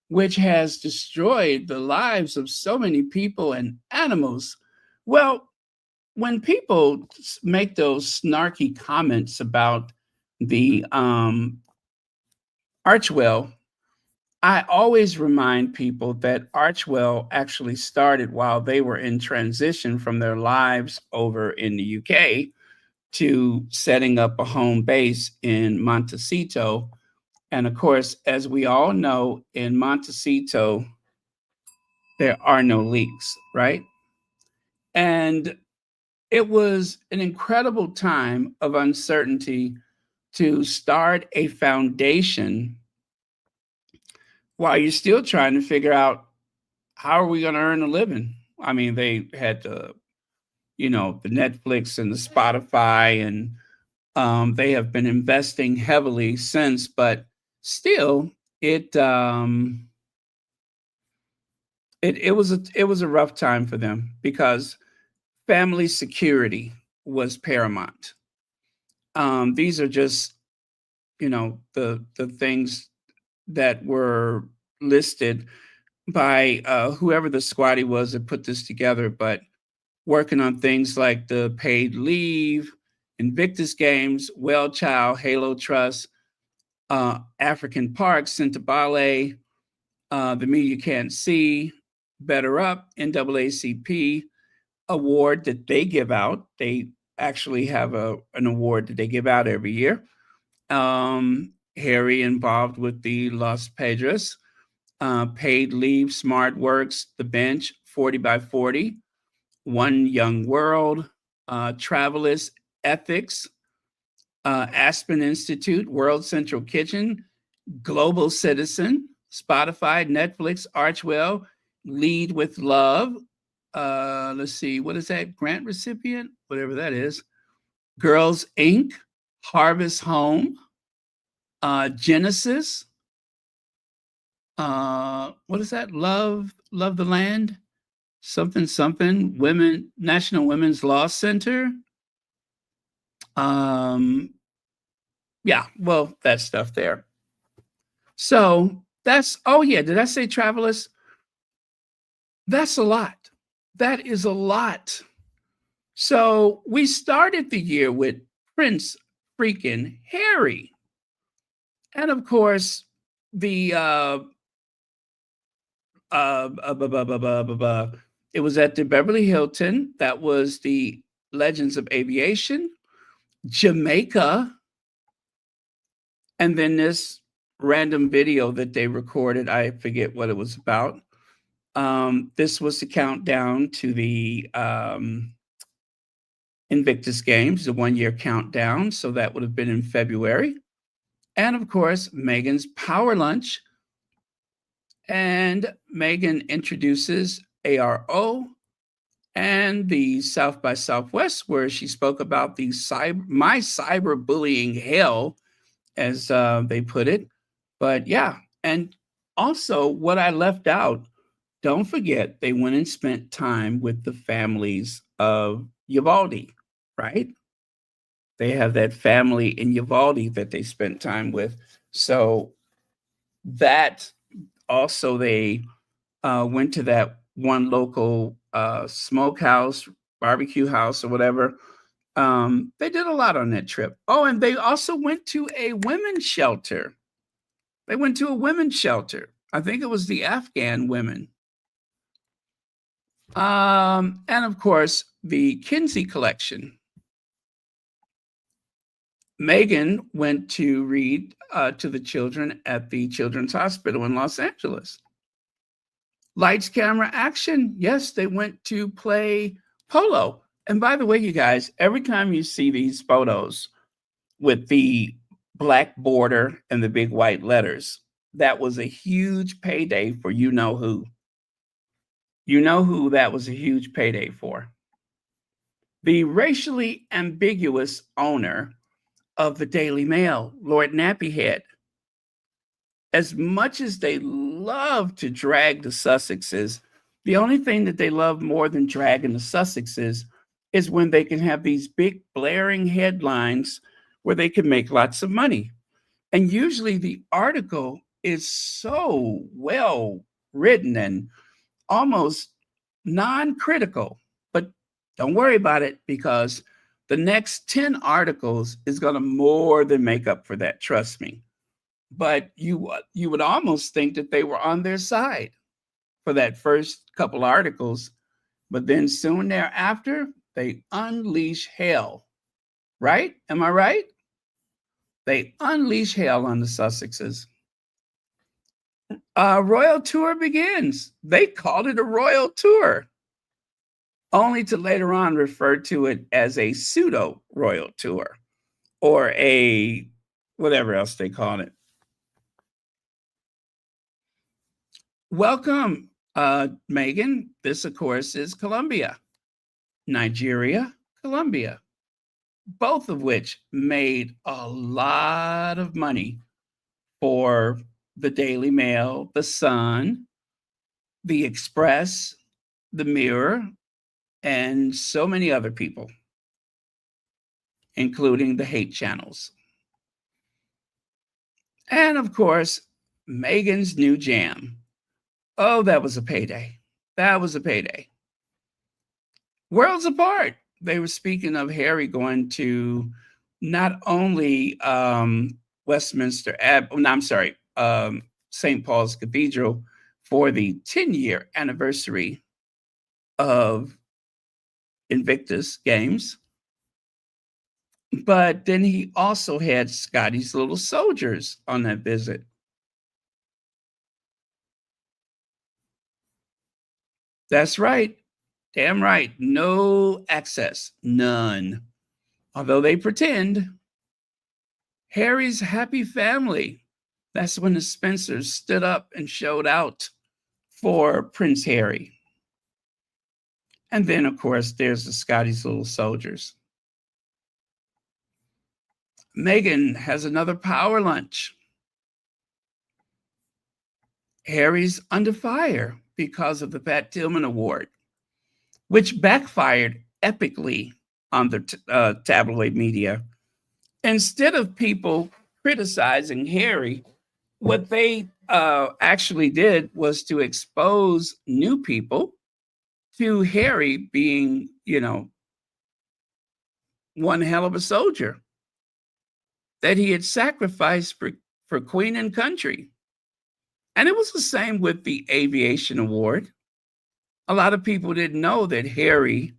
which has destroyed the lives of so many people and animals. Well, when people make those snarky comments about the Archewell, I always remind people that Archewell actually started while they were in transition from their lives over in the UK to setting up a home base in Montecito. And of course, as we all know, in Montecito, there are no leaks, right? And it was an incredible time of uncertainty to start a foundation while you're still trying to figure out how are we going to earn a living. I mean, they had the Netflix and the Spotify, and they have been investing heavily since, but still, it it was a rough time for them because family security was paramount. These are just the things that were listed by whoever the squatty was that put this together, but working on things like the paid leave, Invictus games, Well Child, Halo Trust, African Parks, Ballet, The Me You Can't See, Better Up, NAACP award that they give out. They actually have an award that they give out every year. Harry involved with the Los Pedras, Paid Leave, Smart Works, The Bench, 40 by 40, One Young World, Travelist, Ethics, Aspen Institute, World Central Kitchen, Global Citizen, Spotify, Netflix, Archwell, Lead with Love. Let's see, what is that? Grant recipient, whatever that is. Girls Inc., Harvest Home, Genesis. What is that? Love the Land, something. Women, National Women's Law Center. Yeah, well, that stuff there. So that's, oh yeah, did I say Travelers? That's a lot. That is a lot. So we started the year with Prince freaking Harry. And of course, the it was at the Beverly Hilton. That was the Legends of Aviation, Jamaica, and then this random video that they recorded. I forget what it was about. This was the countdown to the Invictus Games, the 1-year countdown. So that would have been in February. And of course, Meghan's Power Lunch. And Meghan introduces ARO and the South by Southwest, where she spoke about the my cyberbullying hell, as they put it. But yeah, and also what I left out, don't forget, they went and spent time with the families of Uvalde, right? They have that family in Uvalde that they spent time with. So that also, they went to that one local smokehouse, barbecue house, or whatever. They did a lot on that trip. Oh, and they also went to a women's shelter. I think it was the Afghan women. And of course, the Kinsey collection. Meghan went to read to the children at the Children's Hospital in Los Angeles. Lights, camera, action. Yes, they went to play polo. And by the way, you guys, every time you see these photos with the black border and the big white letters, that was a huge payday for you know who. You know who that was a huge payday for. The racially ambiguous owner of the Daily Mail, Lord Nappyhead. As much as they love to drag the Sussexes, the only thing that they love more than dragging the Sussexes is when they can have these big blaring headlines where they can make lots of money. And usually the article is so well written and almost non-critical, but don't worry about it, because the next 10 articles is going to more than make up for that. Trust me. But you would almost think that they were on their side for that first couple articles. But then soon thereafter, they unleash hell. Right? Am I right? They unleash hell on the Sussexes. Royal tour begins. They called it a royal tour. only to later on refer to it as a pseudo royal tour or a whatever else they call it. Welcome, Meghan. This, of course, is Colombia, Nigeria, Colombia, both of which made a lot of money for the Daily Mail, the Sun, the Express, the Mirror, and so many other people, including the hate channels. And of course, Meghan's new jam. Oh, that was a payday. That was a payday. Worlds apart. They were speaking of Harry going to not only Westminster St. Paul's Cathedral for the 10-year anniversary of Invictus games, but then he also had Scotty's Little Soldiers on that visit. That's right. Damn right. No access. None. Although they pretend. Harry's happy family. That's when the Spencers stood up and showed out for Prince Harry. And then, of course, there's the Scotty's Little Soldiers. Meghan has another power lunch. Harry's under fire because of the Pat Tillman Award, which backfired epically on the tabloid media. Instead of people criticizing Harry, what they actually did was to expose new people to Harry being, one hell of a soldier, that he had sacrificed for Queen and country. And it was the same with the Aviation Award. A lot of people didn't know that Harry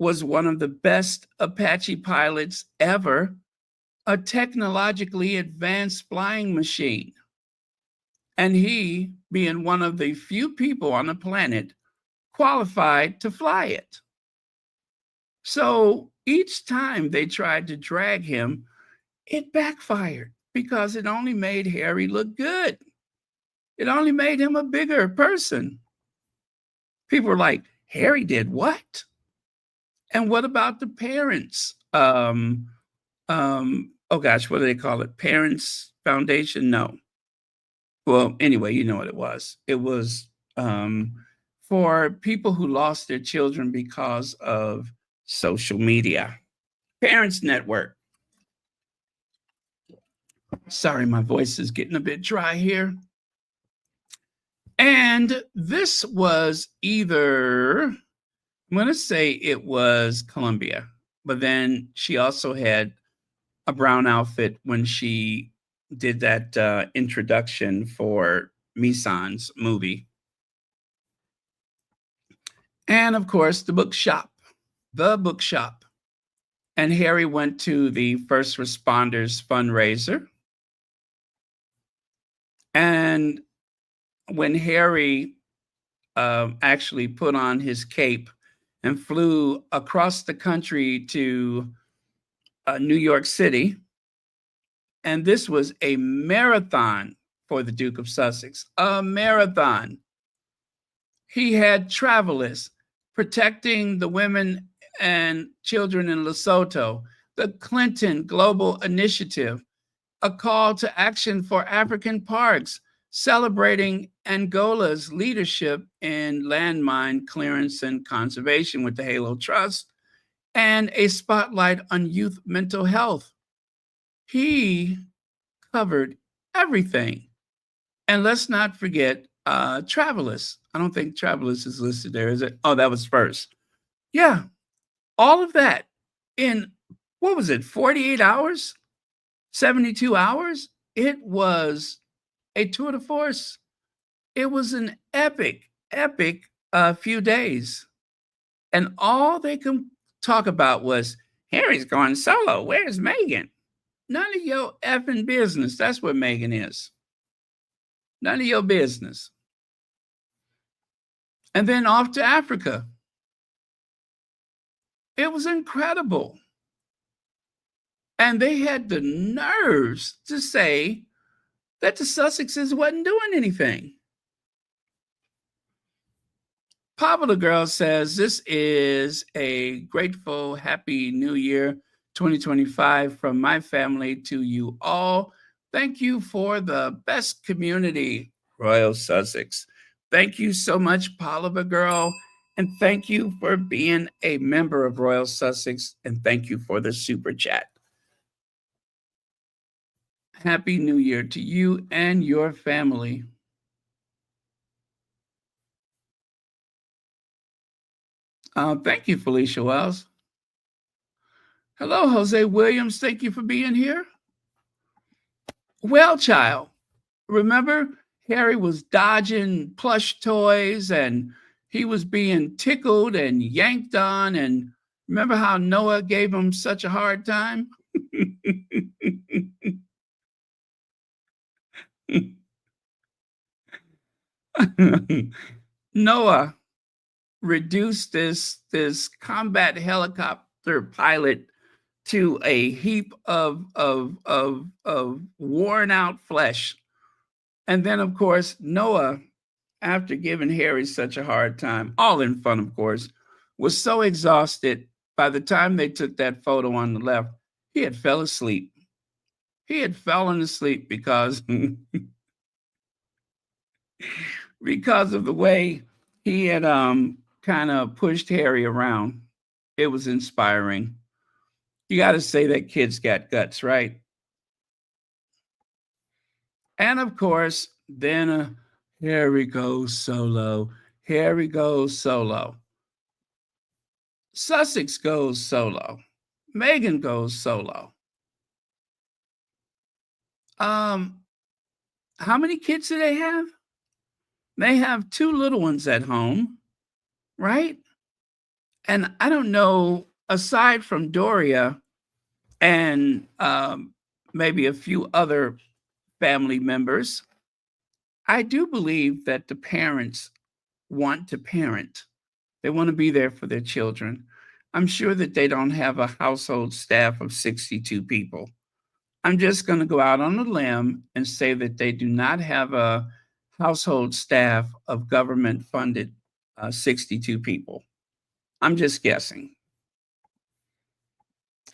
was one of the best Apache pilots ever, a technologically advanced flying machine. And he, being one of the few people on the planet qualified to fly it. So each time they tried to drag him, it backfired because it only made Harry look good. It only made him a bigger person. People were like, Harry did what? And what about the parents? Oh gosh, what do they call it? Parents Foundation? No. Well, anyway, you know what it was. It was for people who lost their children because of social media. Parents Network. Sorry, my voice is getting a bit dry here. And this was either, I'm going to say it was Columbia, but then she also had a brown outfit when she did that introduction for Misan's movie. And of course, the bookshop. And Harry went to the first responders fundraiser. And when Harry actually put on his cape and flew across the country to New York City, and this was a marathon for the Duke of Sussex, a marathon. He had travelers protecting the women and children in Lesotho, the Clinton Global Initiative, a call to action for African parks, celebrating Angola's leadership in landmine clearance and conservation with the Halo Trust, and a spotlight on youth mental health. He covered everything. And let's not forget Travelers. I don't think Travelers is listed there, is it? Oh, that was first. Yeah, all of that in, 48 hours? 72 hours? It was a tour de force. It was an epic few days. And all they could talk about was, Harry's going solo. Where's Meghan? None of your effing business. That's what Meghan is. None of your business. And then off to Africa. It was incredible. And they had the nerves to say that the Sussexes wasn't doing anything. Papa the Girl says, this is a grateful, happy new year 2025 from my family to you all. Thank you for the best community, Royal Sussex. Thank you so much, Paula the Girl. And thank you for being a member of Royal Sussex. And thank you for the super chat. Happy New Year to you and your family. Thank you, Felicia Wells. Hello, Jose Williams. Thank you for being here. Well, child, remember Harry was dodging plush toys and he was being tickled and yanked on. And remember how Noah gave him such a hard time? Noah reduced this combat helicopter pilot to a heap of worn out flesh. And then, of course, Noah, after giving Harry such a hard time, all in fun, of course, was so exhausted by the time they took that photo on the left, he had fell asleep. He had fallen asleep because because of the way he had kind of pushed Harry around. It was inspiring. You got to say that kid's got guts, right? And of course, then Harry goes solo. Harry goes solo. Sussex goes solo. Meghan goes solo. How many kids do they have? They have 2 little ones at home, right? And I don't know, aside from Doria and maybe a few other family members, I do believe that the parents want to parent. They want to be there for their children. I'm sure that they don't have a household staff of 62 people. I'm just going to go out on a limb and say that they do not have a household staff of government-funded 62 people. I'm just guessing.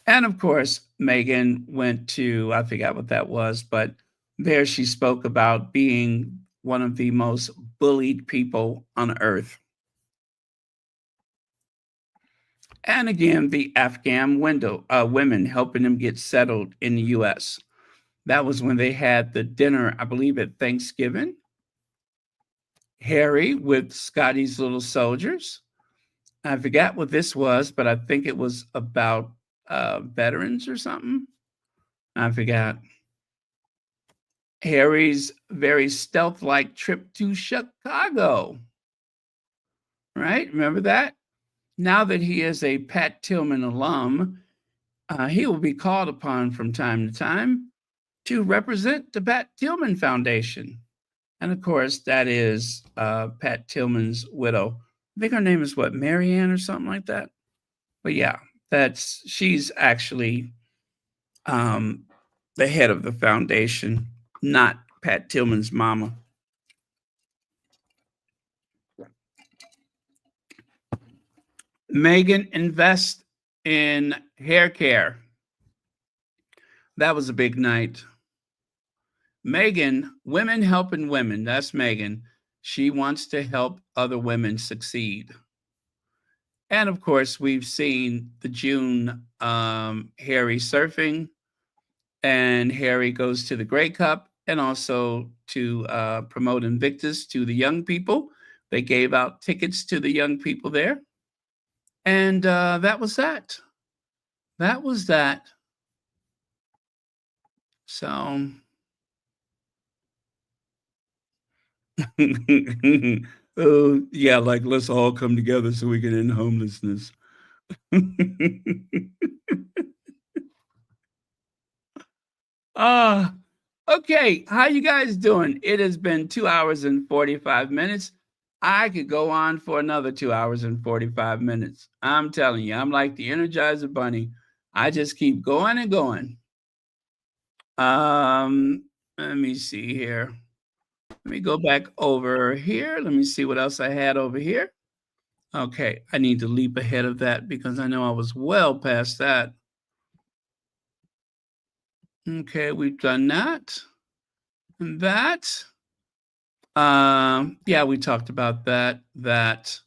And of course, Meghan went to, I forgot what that was, but there she spoke about being one of the most bullied people on earth. And again, the Afghan women helping them get settled in the U.S. That was when they had the dinner, I believe, at Thanksgiving. Harry with Scotty's little soldiers. I forgot what this was, but I think it was about veterans or something. I forgot. Harry's very stealth-like trip to Chicago. Right? Remember that? Now that he is a Pat Tillman alum, he will be called upon from time to time to represent the Pat Tillman Foundation. And of course, that is Pat Tillman's widow. I think her name is what, Marianne or something like that? But yeah, she's actually the head of the foundation, not Pat Tillman's mama. Meghan invests in hair care. That was a big night. Meghan, women helping women. That's Meghan. She wants to help other women succeed. And of course, we've seen the June Harry surfing, and Harry goes to the Grey Cup and also to promote Invictus to the young people. They gave out tickets to the young people there. And that was that. That was that. So, oh, yeah, like let's all come together so we can end homelessness. Okay, how you guys doing? It has been 2 hours and 45 minutes. I could go on for another 2 hours and 45 minutes. I'm telling you, I'm like the Energizer Bunny. I just keep going and going. Let me see here. Let me go back over here. Let me see what else I had over here. Okay, I need to leap ahead of that because I know I was well past that. Okay, we've done that. And that. Yeah, we talked about that.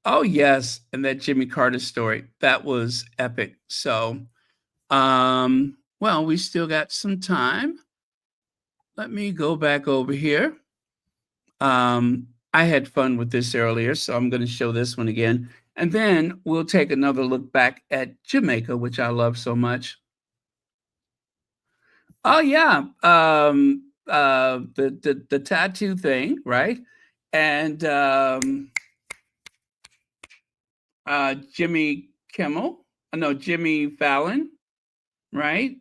Oh, yes, and that Jimmy Carter story. That was epic. So, well, we still got some time. Let me go back over here. I had fun with this earlier, so I'm going to show this one again. And then we'll take another look back at Jamaica, which I love so much. Oh yeah, the tattoo thing, right? And Jimmy Kimmel, no, Jimmy Fallon, right?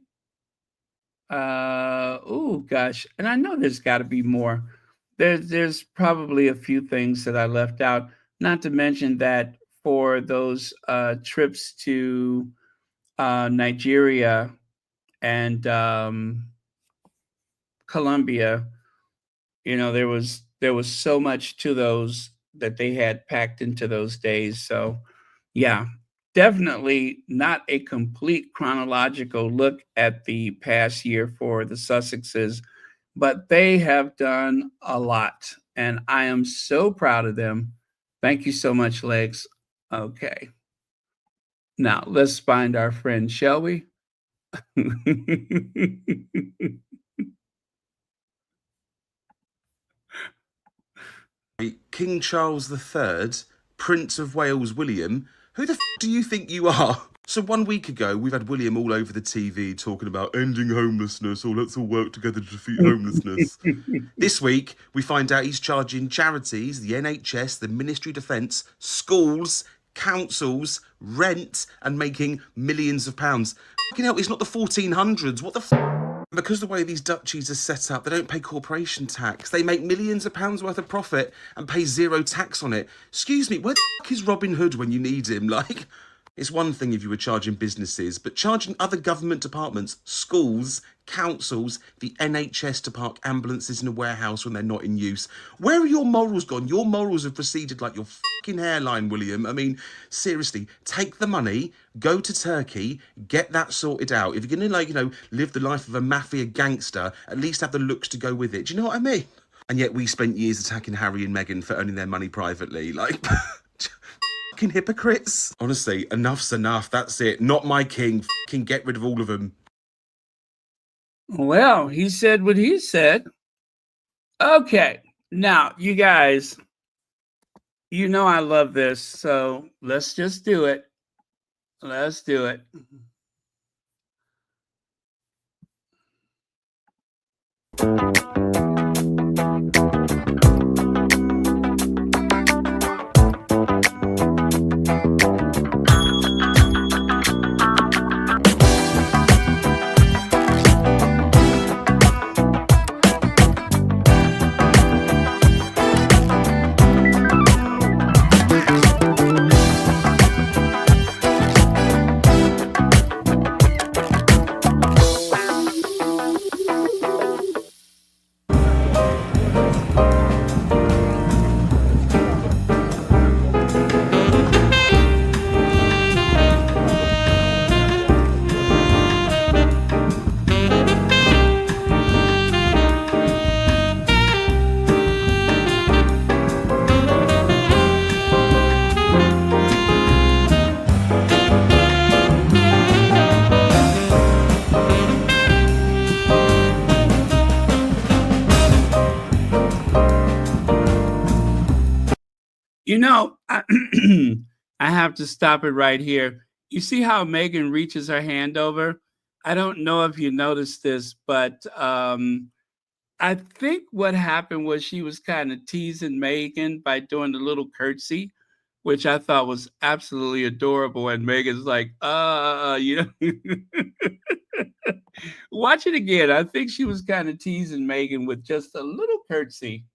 Oh gosh, and I know there's got to be more. There's probably a few things that I left out. Not to mention that for those trips to Nigeria and Colombia, you know, there was so much to those that they had packed into those days. So yeah, definitely not a complete chronological look at the past year for the Sussexes, but they have done a lot and I am so proud of them. Thank you so much, Legs. Okay, now let's find our friend, shall we? King Charles III, Prince of Wales William, who the do you think you are? So 1 week ago, we've had William all over the TV talking about ending homelessness, or let's all work together to defeat homelessness. This week, we find out he's charging charities, the NHS, the Ministry of Defence, schools, councils, rent, and making millions of pounds. Fucking hell, it's not the 1400s. What the Because the way these duchies are set up, they don't pay corporation tax. They make millions of pounds worth of profit and pay zero tax on it. Excuse me, where the fuck is Robin Hood when you need him? Like, it's one thing if you were charging businesses, but charging other government departments, schools, councils, the NHS to park ambulances in a warehouse when they're not in use. Where are your morals gone? Your morals have receded like your fucking hairline, William. I mean, seriously, take the money, go to Turkey, get that sorted out. If you're going to, like, you know, live the life of a mafia gangster, at least have the looks to go with it. Do you know what I mean? And yet we spent years attacking Harry and Meghan for earning their money privately. Like, fucking hypocrites. Honestly, enough's enough. That's it. Not my king. Fucking get rid of all of them. Well, he said what he said. Okay, now you guys, you know I love this, so let's just do it. Let's do it. You know, I have to stop it right here. You see how Meghan reaches her hand over? I don't know if you noticed this, but I think what happened was she was kind of teasing Meghan by doing the little curtsy, which I thought was absolutely adorable. And Megan's like, you know, watch it again. I think she was kind of teasing Meghan with just a little curtsy.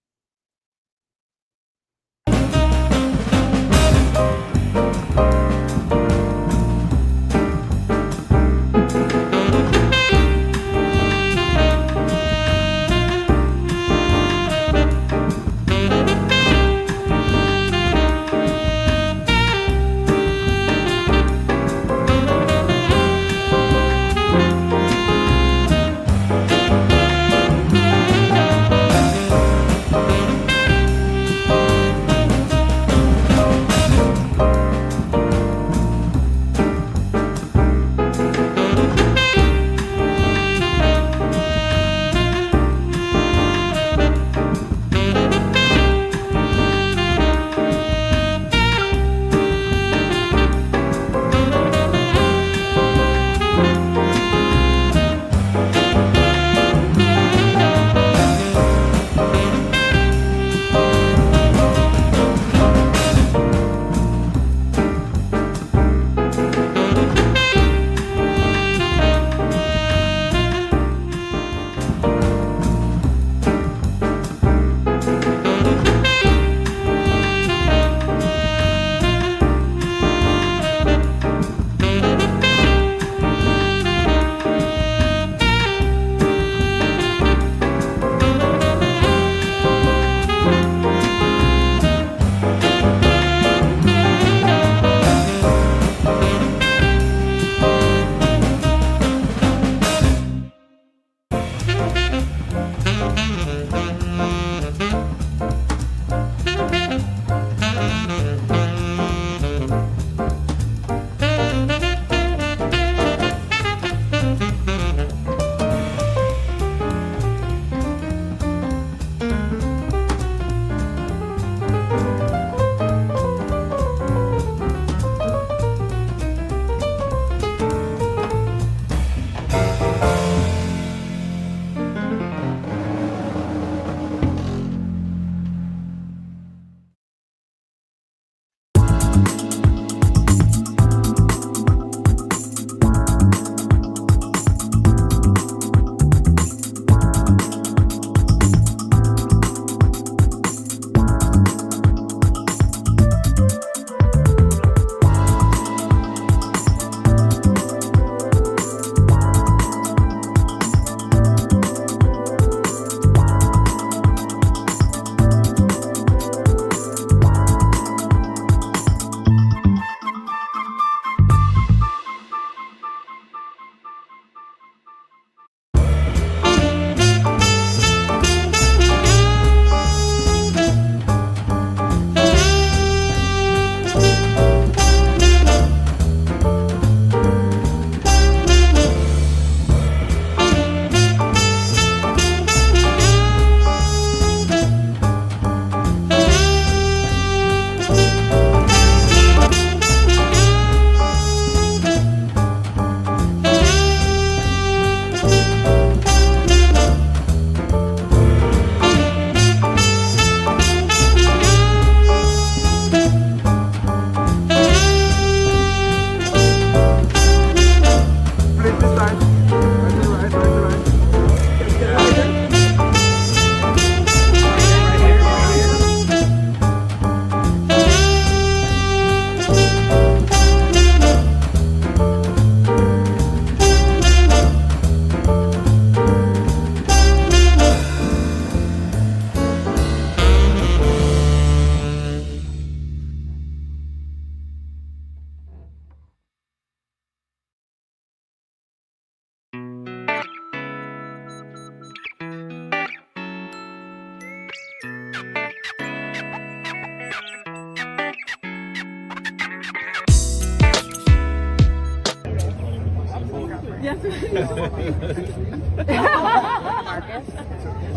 Marcus.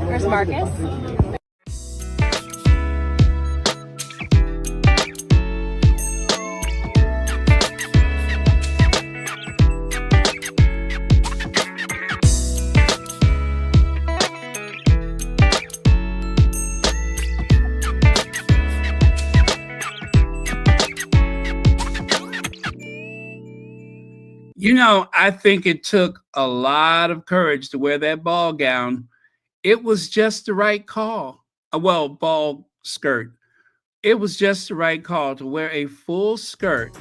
Where's Marcus? You know, I think it took a lot of courage to wear that ball gown. It was just the right call. Well, ball skirt. It was just the right call to wear a full skirt.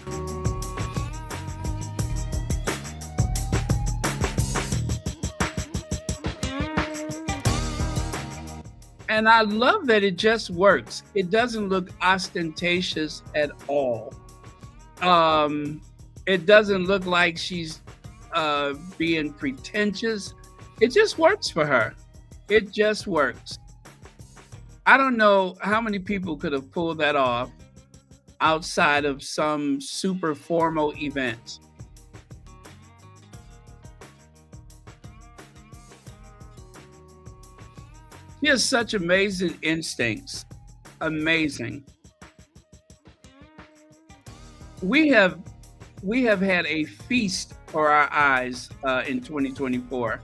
And I love that it just works. It doesn't look ostentatious at all. It doesn't look like she's being pretentious. It just works for her. It just works. I don't know how many people could have pulled that off outside of some super formal event. She has such amazing instincts. Amazing. We have had a feast for our eyes in 2024.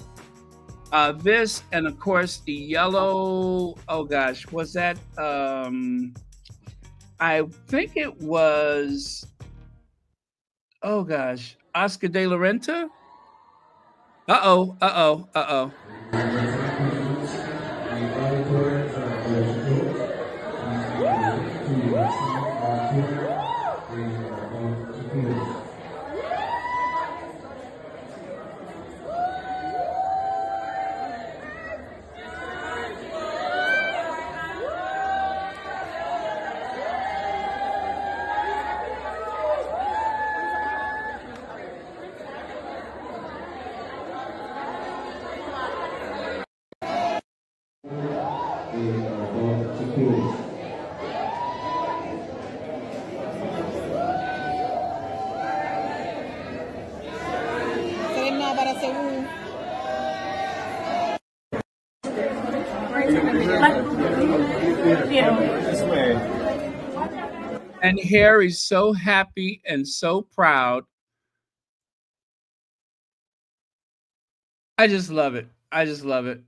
This, and of course the yellow, oh gosh, was that I think it was, oh gosh, Oscar de la Renta. Uh-oh. And Harry's so happy and so proud. I just love it. I just love it.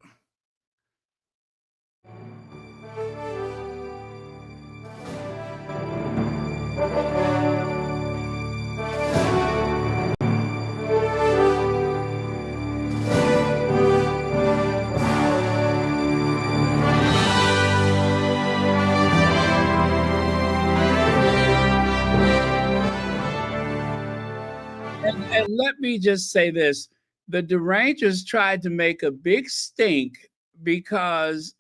And let me just say this. The Derangers tried to make a big stink because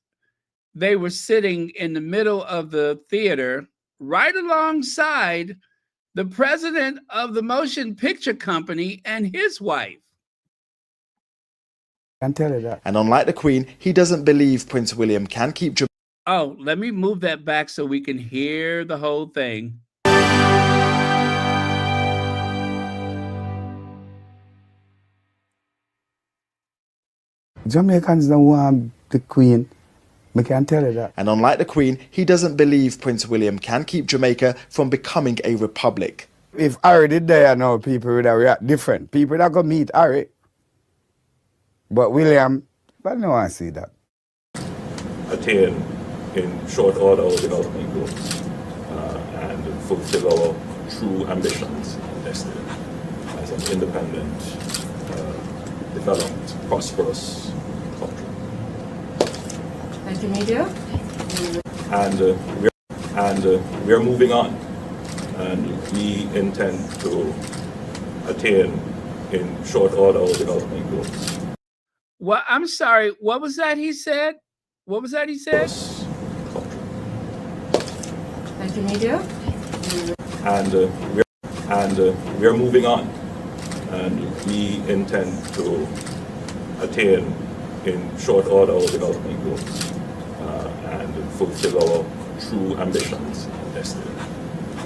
they were sitting in the middle of the theater right alongside the president of the motion picture company and his wife. Can tell you that. And unlike the Queen, he doesn't believe Prince William can keep Oh, let me move that back so we can hear the whole thing. Jamaicans don't want the Queen. I can tell you that. And unlike the Queen, he doesn't believe Prince William can keep Jamaica from becoming a republic. If Harry did there now, people would have react different. People that go meet Harry. But William, I don't want to see that. Attain in short order without people and fulfill our true ambitions and destiny as an independent, developed, prosperous country. Thank you, Media. And we are moving on, and we intend to attain in short order without people. Well, I'm sorry. What was that he said? What was that he said? Thank you, Media. And we are moving on, and we intend to attain in short order without people and fulfill our true ambitions and destiny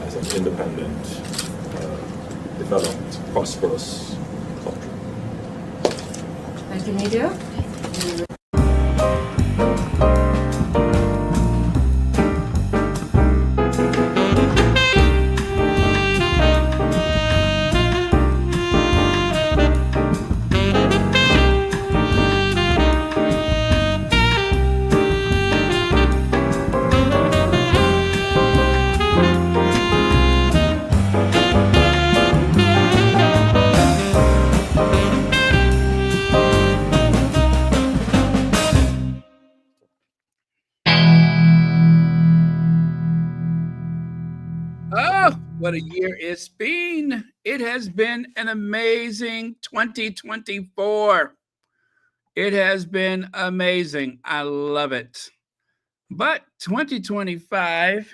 as an independent, developed, prosperous country. Thank you, Media. what a year it's been. It has been an amazing 2024. It has been amazing. I love it. But 2025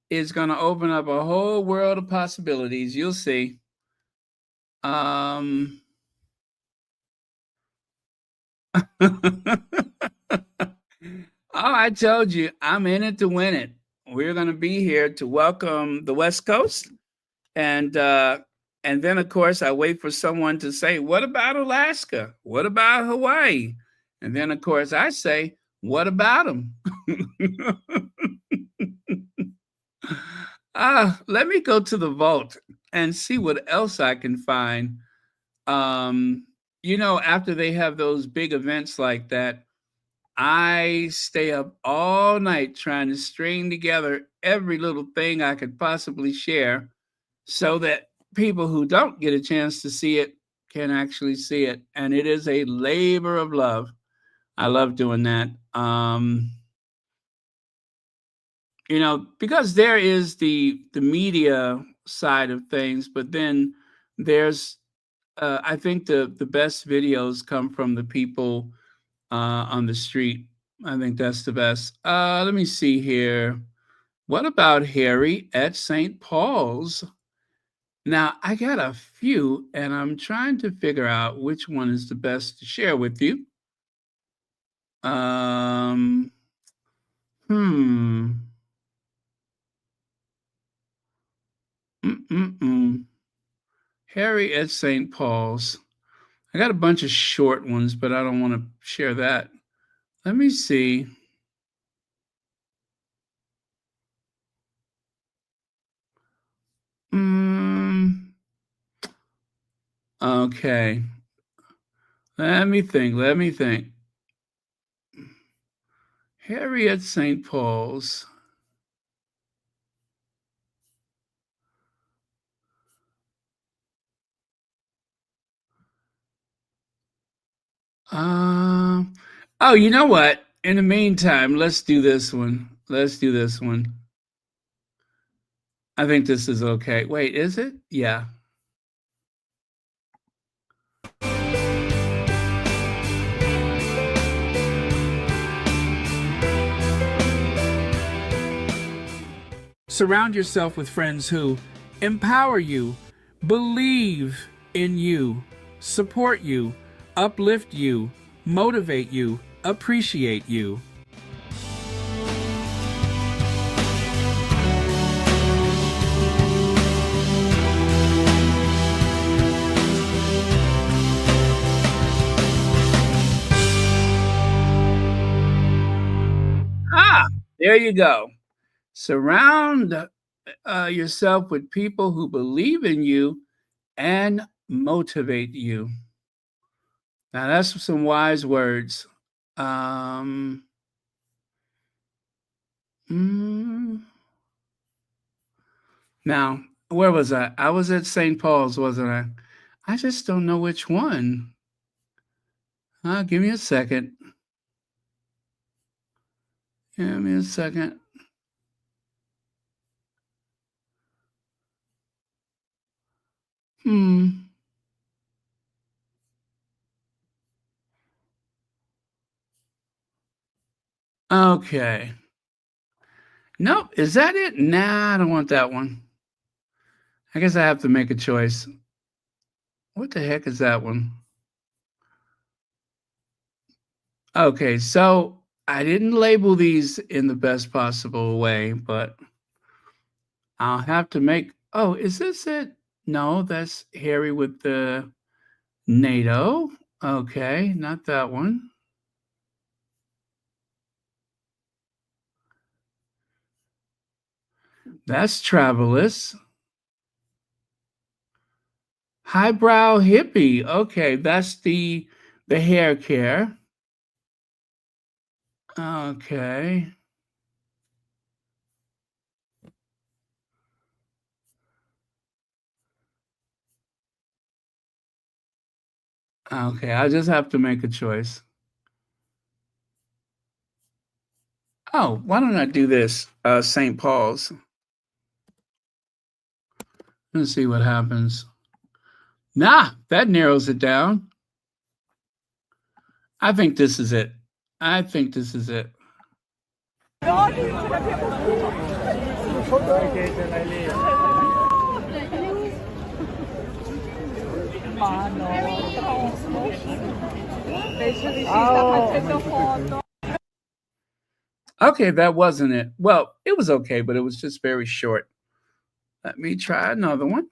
is going to open up a whole world of possibilities. You'll see. Oh, I told you, I'm in it to win it. We're going to be here to welcome the West Coast, and then of course I wait for someone to say, "What about Alaska? What about Hawaii?" And then of course I say, "What about them?" Let me go to the vault and see what else I can find. After they have those big events like that, I stay up all night trying to string together every little thing I could possibly share so that people who don't get a chance to see it can actually see it. And it is a labor of love. I love doing that. Because there is the media side of things, but then there's I think the best videos come from the people on the street. I think that's the best. Let me see here. What about Harry at St. Paul's? Now, I got a few, and I'm trying to figure out which one is the best to share with you. Hmm. Harry at St. Paul's. I got a bunch of short ones, but I don't want to share that. Let me see. Okay. Let me think. Harry at St. Paul's. Oh, you know what? In the meantime, let's do this one. I think this is okay. Wait, is it? Yeah. Surround yourself with friends who empower you, believe in you, support you, uplift you, motivate you, appreciate you. There you go. Surround yourself with people who believe in you and motivate you. Now, that's some wise words. Now, where was I? I was at St. Paul's, wasn't I? I just don't know which one. Give me a second. Give me a second. Okay. Nope. Is that it? Nah, I don't want that one. I guess I have to make a choice. What the heck is that one? Okay, so I didn't label these in the best possible way, but I'll have to make. Oh, is this it? No, that's Harry with the NATO. Okay, not that one. That's Travelers. Highbrow hippie. Okay, that's the hair care. Okay. Okay, I just have to make a choice. Oh, why don't I do this? St. Paul's. Let's see what happens. Nah, that narrows it down. I think this is it. I think this is it. Okay, that wasn't it. Well, it was okay, but it was just very short. Let me try another one.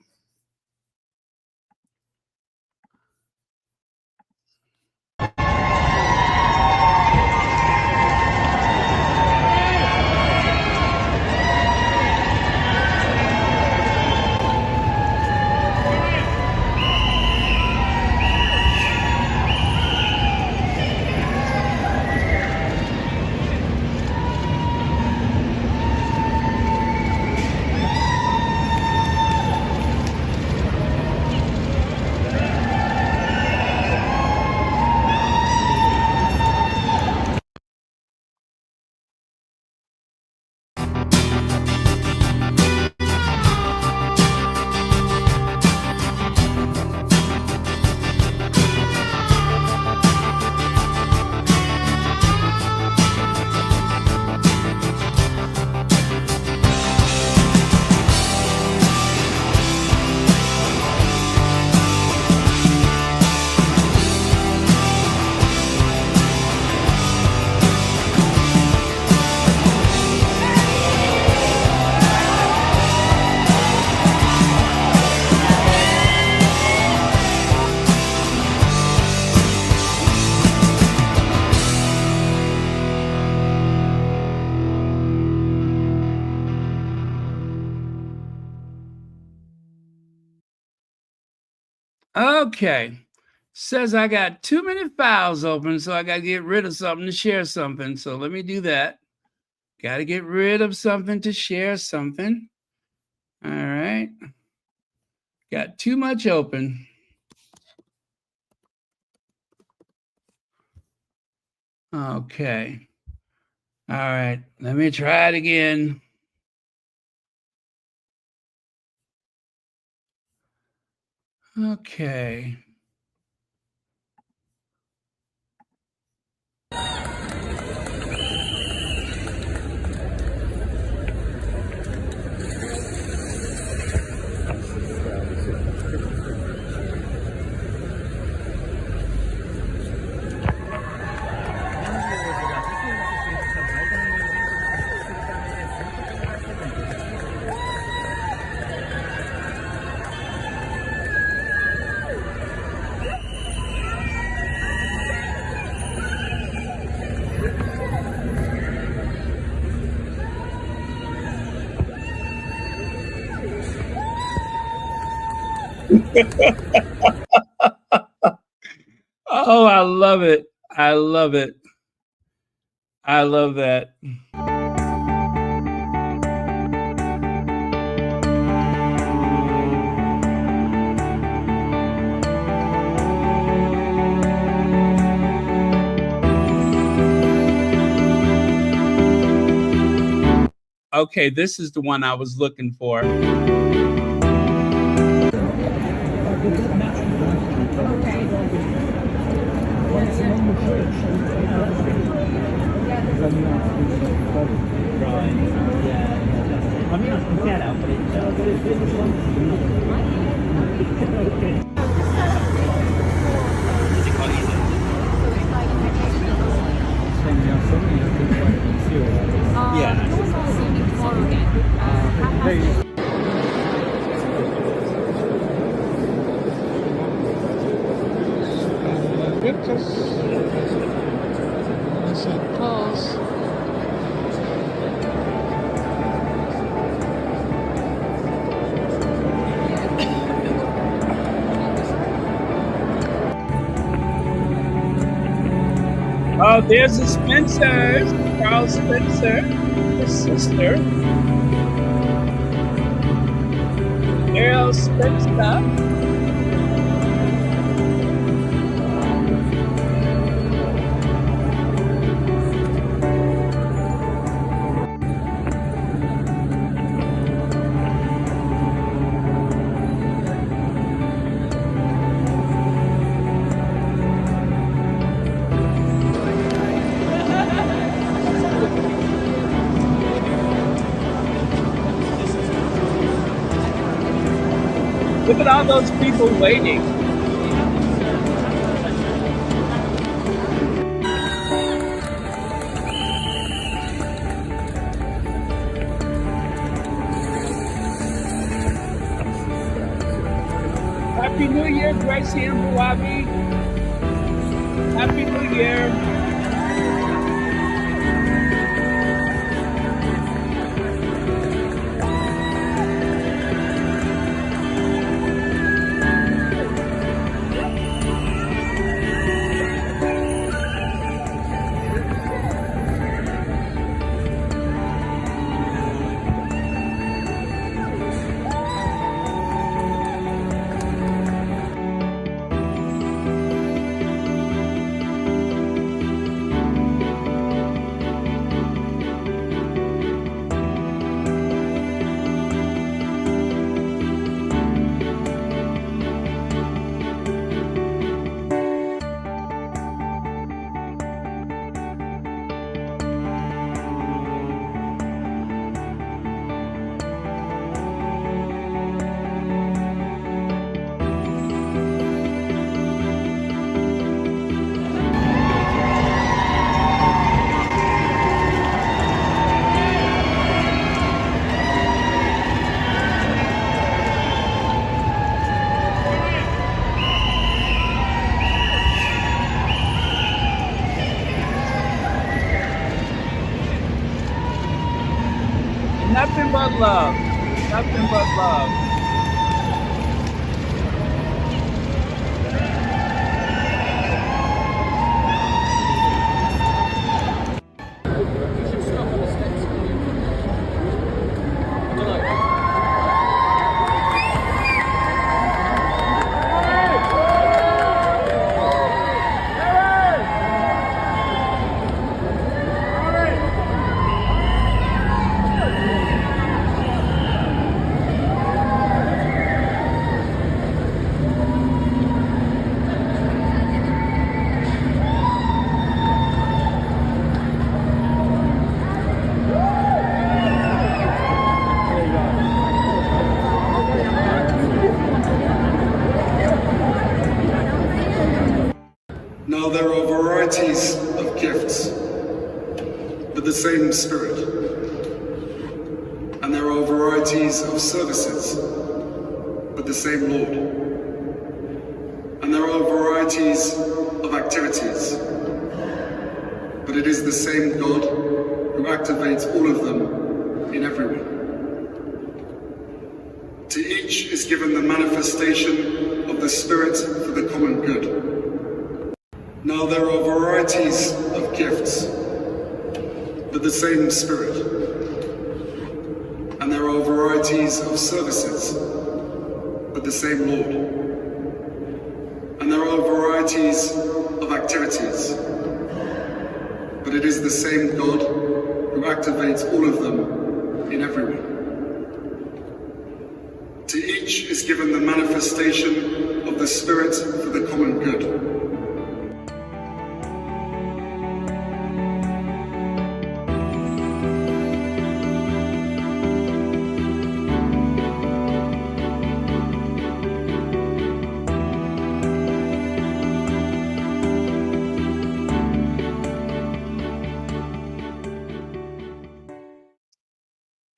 Okay. Says I got too many files open, so I got to get rid of something to share something. So let me do that. Got to get rid of something to share something. All right. Got too much open. Okay. All right. Let me try it again. Okay. Oh, I love it. I love it. I love that. Okay, this is the one I was looking for. Invictus. St. Paul's. Oh, there's the Spencers. Charles Spencer, his sister. Errol Spencer. Look at all those people waiting. Happy New Year, Gracie and Buabi. Happy New Year. Nothing but love. Nothing but love. Now there are varieties of gifts, but the same Spirit. And there are varieties of services, but the same Lord. And there are varieties of activities, but it is the same God who activates all of them in everyone. To each is given the manifestation of the Spirit for the common good. Now there are varieties of gifts, but the same Spirit. And there are varieties of services, but the same Lord. And there are varieties of activities, but it is the same God who activates all of them in everyone. To each is given the manifestation of the Spirit for the common good.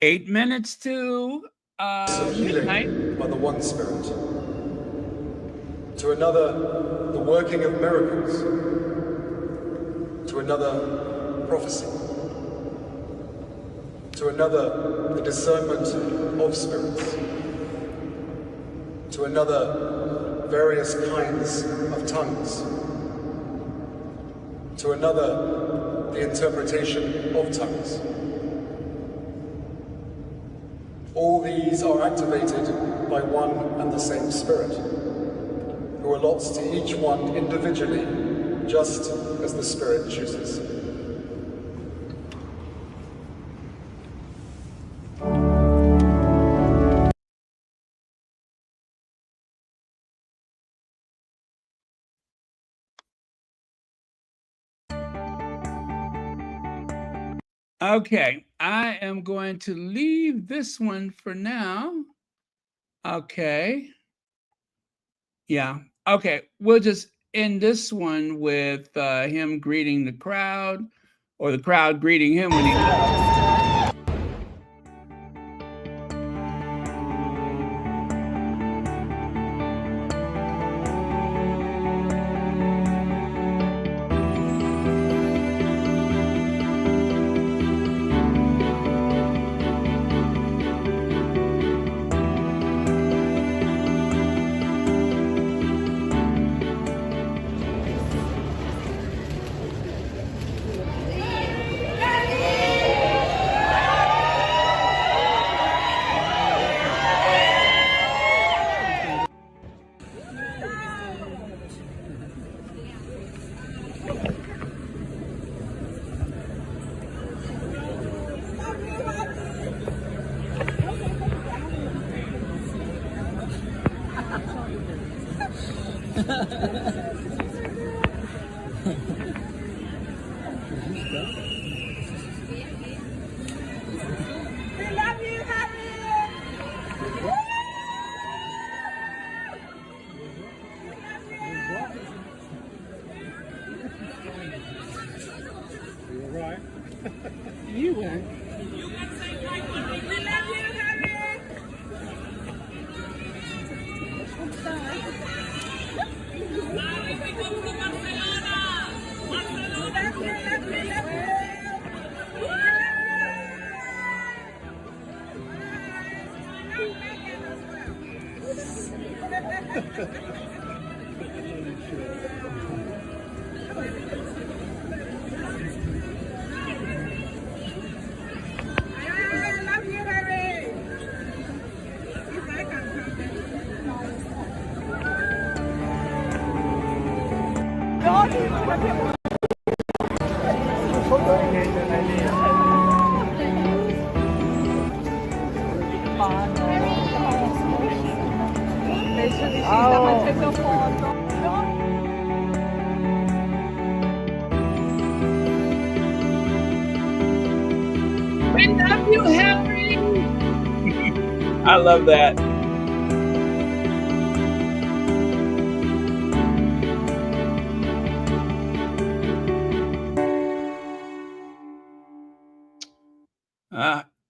Eight minutes to midnight. By the one Spirit. To another, the working of miracles. To another, prophecy. To another, the discernment of spirits. To another, various kinds of tongues. To another, the interpretation of tongues. All these are activated by one and the same Spirit, who allots to each one individually, just as the Spirit chooses. Okay, I am going to leave this one for now. Okay. Yeah. Okay. We'll just end this one with him greeting the crowd, or the crowd greeting him when he left. We love you, Harry. I love that.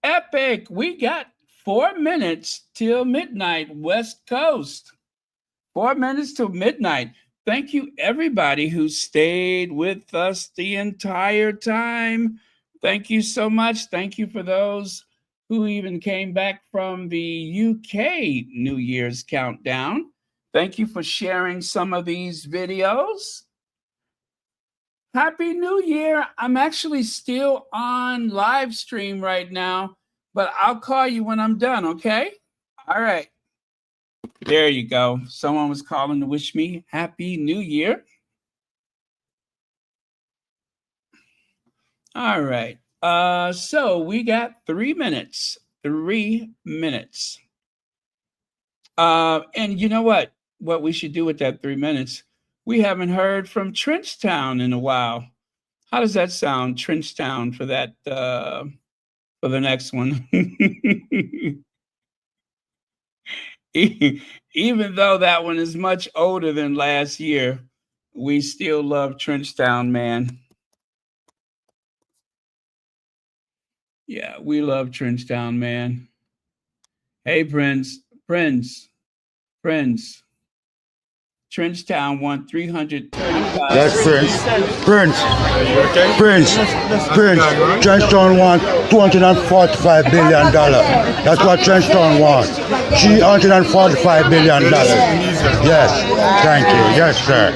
Epic. We got 4 minutes till midnight, West Coast. 4 minutes till midnight. Thank you, everybody who stayed with us the entire time. Thank you so much. Thank you for those who even came back from the UK New Year's countdown. Thank you for sharing some of these videos. Happy New Year. I'm actually still on live stream right now, but I'll call you when I'm done, okay? All right. There you go. Someone was calling to wish me Happy New Year. All right. So we got 3 minutes. 3 minutes. And you know what? What we should do with that 3 minutes? We haven't heard from Trenchtown in a while. How does that sound, Trenchtown, for that for the next one? Even though that one is much older than last year, we still love Trenchtown, man. Yeah, we love Trenchtown, man. Hey, Prince. Trenchtown won 335. That's Prince. Trenchtown won $245 billion. That's what Trenchtown won. $345 billion. Yes, thank you. Yes, sir.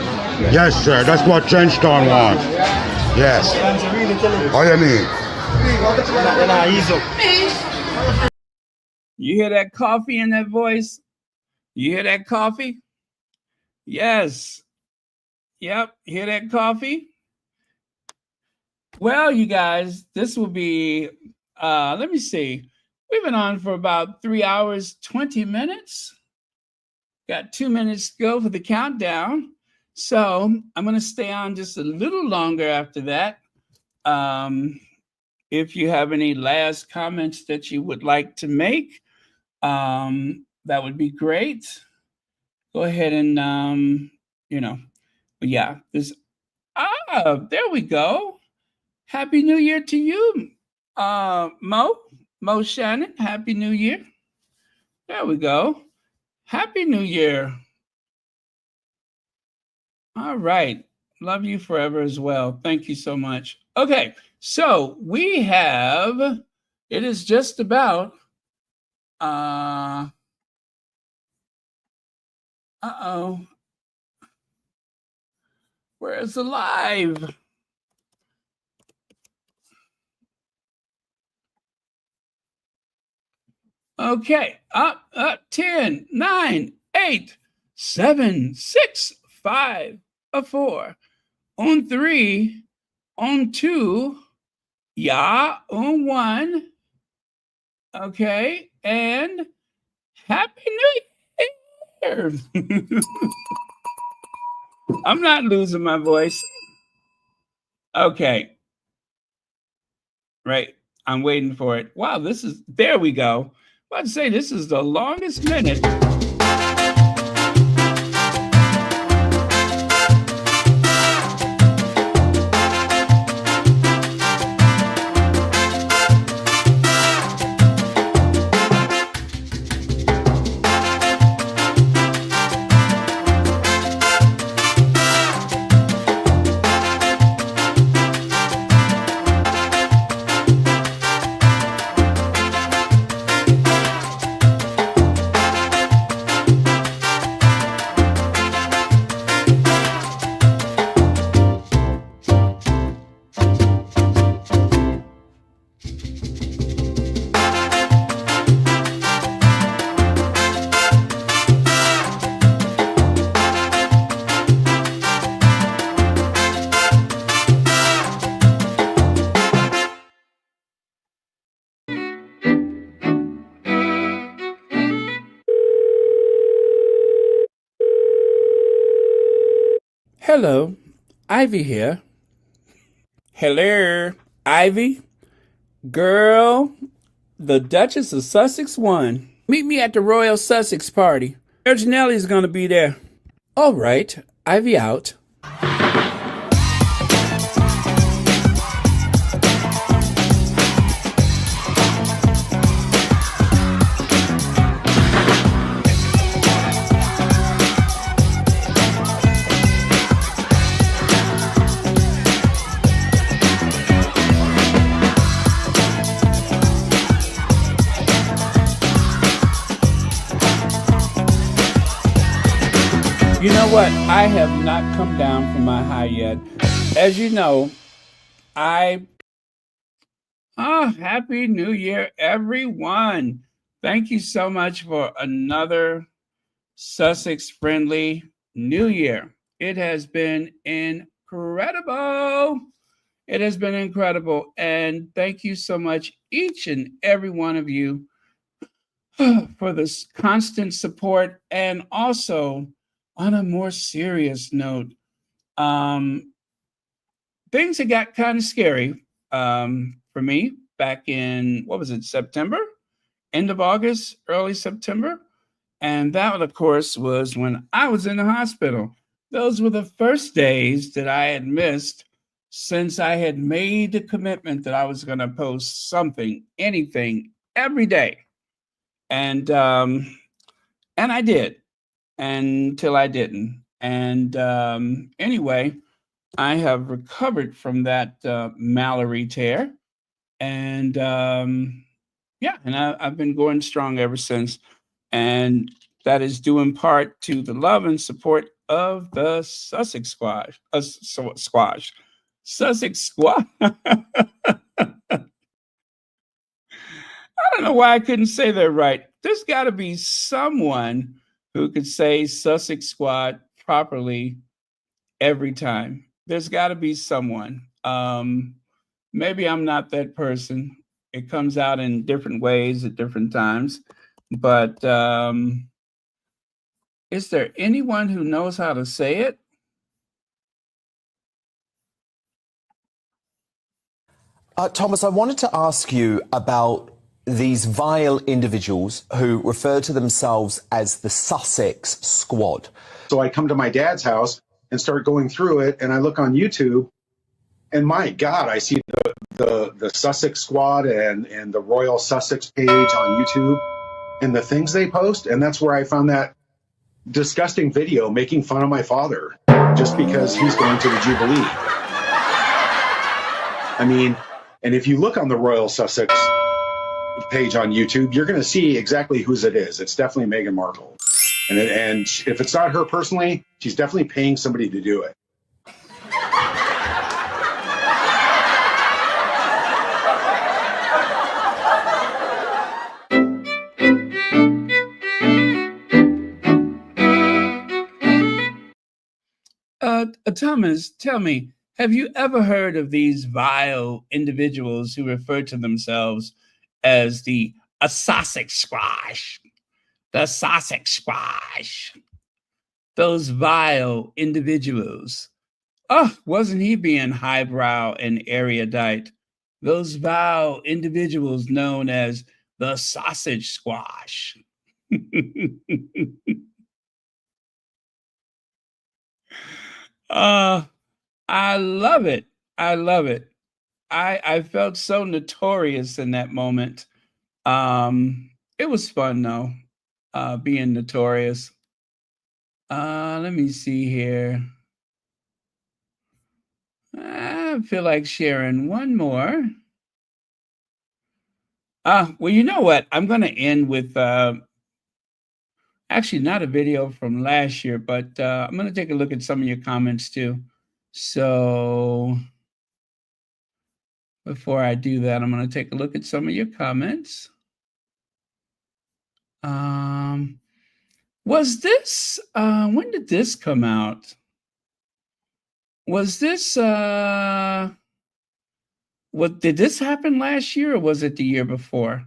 Yes, sir. That's what Trenchtown won. Yes. What do you mean? You hear that coffee in that voice? You hear that coffee? Yes. Yep. Hear that coffee? Well, you guys, this will be, let me see. We've been on for about 3 hours, 20 minutes. Got 2 minutes to go for the countdown. So I'm going to stay on just a little longer after that. If you have any last comments that you would like to make, that would be great. go ahead and but yeah, there we go. Happy New Year to you, Mo Shannon. Happy New Year. There we go. Happy New Year. All right. Love you forever as well. Thank you so much. Okay. So we have, it is just about, where's the live? Okay, up, 10, 9, 8, 7, 6, 5, 4, on 3, on 2, yeah, on 1. Okay, and Happy New Year. I'm not losing my voice. Okay. Right. I'm waiting for it. Wow, there we go. I'd say this is the longest minute. Hello, Ivy here. Hello, Ivy. Girl, the Duchess of Sussex won. Meet me at the Royal Sussex party. Janelle's gonna be there. All right, Ivy out. You know what? I have not come down from my high yet. As you know, Happy New Year, everyone. Thank you so much for another Sussex-friendly New Year. It has been incredible. It has been incredible. And thank you so much, each and every one of you, for this constant support. And also, on a more serious note, things have got kind of scary for me back in, September? End of August, early September. And that, of course, was when I was in the hospital. Those were the first days that I had missed since I had made the commitment that I was going to post something, anything, every day. And I did until I didn't. And anyway, I have recovered from that Mallory tear. And I've been going strong ever since. And that is due in part to the love and support of the Sussex squash. Sussex squash. I don't know why I couldn't say that right. There's got to be someone who could say Sussex squad properly every time. There's got to be someone. Maybe I'm not that person. It comes out in different ways at different times. But is there anyone who knows how to say it? Thomas, I wanted to ask you about these vile individuals who refer to themselves as the Sussex Squad. So I come to my dad's house and start going through it, and I look on YouTube, and my God, I see the Sussex Squad and the Royal Sussex page on YouTube and the things they post, and that's where I found that disgusting video making fun of my father just because he's going to the Jubilee. I mean, and if you look on the Royal Sussex page on YouTube, you're going to see exactly whose it is. It's definitely Meghan Markle. And if it's not her personally, she's definitely paying somebody to do it. Thomas, tell me, have you ever heard of these vile individuals who refer to themselves as the Sussex Squash? The Sussex Squash. Those vile individuals. Oh, wasn't he being highbrow and erudite? Those vile individuals known as the Sausage Squash. I love it. I love it. I felt so notorious in that moment. It was fun though, being notorious. Let me see here. I feel like sharing one more. Well, you know what? I'm going to end with actually not a video from last year, but I'm going to take a look at some of your comments too. So before I do that, I'm going to take a look at some of your comments. Was this, when did this come out? Was this, did this happen last year or was it the year before?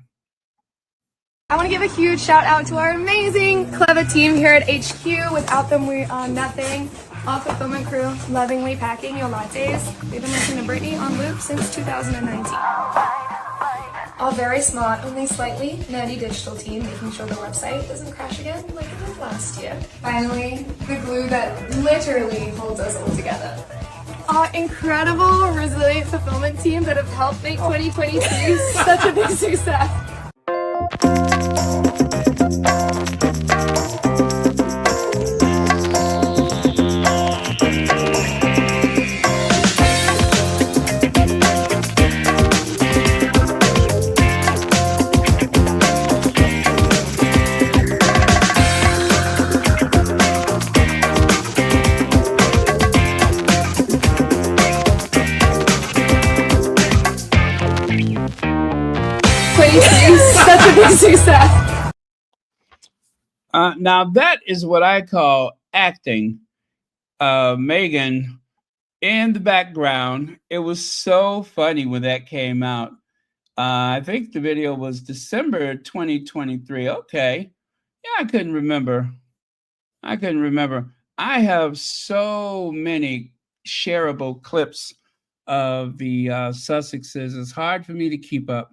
I want to give a huge shout out to our amazing, clever team here at HQ. Without them, we are nothing. Our fulfillment crew, lovingly packing your lattes. We've been listening to Britney on loop since 2019. Our very smart, only slightly nerdy digital team, making sure the website doesn't crash again like it did last year. Finally, the glue that literally holds us all together. Our incredible, resilient fulfillment team that have helped make 2023 such a big success. 23, such a big success. Now that is what I call acting. Meghan in the background. It was so funny when that came out. I think the video was December 2023. Okay. Yeah, I couldn't remember. I have so many shareable clips of the Sussexes. It's hard for me to keep up.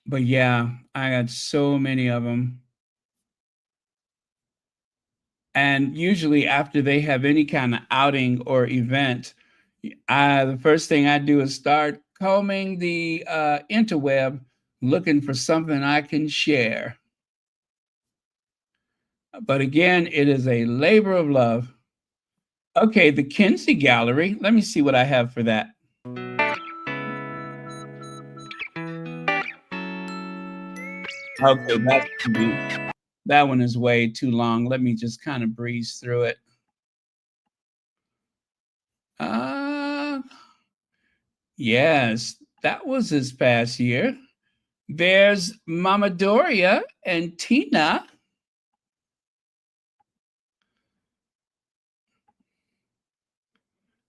But yeah, I got so many of them. And usually after they have any kind of outing or event, the first thing I do is start combing the interweb, looking for something I can share. But again, it is a labor of love. Okay, the Kinsey Gallery. Let me see what I have for that. Okay, that one is way too long. Let me just kind of breeze through it. Yes, that was this past year. There's Mama Doria and Tina.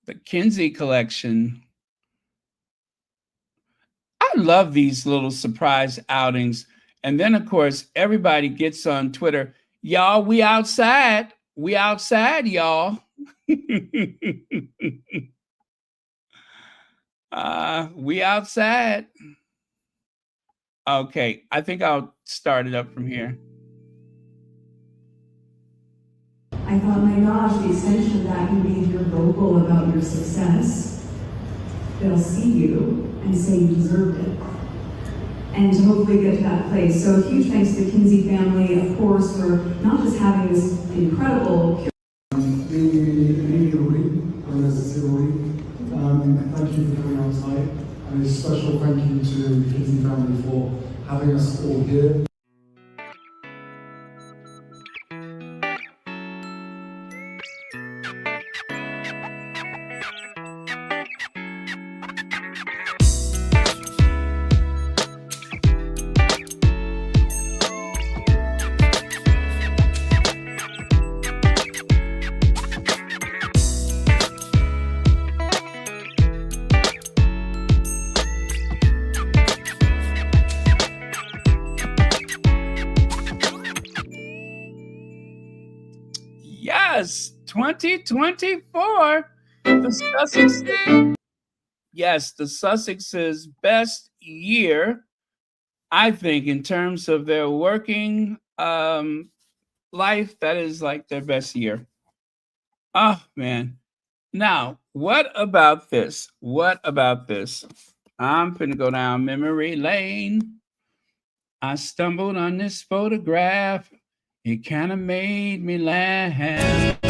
The Kinsey collection. I love these little surprise outings. And then, of course, everybody gets on Twitter. Y'all, we outside. We outside, y'all. We outside. Okay, I think I'll start it up from here. I thought, my gosh, the extension of that, you being your vocal about your success, they'll see you and say you deserved it. And to hopefully get to that place. So a huge thanks to the Kinsey family, of course, for not just having this incredible... Thank you for coming out tonight, and a special thank you to the Kinsey family for having us all here. Yes, 2024. The Sussex. Yes, the Sussex's best year, I think, in terms of their working life. That is like their best year. Oh man. Now, what about this? What about this? I'm finna go down memory lane. I stumbled on this photograph. It kind of made me laugh.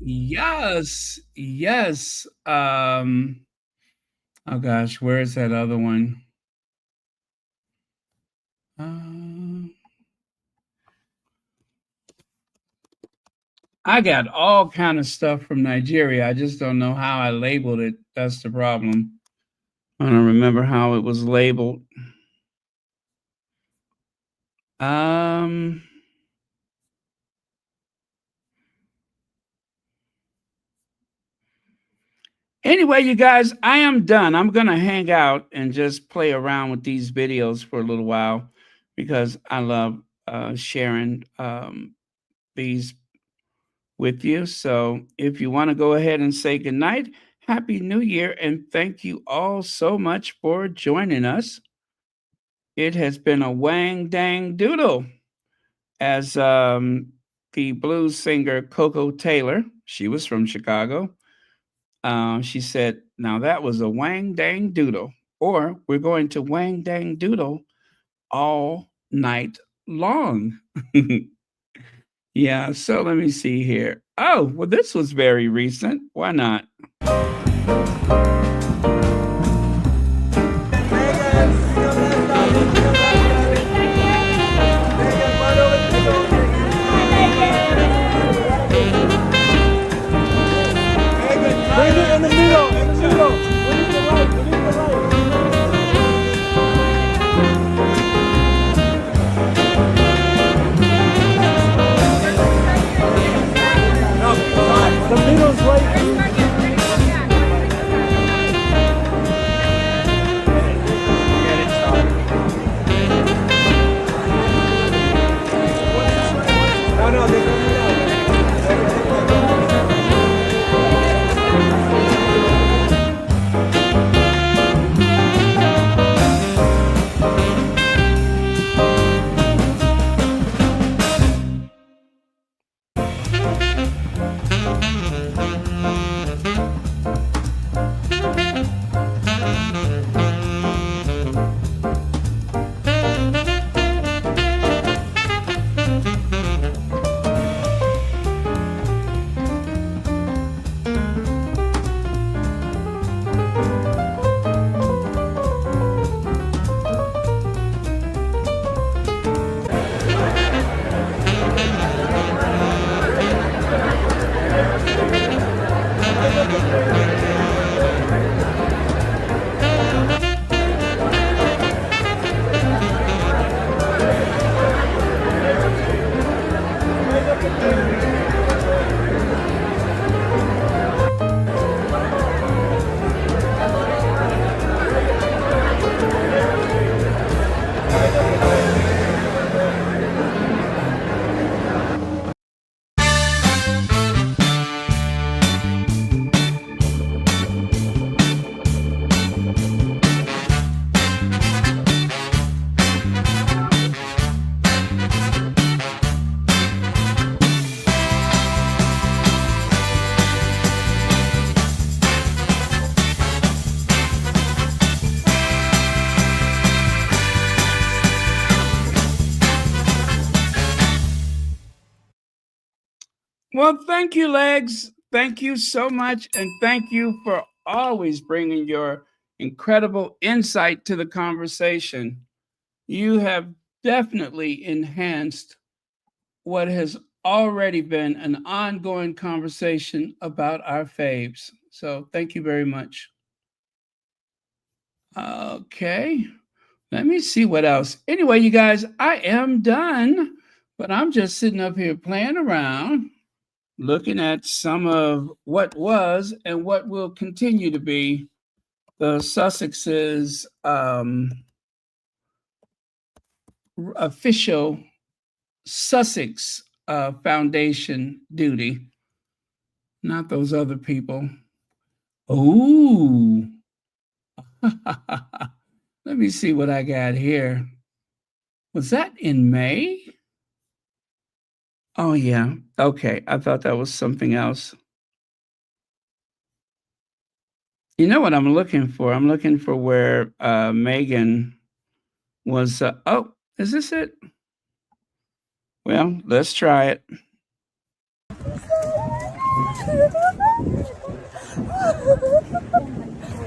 Yes, yes. Oh gosh, where is that other one? I got all kind of stuff from Nigeria. I just don't know how I labeled it. That's the problem. I don't remember how it was labeled. Anyway, you guys, I am done. I'm going to hang out and just play around with these videos for a little while because I love sharing these with you. So if you want to go ahead and say goodnight, Happy New Year, and thank you all so much for joining us. It has been a wang dang doodle. As the blues singer Coco Taylor, she was from Chicago, she said, now that was a wang dang doodle, or we're going to wang dang doodle all night long. Yeah, so let me see here. Oh, well, this was very recent. Why not? Bring it in the middle, in the middle. We need the right, we need the right. No, the middle's right. Well, thank you, Legs. Thank you so much. And thank you for always bringing your incredible insight to the conversation. You have definitely enhanced what has already been an ongoing conversation about our faves. So thank you very much. Okay, let me see what else. Anyway, you guys, I am done, but I'm just sitting up here playing around, looking at some of what was and what will continue to be the Sussex's official Sussex Foundation duty, not those other people. Ooh. Let me see what I got here. Was that in May? Oh, yeah. Okay. I thought that was something else. You know what I'm looking for? I'm looking for where Meghan was. Oh, is this it? Well, let's try it.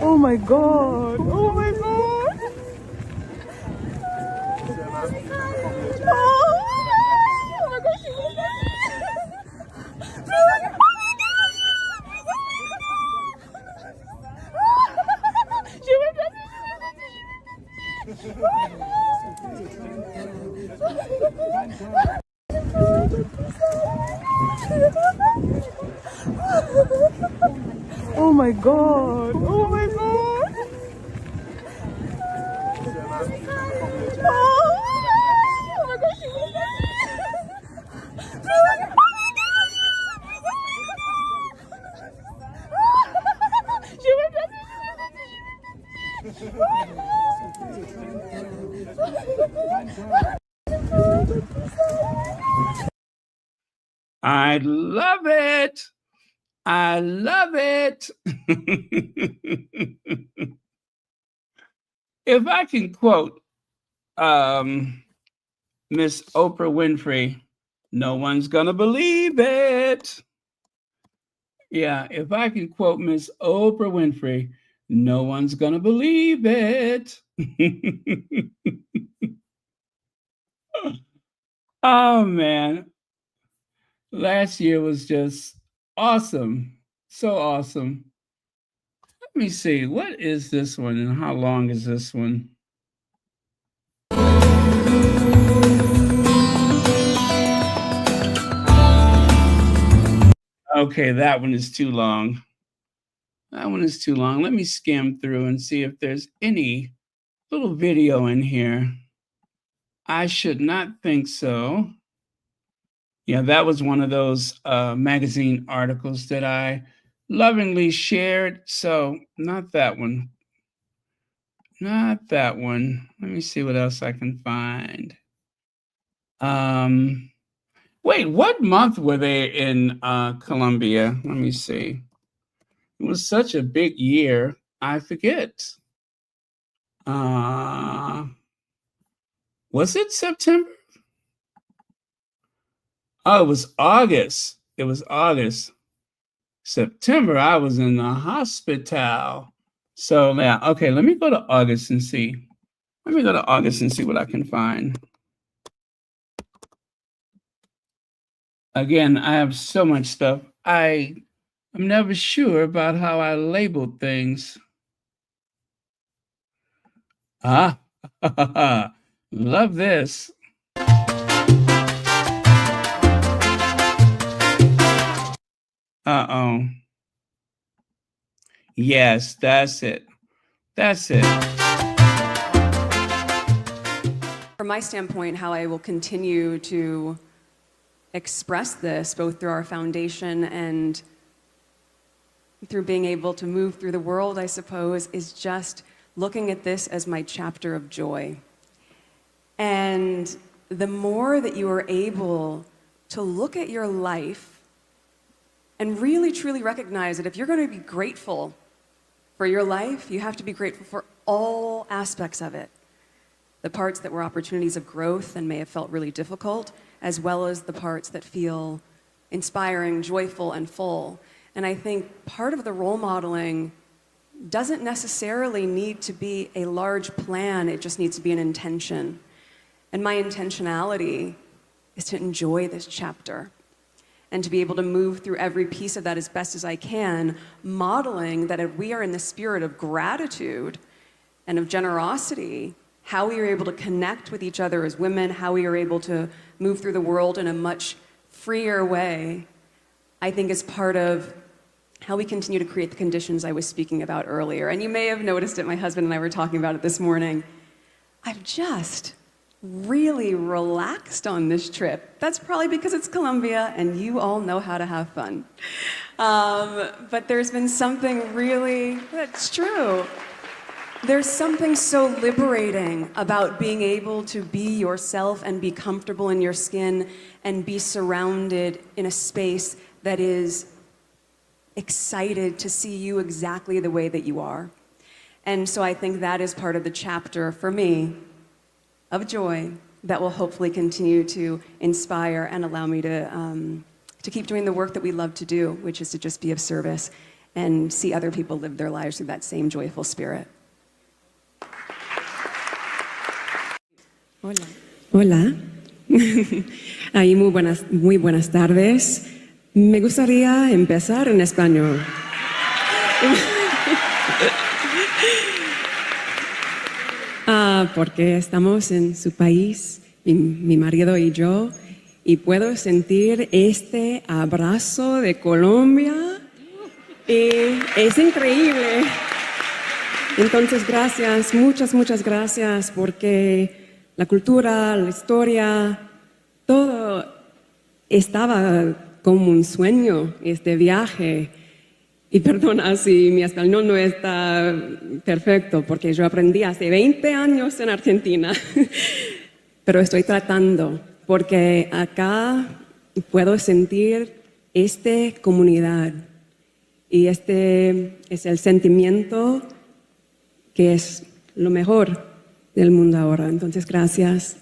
Oh my god! Oh my god! Oh my gosh! Oh my god! Oh my god! Oh my gosh! I love it. I love it. If I can quote Miss Oprah Winfrey, no one's gonna believe it. Yeah, if I can quote Miss Oprah Winfrey, no one's gonna believe it. Oh man, last year was just awesome. So awesome. Let me see, what is this one and how long is this one? Okay, that one is too long. That one is too long. Let me skim through and see if there's any little video in here. I should not think so. Yeah, that was one of those magazine articles that I lovingly shared. So not that one. Not that one. Let me see what else I can find. Wait, what month were they in Colombia? Let me see. It was such a big year. I forget. Was it September? Oh, it was August. It was August. September, I was in the hospital. So yeah, okay, let me go to August and see. Let me go to August and see what I can find. Again, I have so much stuff. I'm never sure about how I labeled things. Ah, love this. Uh-oh. Yes, that's it. That's it. From my standpoint, how I will continue to express this, both through our foundation and through being able to move through the world, I suppose, is just looking at this as my chapter of joy. And the more that you are able to look at your life and really, truly recognize that if you're going to be grateful for your life, you have to be grateful for all aspects of it. The parts that were opportunities of growth and may have felt really difficult, as well as the parts that feel inspiring, joyful, and full. And I think part of the role modeling doesn't necessarily need to be a large plan, it just needs to be an intention. And my intentionality is to enjoy this chapter and to be able to move through every piece of that as best as I can, modeling that if we are in the spirit of gratitude and of generosity, how we are able to connect with each other as women, how we are able to move through the world in a much freer way, I think is part of how we continue to create the conditions I was speaking about earlier. And you may have noticed it, my husband and I were talking about it this morning. I've just really relaxed on this trip. That's probably because it's Colombia and you all know how to have fun. But there's been something really, that's true. There's something so liberating about being able to be yourself and be comfortable in your skin and be surrounded in a space that is excited to see you exactly the way that you are. And so I think that is part of the chapter for me of joy that will hopefully continue to inspire and allow me to keep doing the work that we love to do, which is to just be of service and see other people live their lives through that same joyful spirit. Hola. Hola. Ay, muy buenas tardes. Me gustaría empezar en español. Porque estamos en su país, mi marido y yo, y puedo sentir este abrazo de Colombia. Y es increíble. Entonces, gracias, muchas gracias, porque la cultura, la historia, todo estaba como un sueño, este viaje. Y perdona si mi español no está perfecto, porque yo aprendí hace 20 años en Argentina. Pero estoy tratando, porque acá puedo sentir esta comunidad. Y este es el sentimiento que es lo mejor del mundo ahora. Entonces, gracias,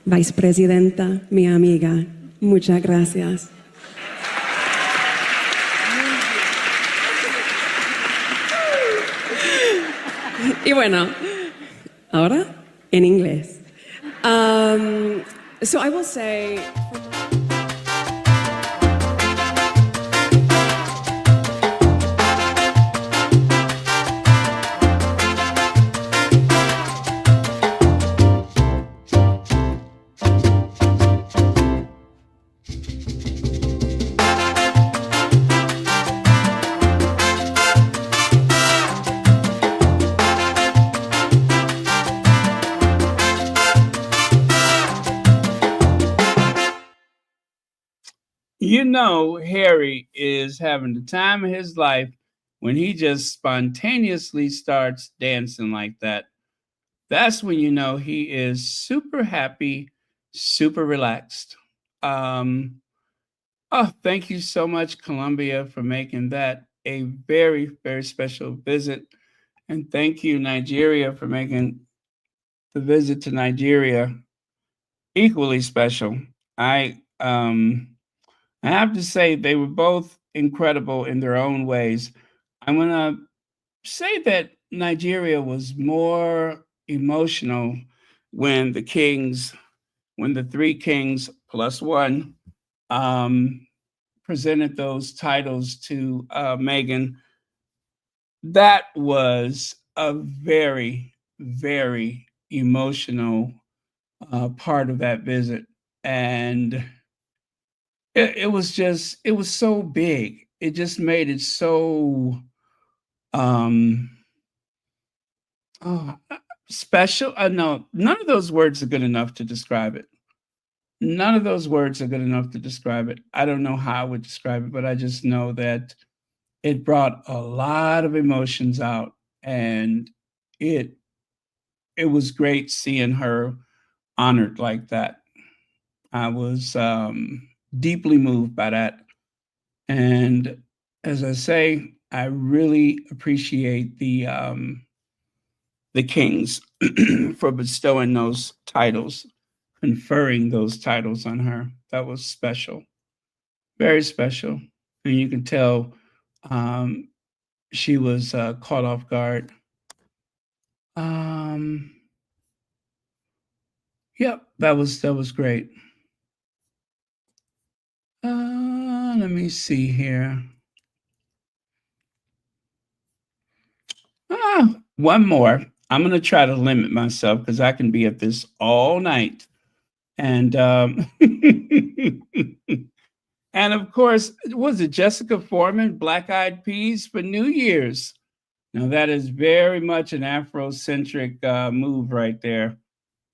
vicepresidenta, mi amiga. Muchas gracias. Y bueno, ahora en inglés. So I will say... You know, Harry is having the time of his life when he just spontaneously starts dancing like that. That's when you know he is super happy, super relaxed. Oh, thank you so much, Colombia, for making that a very, very special visit. And thank you, Nigeria, for making the visit to Nigeria equally special. I have to say they were both incredible in their own ways. I'm going to say that Nigeria was more emotional when the three kings plus one presented those titles to Meghan. That was a very, very emotional part of that visit. And it was so big. It just made it so special. No, none of those words are good enough to describe it. None of those words are good enough to describe it. I don't know how I would describe it, but I just know that it brought a lot of emotions out, and it was great seeing her honored like that. I was deeply moved by that. And as I say, I really appreciate the kings for bestowing those titles conferring those titles on her. That was special, very special. And you can tell she was caught off guard. Yep, that was great. Let me see here. One more. I'm going to try to limit myself because I can be at this all night. And and of course, was it Jessica Foreman, Black Eyed Peas for New Year's? Now that is very much an Afrocentric move right there.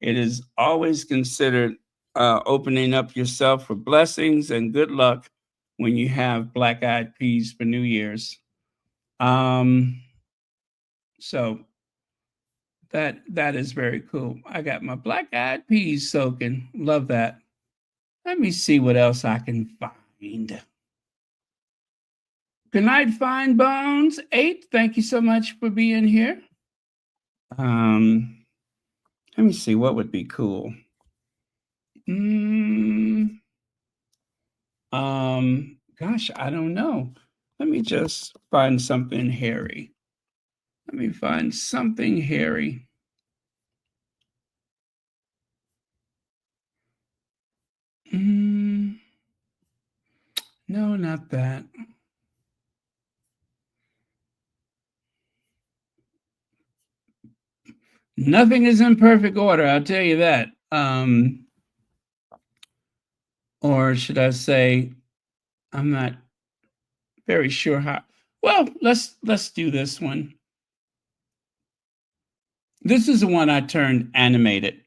It is always considered opening up yourself for blessings and good luck when you have Black Eyed Peas for New Year's. So that is very cool. I got my Black Eyed Peas soaking. Love that. Let me see what else I can find. Good night, Fine Bones 8. Thank you so much for being here. Let me see what would be cool. Gosh, I don't know. Let me just find something hairy. Let me find something hairy. No, not that. Nothing is in perfect order, I'll tell you that. Or should I say, I'm not very sure how. Well, let's do this one. This is the one I turned animated.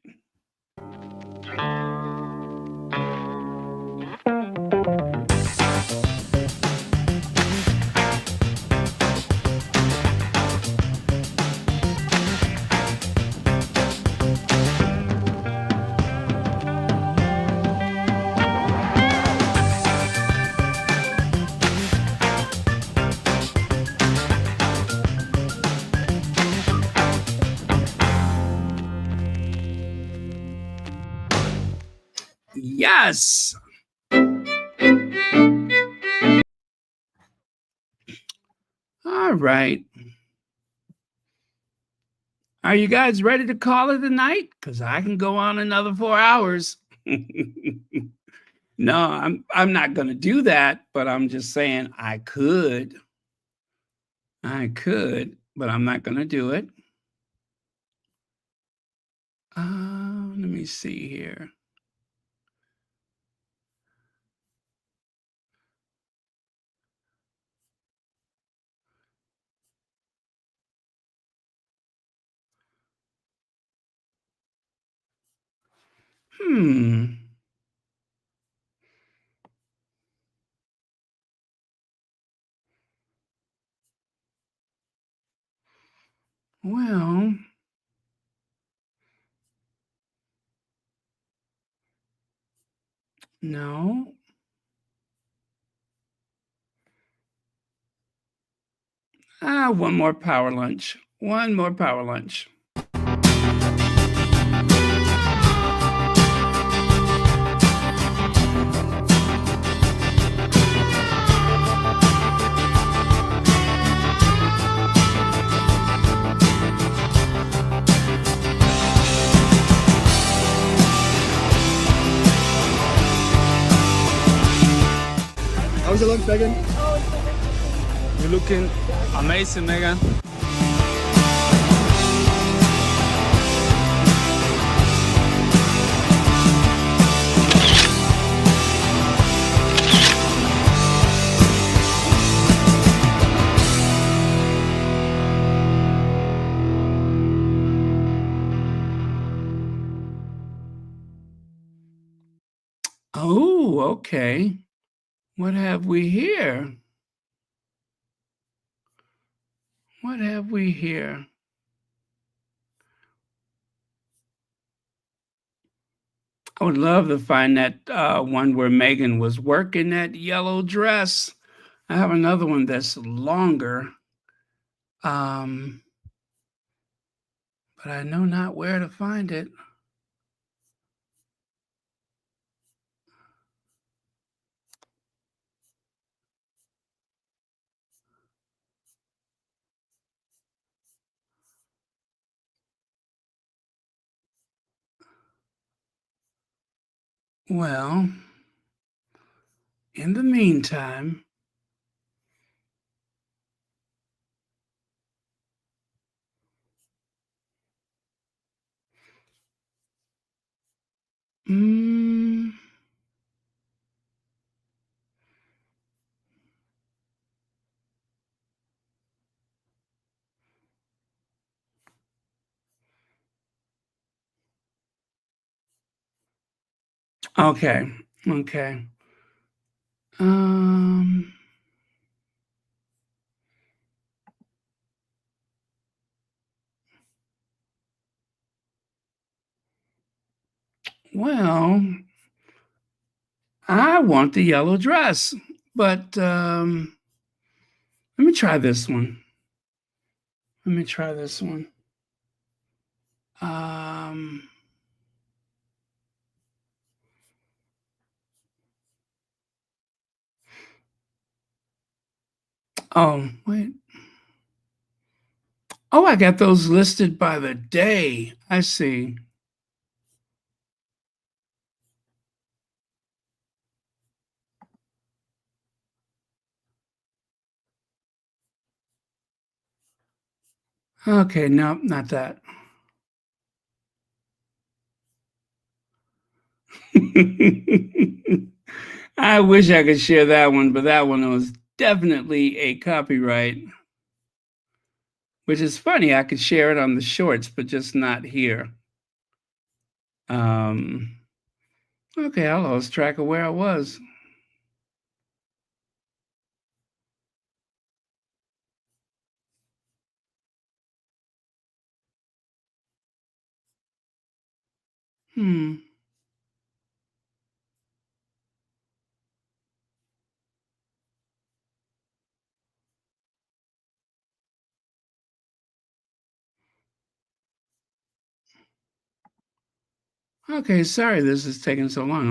Yes. All right. Are you guys ready to call it a night? Because I can go on another 4 hours. No, I'm not going to do that, but I'm just saying I could. But I'm not going to do it. Let me see here. Well, no. One more power lunch. One more power lunch. How's it look, Meghan? You're looking amazing, Meghan. Oh, okay. What have we here? What have we here? I would love to find that one where Meghan was working that yellow dress. I have another one that's longer, but I know not where to find it. Well, in the meantime, mm, okay, okay. Um, well, I want the yellow dress, but let me try this one. Let me try this one. Um, oh, wait. Oh, I got those listed by the day. I see. Okay, no, not that. I wish I could share that one, but that one was definitely a copyright. Which is funny, I could share it on the shorts, but just not here. Okay, I lost track of where I was. Hmm. Okay, sorry this is taking so long.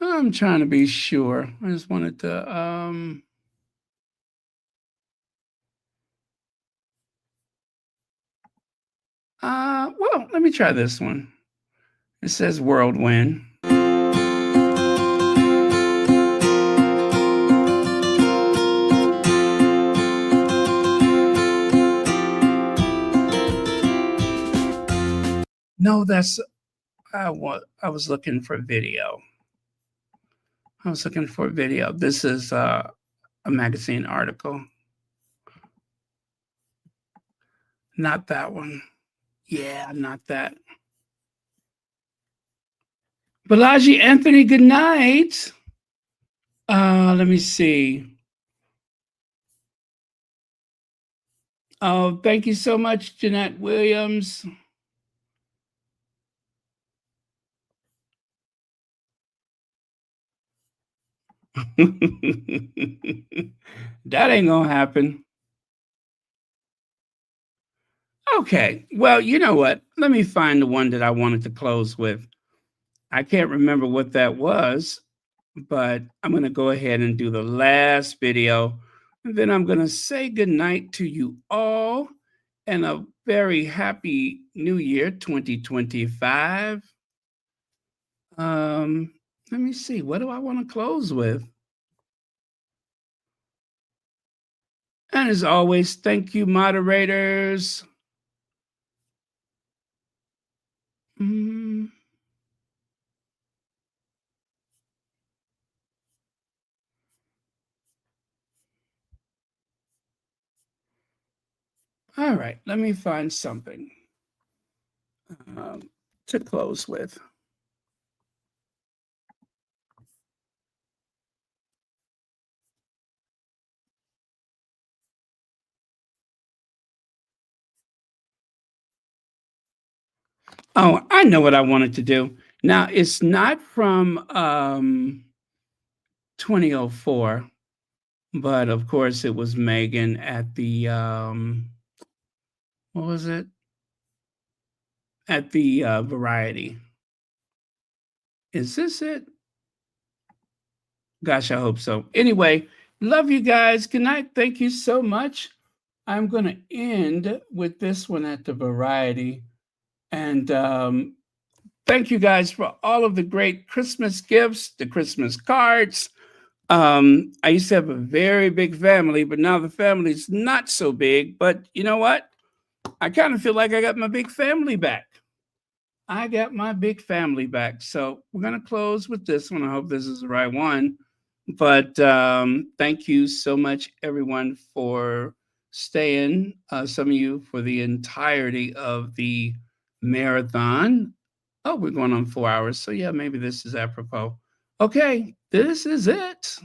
I'm trying to be sure. I just wanted to well, let me try this one. It says whirlwind. No, that's I was looking for video. I was looking for video. This is a magazine article. Not that one. Yeah, not that. Balaji Anthony, good night. Let me see. Oh, thank you so much, Jeanette Williams. That ain't gonna happen. Okay, well, you know what? Let me find the one that I wanted to close with. I can't remember what that was, but I'm gonna go ahead and do the last video, and then I'm gonna say goodnight to you all and a very happy new year 2025. Let me see, what do I want to close with? And as always, thank you, moderators. Mm. All right, let me find something to close with. Oh, I know what I wanted to do. Now, it's not from 2004, but of course it was Meghan at the what was it? At the Variety. Is this it? Gosh, I hope so. Anyway, love you guys. Good night. Thank you so much. I'm going to end with this one at the Variety. And thank you guys for all of the great Christmas gifts, the Christmas cards. I used to have a very big family, but now the family's not so big. But you know what? I kind of feel like I got my big family back. I got my big family back. So we're going to close with this one. I hope this is the right one. But thank you so much, everyone, for staying. Some of you for the entirety of the marathon. Oh, we're going on 4 hours. So yeah, maybe this is apropos. Okay, this is it.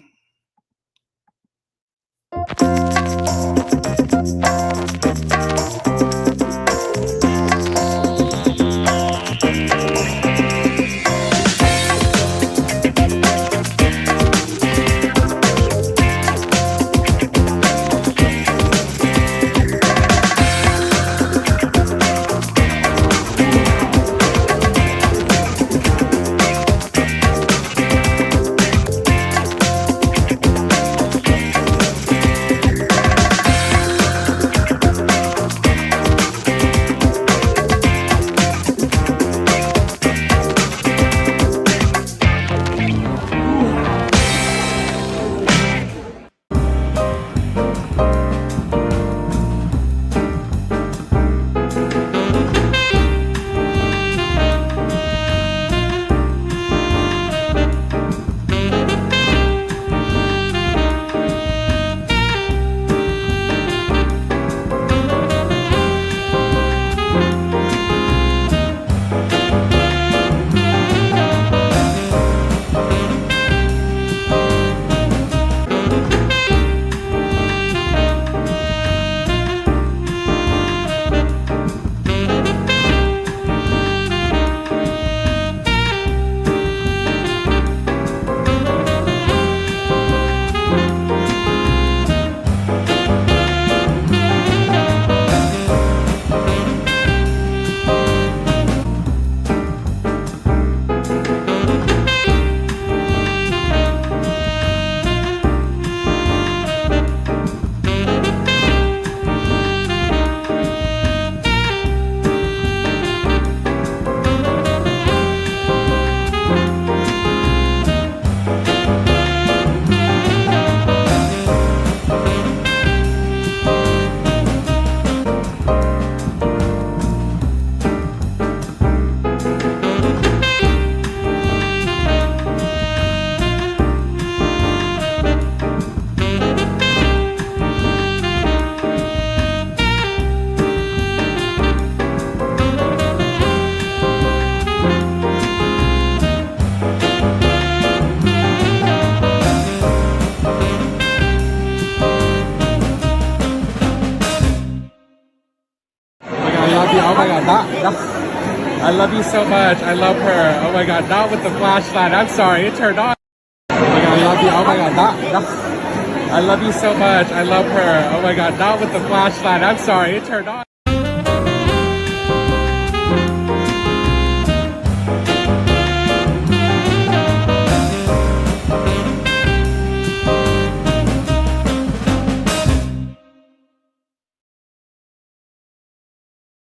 Oh my god, I love you so much. I love her. Oh my god, not with the flashlight. I'm sorry, it turned on. Oh my god, I love you. Oh my god, I love you so much. I love her. Oh my god, not with the flashlight. I'm sorry, it turned on.